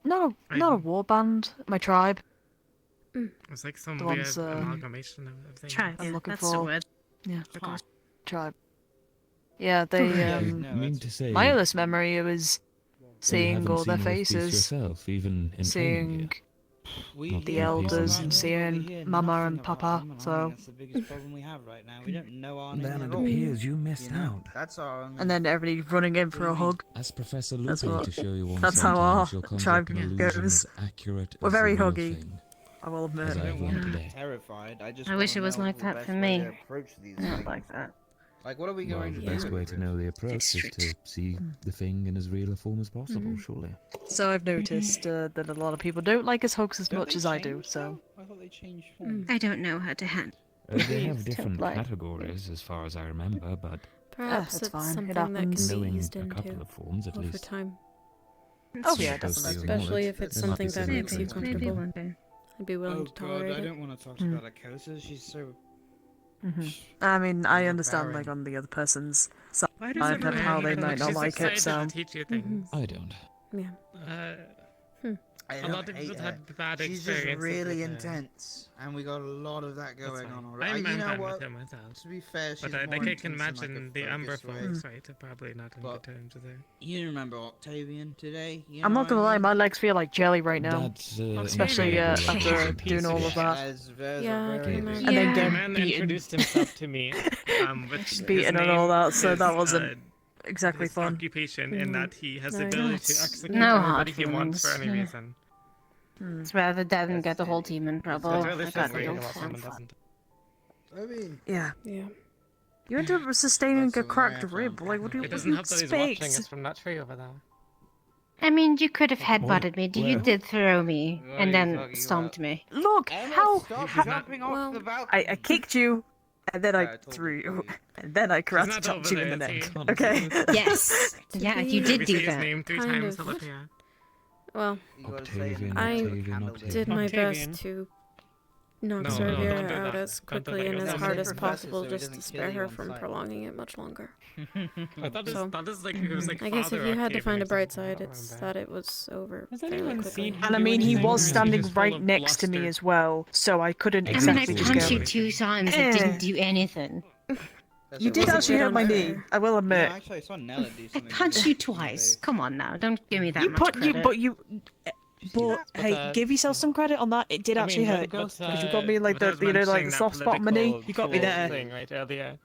not a war band. My tribe. It was like some The weird ones, amalgamation of things. Tribe. I'm looking That's for. the word. Yeah, Okay. tribe. Yeah, they. You mean to say My earliest memory was you seeing haven't all their seen Rift Beast faces, yourself, even in training seeing gear? Not the hear elders people and say. seeing Mama and Papa. So, That's the biggest problem we have right now. We don't know our Then name it at all. appears you missed You know, out. That's our only. and then everybody running in for a hug. As Professor That's Lupin what- to show you one that's how our sometimes you'll tribe conjure an illusion goes. as accurate We're as very the real huggy. thing, I will admit. as I have one today. Terrified. I just. I wish wanna it was know like the that best for way me. to approach these Not things. like that. Like, what are we Well, going the to best do? way to know the approach is to see the thing in as real a form as possible, surely. So I've noticed that a lot of people don't like his hugs as Don't much they as I do. change, So though? I thought they changed form. I don't know how to handle. They have Don't different like- categories as far as I remember, but Perhaps that's it's fine. It something that can happens. be knowing eased a couple into of forms at over least. time. Oh yeah, Supposed to definitely. be Especially knowledge. if it's There might be something that some makes you things we can Maybe do. one day. I'd be willing to tolerate it. want to talk Mm. about Akosa. She's so. I mean, I understand Overbearing. like on the other person's side Why does of everyone how they have might not She's like excited it. So to teach you things. I don't. Yeah. I A don't lot of hate people her. had bad She's just experiences really with her. intense, and we got a lot of that That's going fine. on already. I'm You know fine what? with her myself. To be fair, she's But more like I can intense in, like, imagine a the Amber focused way. Force, right? Are probably not in But- good terms with her. You remember Octavian today? You I'm know not gonna what I lie, mean? my legs feel like jelly right now. That's Especially incredibly after unpleasant doing piece all of of shit. that. There's Yeah, a I can very imagine. And then Yeah. get The man beaten. introduced himself to me with Just his beaten and name, all that, so his, that wasn't exactly his fun. occupation in that he has the Nice. ability to It's execute no anybody hard he wants for any feelings. reason. It's rather dead and get the whole team in trouble. It's really I got frustrating no when fun. someone doesn't. I mean, Yeah. Yeah. You end up sustaining That's a what I cracked found. rib. Like, what do you It doesn't help that he's watching us space? from that tree over there. I mean, you could have What? headbutted me. You Where? did throw me What and are you then talking stomped about? me. Look, Emma, stop jumping off the balcony. I kicked you, and then I I told threw you. you, and then I karate not chopped over you in the there, neck. see? Okay. Yes. Yeah, you If did you do say his that. name 3 Kind times, of. he'll appear. Well, Octavian, I Octavian, did my Octavian. best to knock No, Servia don't do out that. as Don't do quickly that. and You'll as never hard say as professor, possible so he just to doesn't kill spare you her on from sight. prolonging it much longer. I thought So, this like it was like I guess if Father you had to Octavian find or a bright something, I side, don't it's remember. that it was over Has fairly anyone quickly. seen him And I do mean, he anything, or was is he standing just full right of next to me bluster? as well, so I couldn't I mean, I exactly just punched go. you 2 times. It didn't do anything. You did actually hurt my knee. I will admit. Yeah, actually, I saw Nella do I something. punched you twice. Come on now, don't give me that You much put credit. but hey, give yourself some credit on that. It did actually hurt because you got me like the like the soft spot on my knee. You got me there. Thing right earlier.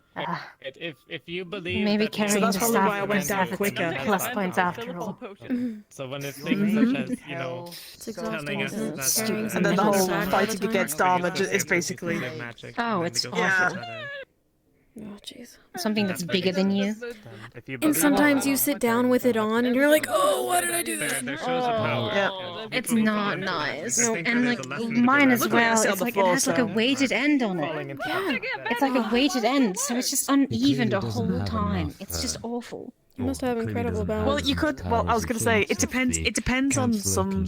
If you believe Maybe that carrying So that's the probably staff why I went does down have its quicker. plus points after all. So when it's things such as It's exhausting, telling us isn't it? that Carrying And then the something on whole your back all fighting the time? against armor is basically. Oh, it's awful. Oh, jeez. Something that's bigger than you. And sometimes you sit down with it on and you're like, oh, why did I do that? It's not nice. No, And like mine as Look what I well. said on It's the like floor, it has like a so- weighted end on it. It's like a weighted end, so it's just uneven the whole time. It's just awful. You must have incredible balance. Well, you could. Well, I was gonna say it depends. It depends on some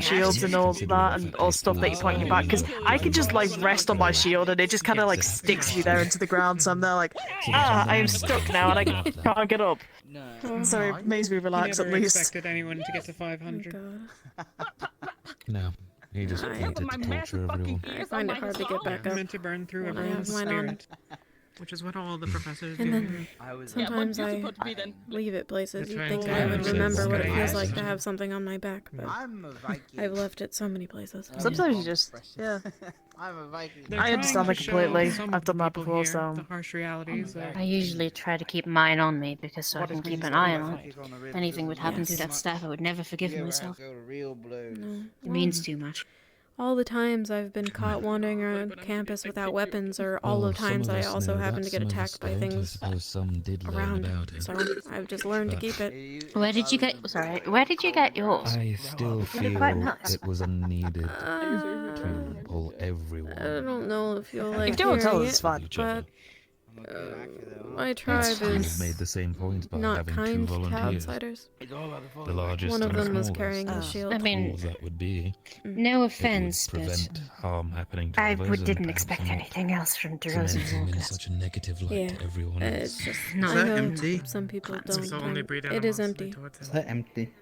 shields and all that, and all stuff that you put on your back. Because I could just like rest on my shield, and it just kind of like sticks you there into the ground. So I'm there like, I am stuck now, and I can't get up. So it makes me relax Never at least. expected anyone to get to 500. No, he just wanted to torture everyone. I find it hard to get back up Meant to burn through when I have everyone's mine on. spirit, which is what all the professors And do. then sometimes I leave it places. You'd think right. I would Yeah. remember what it Yeah. feels like to have something on my back, but I've left it so many places. Sometimes you just, yeah. I'm a Viking. They're I understand trying that to show completely. some I've done that people before, here so. the harsh realities. I usually try to keep mine on me because so I can keep an eye on it. If anything would happen to that staff, I would never forgive myself. No. It means too much. All the times I've been caught wandering around campus without weapons, or all Well, the times some that of I us also know happen that, to get some of us attacked by don't. I things suppose some did learn around. about it. So I've just learned to keep it. Where did you get? Sorry, where did you get yours? I still feel quite nice. it was unneeded to pull everyone. I don't know if you'll like If you don't tell hearing us, it's it, fine. but my tribe You've is made the same point by not having two kind to volunteers. outsiders. The largest One of and the them was smallest. carrying the shield. I mean, Tools that would be. no offense, it would but prevent harm happening to I others and didn't perhaps expect not anything else from cement him in Rosewood. such a negative light Yeah, to everyone else. it's just No. I Is that know empty? some people It's don't. the only and breed it is animosity empty. towards him. Is that empty?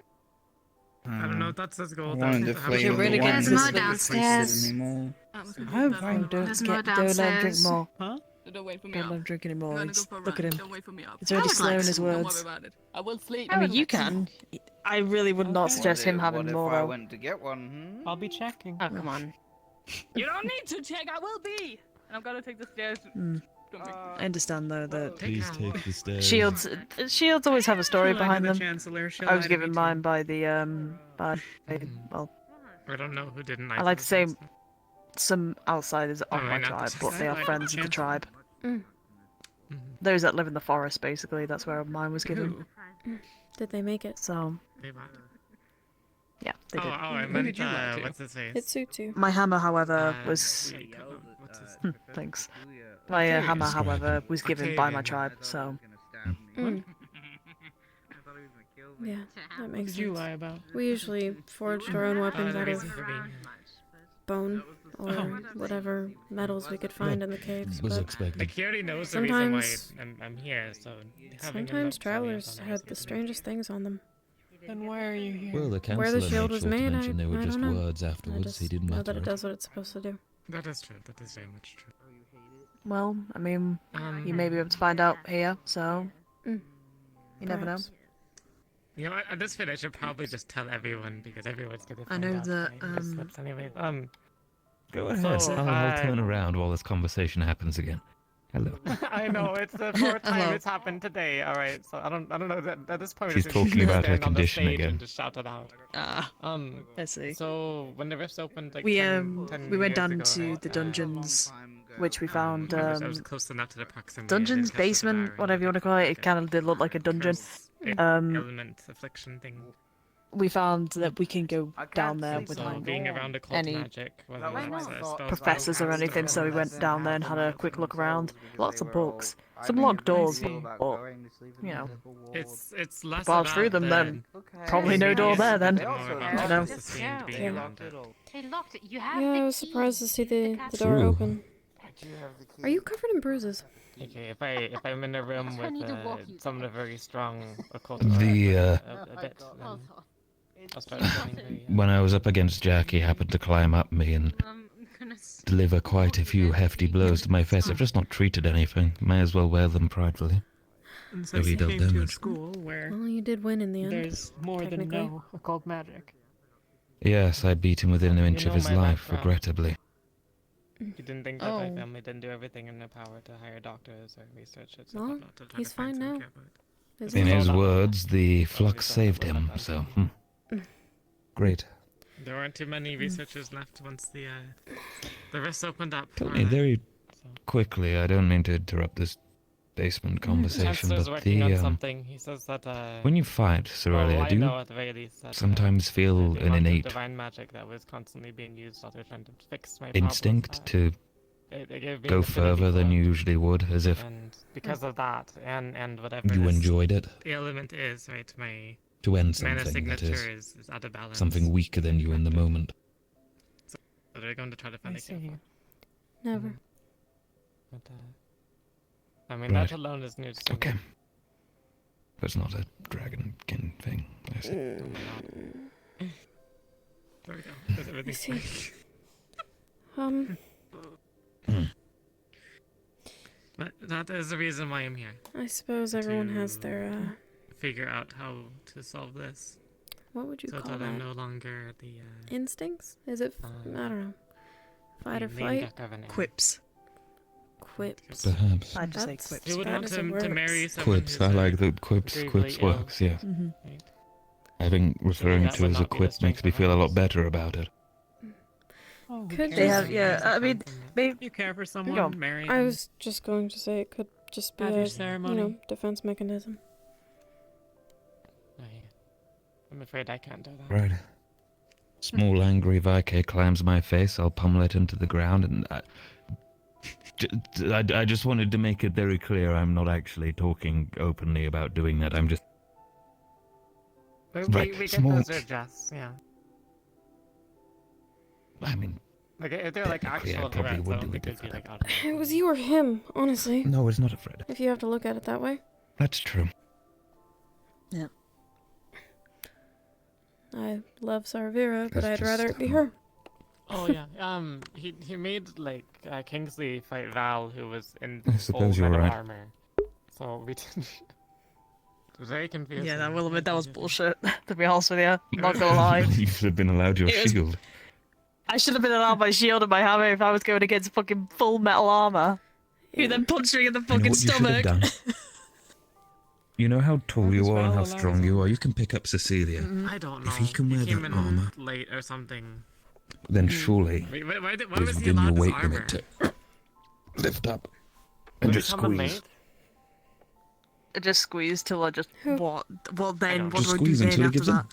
I don't know. That's his goal. I wanted to That's flame have the really one There's that more doesn't taste it downstairs. anymore. Oh, fine. Don't There's more let him drink downstairs. more. Huh? Don't wait for me Don't up. let him drink anymore. I'm gonna He's, go for a look at run. him. Don't wait for me up. He's already I would slurring like his to. Don't worry words. about it. I will sleep. I mean, you can. I really would not suggest him having What more if I though. went to get one? I'll be checking. Oh, come on. You don't need to check. I will be. And I'm gonna take the stairs. Don't be. I understand though that Please take the stairs. shields always have a story She'll lie to behind the them. Chancellor, she'll I lie was to given me mine too. by the well, I don't know who didn't. I like to say some outsiders of Oh, my not the tribe, but they are Chancellor, friends of the tribe. Mm. Those that live in the forest, basically. That's where mine was given. Did they make it? So They what? yeah, they Oh, did. I Who meant, did you lie to? what's his face? It suits you. My hammer, however, Uh, was what's his thanks. My hammer, however, was given by my tribe. So Mm. Yeah, that What makes did you sense. lie about? We usually forged our own weapons the out reason of for being here. bone or whatever metals we could find in the caves. Was But expected. Like he already knows the reason why sometimes, I'm here, so having him sometimes up travelers on had the strangest things on them. Then why are you here? Well, the Where Chancellor the shield made was sure to made, mention they were I just don't know. words I afterwards. just He didn't know matter that it it. does what it's supposed to do. That is true. That is very much true. well, I mean, you may be able to find out here. So Mm. you never know. Perhaps. You know, at this point, I should probably just tell everyone because everyone's gonna I find know out that, my new slips anyway. Go ahead. So, I'll turn around while this conversation happens again. Hello. I know it's the fourth time Hello. it's happened today. All right, so I don't know that at this point. She's it's talking just about her stand on the condition stage again. And just shout it out. I see. So when the rifts opened, like We 10 we went years down ago, into right, the dungeons, which we found I was close enough to the proximity. I dungeons, didn't catch the basement, Bavarian, whatever you want to call it. It kind of did look like a dungeon. curse Um, ailment affliction thing. we found that we can go down there sleep without So being around occult any magic, whether Why it's not? spells professors or cast anything, so we went down there and had a quick look around. Lots of books, some locked doors, but you know, It's less barge about through them, then probably no door there. Then you know. They locked it. You have Yeah, the I was key. surprised to see the castle. door True. open. Are you covered in bruises? Okay, if I'm in a room That's why I need to walk with you someone there. with very strong occult The, aura, a bit, then Hold on. I'll start feeling very, When I was up against Jack, he happened to climb up me and I'm gonna deliver quite a few hefty blows to my face. I've just not treated anything. May as well wear them pridefully. And So since he you dealt came to a damage. school where Well, you did win in the end. there's more than technically. no occult magic. Yes, I beat him within an inch of know his my life, background. regrettably. You didn't think that my Oh. family didn't do everything in their power to hire doctors or researchers or Well, whatnot to try he's to find fine some now. cure, but Is In he? his words, the flux saved him, so. Great. there weren't too many researchers left once the rifts opened up. Tell were me there? very quickly, I don't mean to interrupt this basement conversation, Chancellor's but working on the, something. He says that when you fight, Sir well, Aurelia, I do know you at the very least that, sometimes feel the an amount of innate divine magic that was constantly being used while they're trying to fix my instinct problems, to they gave me go an affinity further than for you it. usually would, as if And because of that, and whatever you this enjoyed it? ailment is, right, my To end mana something that signature is is out of balance. something weaker than you in the moment. So they're going to try to find a cure for it. Never. But, I mean, Right. that alone is news to Okay. me. That's not a dragonkin thing. I see. Oh my god. There we go. Because everything's see. fine. But that is the reason why I'm here. I suppose everyone has To their, figure out how to solve this. what would you so call that that? I'm no longer the Instincts? Is it? I don't know. Fight or the flight? duck of an egg. Quips. Quips. Perhaps. I'd just say That's quips. Who would bad want as it to works. marry someone Quips, who's I like the quips. gravely Quips ill, works, yes. right? I think referring that to would as a not be the quip makes strength me of feel a lot ours. better about it. Oh, who Could They cares? have, yeah. I mean, maybe You care for Go someone, on. marry I them. was just going to say it could just be Have a, your you ceremony. know, defense mechanism. I'm afraid I can't do that. Right. Small angry Vike climbs my face, I'll pummel it into the ground, and I just wanted to make it very clear I'm not actually talking openly about doing that. I'm just We get small. those are just, yeah. I mean, Like, if they're like technically, I actual probably threats, I would don't do it think if they'd be I like out of It was you or him, honestly. no, it's not afraid. If you have to look at it that way. That's true. Yeah. I love Sarvira, but That's I'd rather just, it be her. Oh yeah. He made like Kingsley fight Val, who was in I full suppose you're metal right. armor. So we didn't. It was very confusing. Yeah, I will admit that was bullshit. To be honest with you, I'm not gonna lie. You should have been allowed your It was- shield. I should have been allowed my shield and my hammer if I was going against fucking full metal armor. Who then punched me in the You know fucking what you should have stomach. done? You know how tall you does are and Val how allow strong you are. You can pick up Cecilia. I don't know. If he can wear came that in armor, late or something. then surely Wait, why it was is he within your allowed his weight armor? limit to lift up and Was he just coming squeeze. late? I just squeezed till I just what? Well then, what Just do I do squeeze then until he after gives in. that?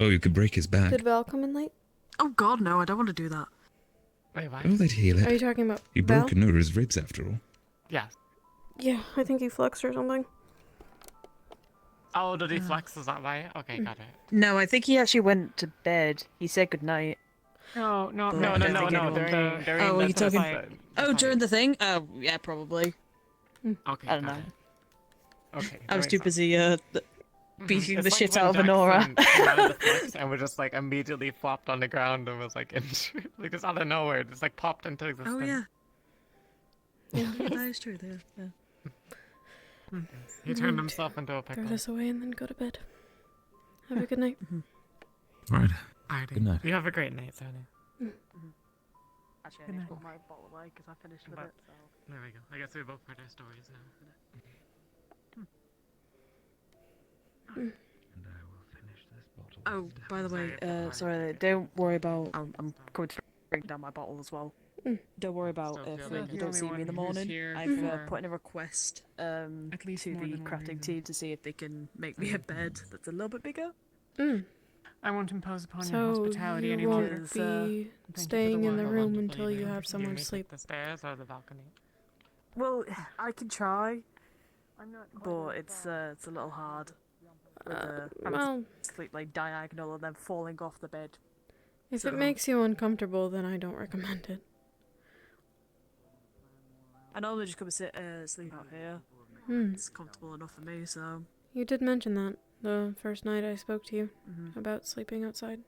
Oh, you could break his back. Did Val come in late? Oh god, no! I don't want to do that. Wait, what? Oh, they'd heal Are you it. talking about He Val? broke Anura's ribs after all. Yes. Yeah, I think he flexed or something. Oh, did he flex? Is that why? Okay, got it. No, I think he actually went to bed. He said goodnight. No. I don't think anyone During Oh, the you talking? fight. Oh, during the thing? Oh, yeah, probably. Okay. I don't know. Okay. I was that too makes busy beating It's the like shit when out of Jackson Anora. landed the flex and we just like immediately flopped on the ground and was like, like just out of nowhere, just like popped into existence. Oh yeah. Yeah, that is true. There. Yeah. He turned himself into a Throw pickle. this away and then go to bed. Have a good night. Right. Alrighty. Good night. You have a great night, Sonny. Actually, I need to put my bottle away because I finished with it. So. There we go. I guess we both heard our stories now. Oh, by the way, sorry, don't worry about. I'm going to bring down my bottle as well. Don't worry about Still if feel like you you're don't the see me only in the one who's morning. here I've for put in a request at least to more the than one crafting reason. team to see if they can make me a bed that's a little bit bigger. I won't impose upon your So hospitality you any won't longer. be for staying in the wine. room until you have somewhere to sleep. The stairs or the balcony? Well, I can try, but it's a little hard. With having well, to sleep like diagonal and then falling off the bed. If So- it makes you uncomfortable, then I don't recommend it. I normally just come and sleep out here. Hmm. It's comfortable enough for me, so. You did mention that the first night I spoke to you Mhm. about sleeping outside.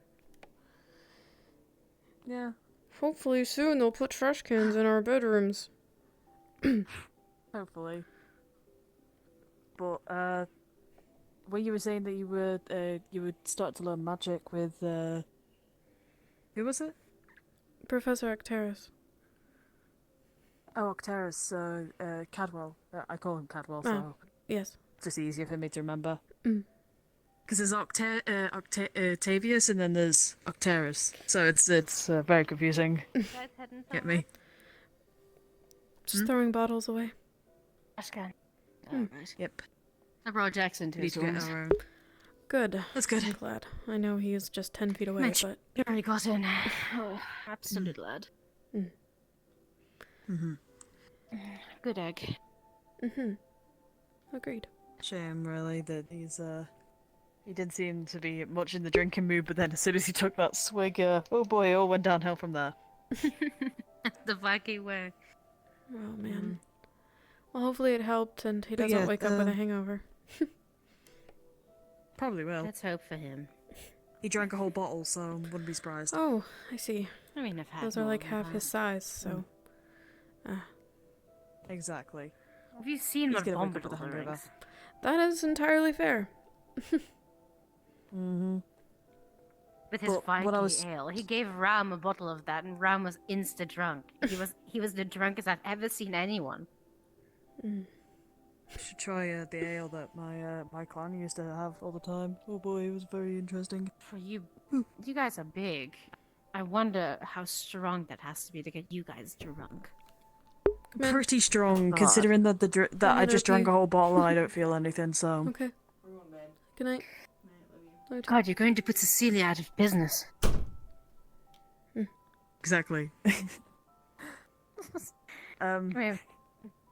Yeah. Hopefully soon they'll put trash cans in our bedrooms. Hopefully. But when you were saying that you would start to learn magic with who was it? Professor Acteris. Oh, Octeris, Cadwell. I call him Cadwell, so yes. it's just easier for me to remember. Mm. Because there's Octavius and then there's Octeris, so it's very confusing. Get me? Just throwing bottles away. That's good. Alright. Yep. I brought Jackson to Need his to get rooms. our Good. That's good. I'm glad. I know he is just 10 feet away, Mitch, but... you already got in. Oh, absolute lad. Mm-hmm. Good egg. Mm-hmm. Agreed. Shame, really, that he didn't seem to be much in the drinking mood, but then as soon as he took that swig, oh boy, it all went downhill from there. The wacky way. Oh, man. Well, hopefully it helped and he But doesn't yeah, wake up with a hangover. Probably will. Let's hope for him. He drank a whole bottle, so wouldn't be surprised. Oh, I see. I mean, I've had Those are more like than half that. his size, so... Exactly. Have you seen He's what gonna wake up with a Bombadil hangover. drinks? That is entirely fair. Mm-hmm. With his But Viking what I was- ale, he gave Ram a bottle of that, and Ram was insta drunk. He was the drunkest I've ever seen anyone. Should try the ale that my clan used to have all the time. Oh boy, it was very interesting. For you, you guys are big. I wonder how strong that has to be to get you guys drunk. Pretty strong, God. considering that that I Ahead, just drank RP. a whole bottle and I don't feel anything. So Okay. Good night. God, you're going to put Cecilia out of business. exactly. I mean,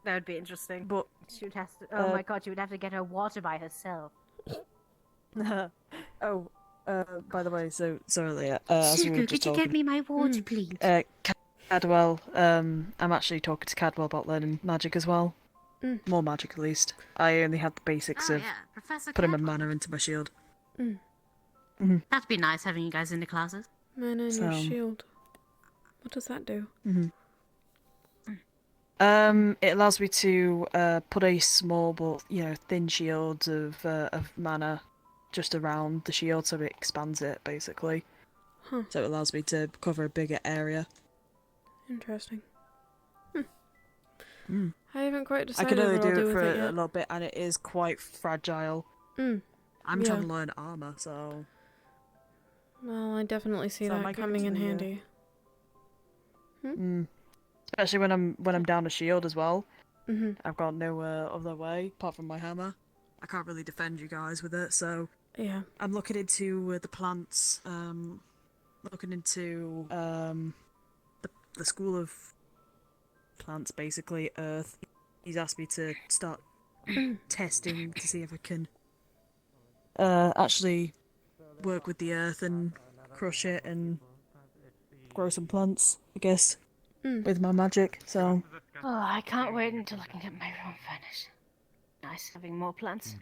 that would be interesting. But she would have to. Oh my God, she would have to get her water by herself. oh, by the way, so sorry, as we were Suku, just could you get talking, me my water, please? Cadwell, I'm actually talking to Cadwell about learning magic as well. More magic, at least. I only had the basics of Professor putting my Cadwell. mana into my shield. That'd be nice having you guys in the classes. Mana in your So- shield. What does that do? It allows me to put a small but thin shield of mana just around the shield, so it expands it basically. Huh. So it allows me to cover a bigger area. Interesting. Mm. I haven't quite I decided can only what I'll do do it for with it a yet. little bit, and it is quite fragile. I'm Yeah. trying to learn armor, so Well, I definitely see So I that might give it coming to in the, handy. especially when I'm down a shield as well. Mm-hmm. I've got no other way apart from my hammer. I can't really defend you guys with it, so Yeah. I'm looking into the plants. Looking into the school of plants, basically earth. He's asked me to start testing to see if I can actually work with the earth and crush it and grow some plants, I guess, with my magic. So Oh, I can't wait until I can get my room furnished. Nice having more plants.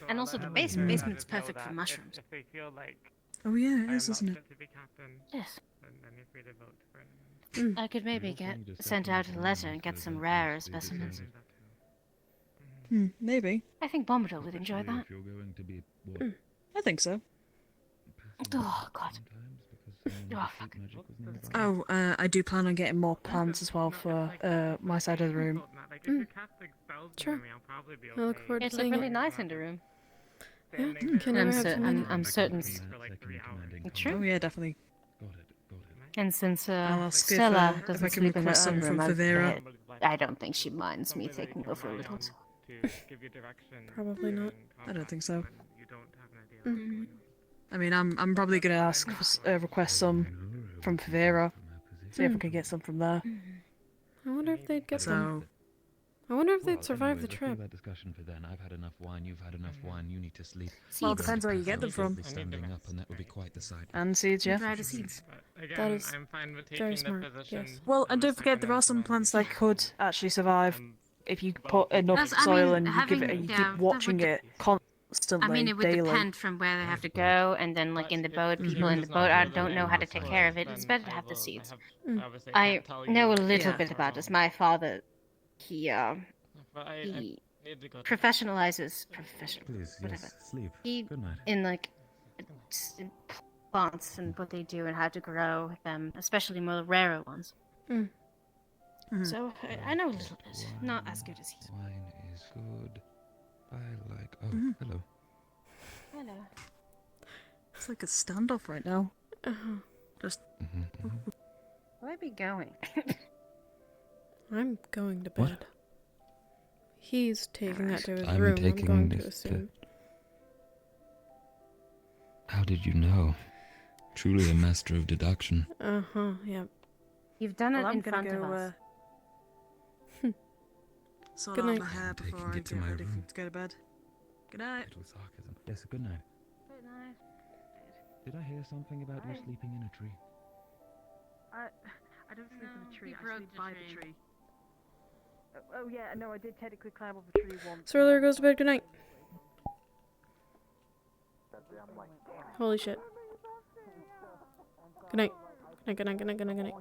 And also the basement's perfect for mushrooms. If they feel like oh yeah, I it am is, not isn't it? fit to be captain, Yes. then you're free to vote for anyone. I could maybe get sent out a letter and get some rarer specimens. Maybe. I think Bombadil would enjoy that. I think so. Oh God. Oh fuck. Oh, I do plan on getting more plants as well for my side of the room. Sure. I look forward to It's like seeing really it. nice in the room. Yeah, can never have too many. I'm certain. True. Oh yeah, definitely. And since I'll ask if, Stella if doesn't I can sleep in her request own some from room, Favera. I don't think she minds me taking over a little. Probably not. I don't think so. I mean, I'm probably gonna ask for, request some from Favera. See if we can get some from there. I wonder if they'd get So, them. I wonder if they'd survive the trip. That discussion for then. I've had enough wine. You've had enough wine. You need to sleep. well, it depends where you get them from. Standing up, and that would be quite the sight. And seeds, yeah. Dry the seeds. Again, That is I'm fine with very taking the smart, position. yes. Well, and don't forget there are some plants that could actually survive if you put enough That's- I soil mean, and you give it, having- you yeah, keep that watching would- it constantly, I mean, it would daily. depend from where they have to go, and then like in the boat, people in the boat don't know how to take care of it. It's better to have the seeds. I know a little bit about this. My father, he professionalizes Please, whatever. yes, sleep. He Good night. in like in plants and what they do and how to grow them, especially more rarer ones. So I know a little bit, not as good as he. Wine is good. I like. Oh, hello. Hello. It's like a standoff right now. Just. Where are we going? I'm going to What? bed. He's taking that to his I'm room. taking I'm going to this to- assume. How did you know? Truly a master of deduction. Yeah. You've done Well, it I'm in gonna front go, of us. Sort Good out night. my hair Taking before I it to get my ready room. to go to bed. Good night. Little sarcasm. Yes, good night. Good night. Did I hear something about you sleeping in a tree? I don't sleep in a tree. you I broke sleep the by tree. the tree. Oh yeah, no, I did technically climb up a tree once. Swirler goes to bed. Good night. Holy shit. Good night. Good night, good night, good night, good night, good night.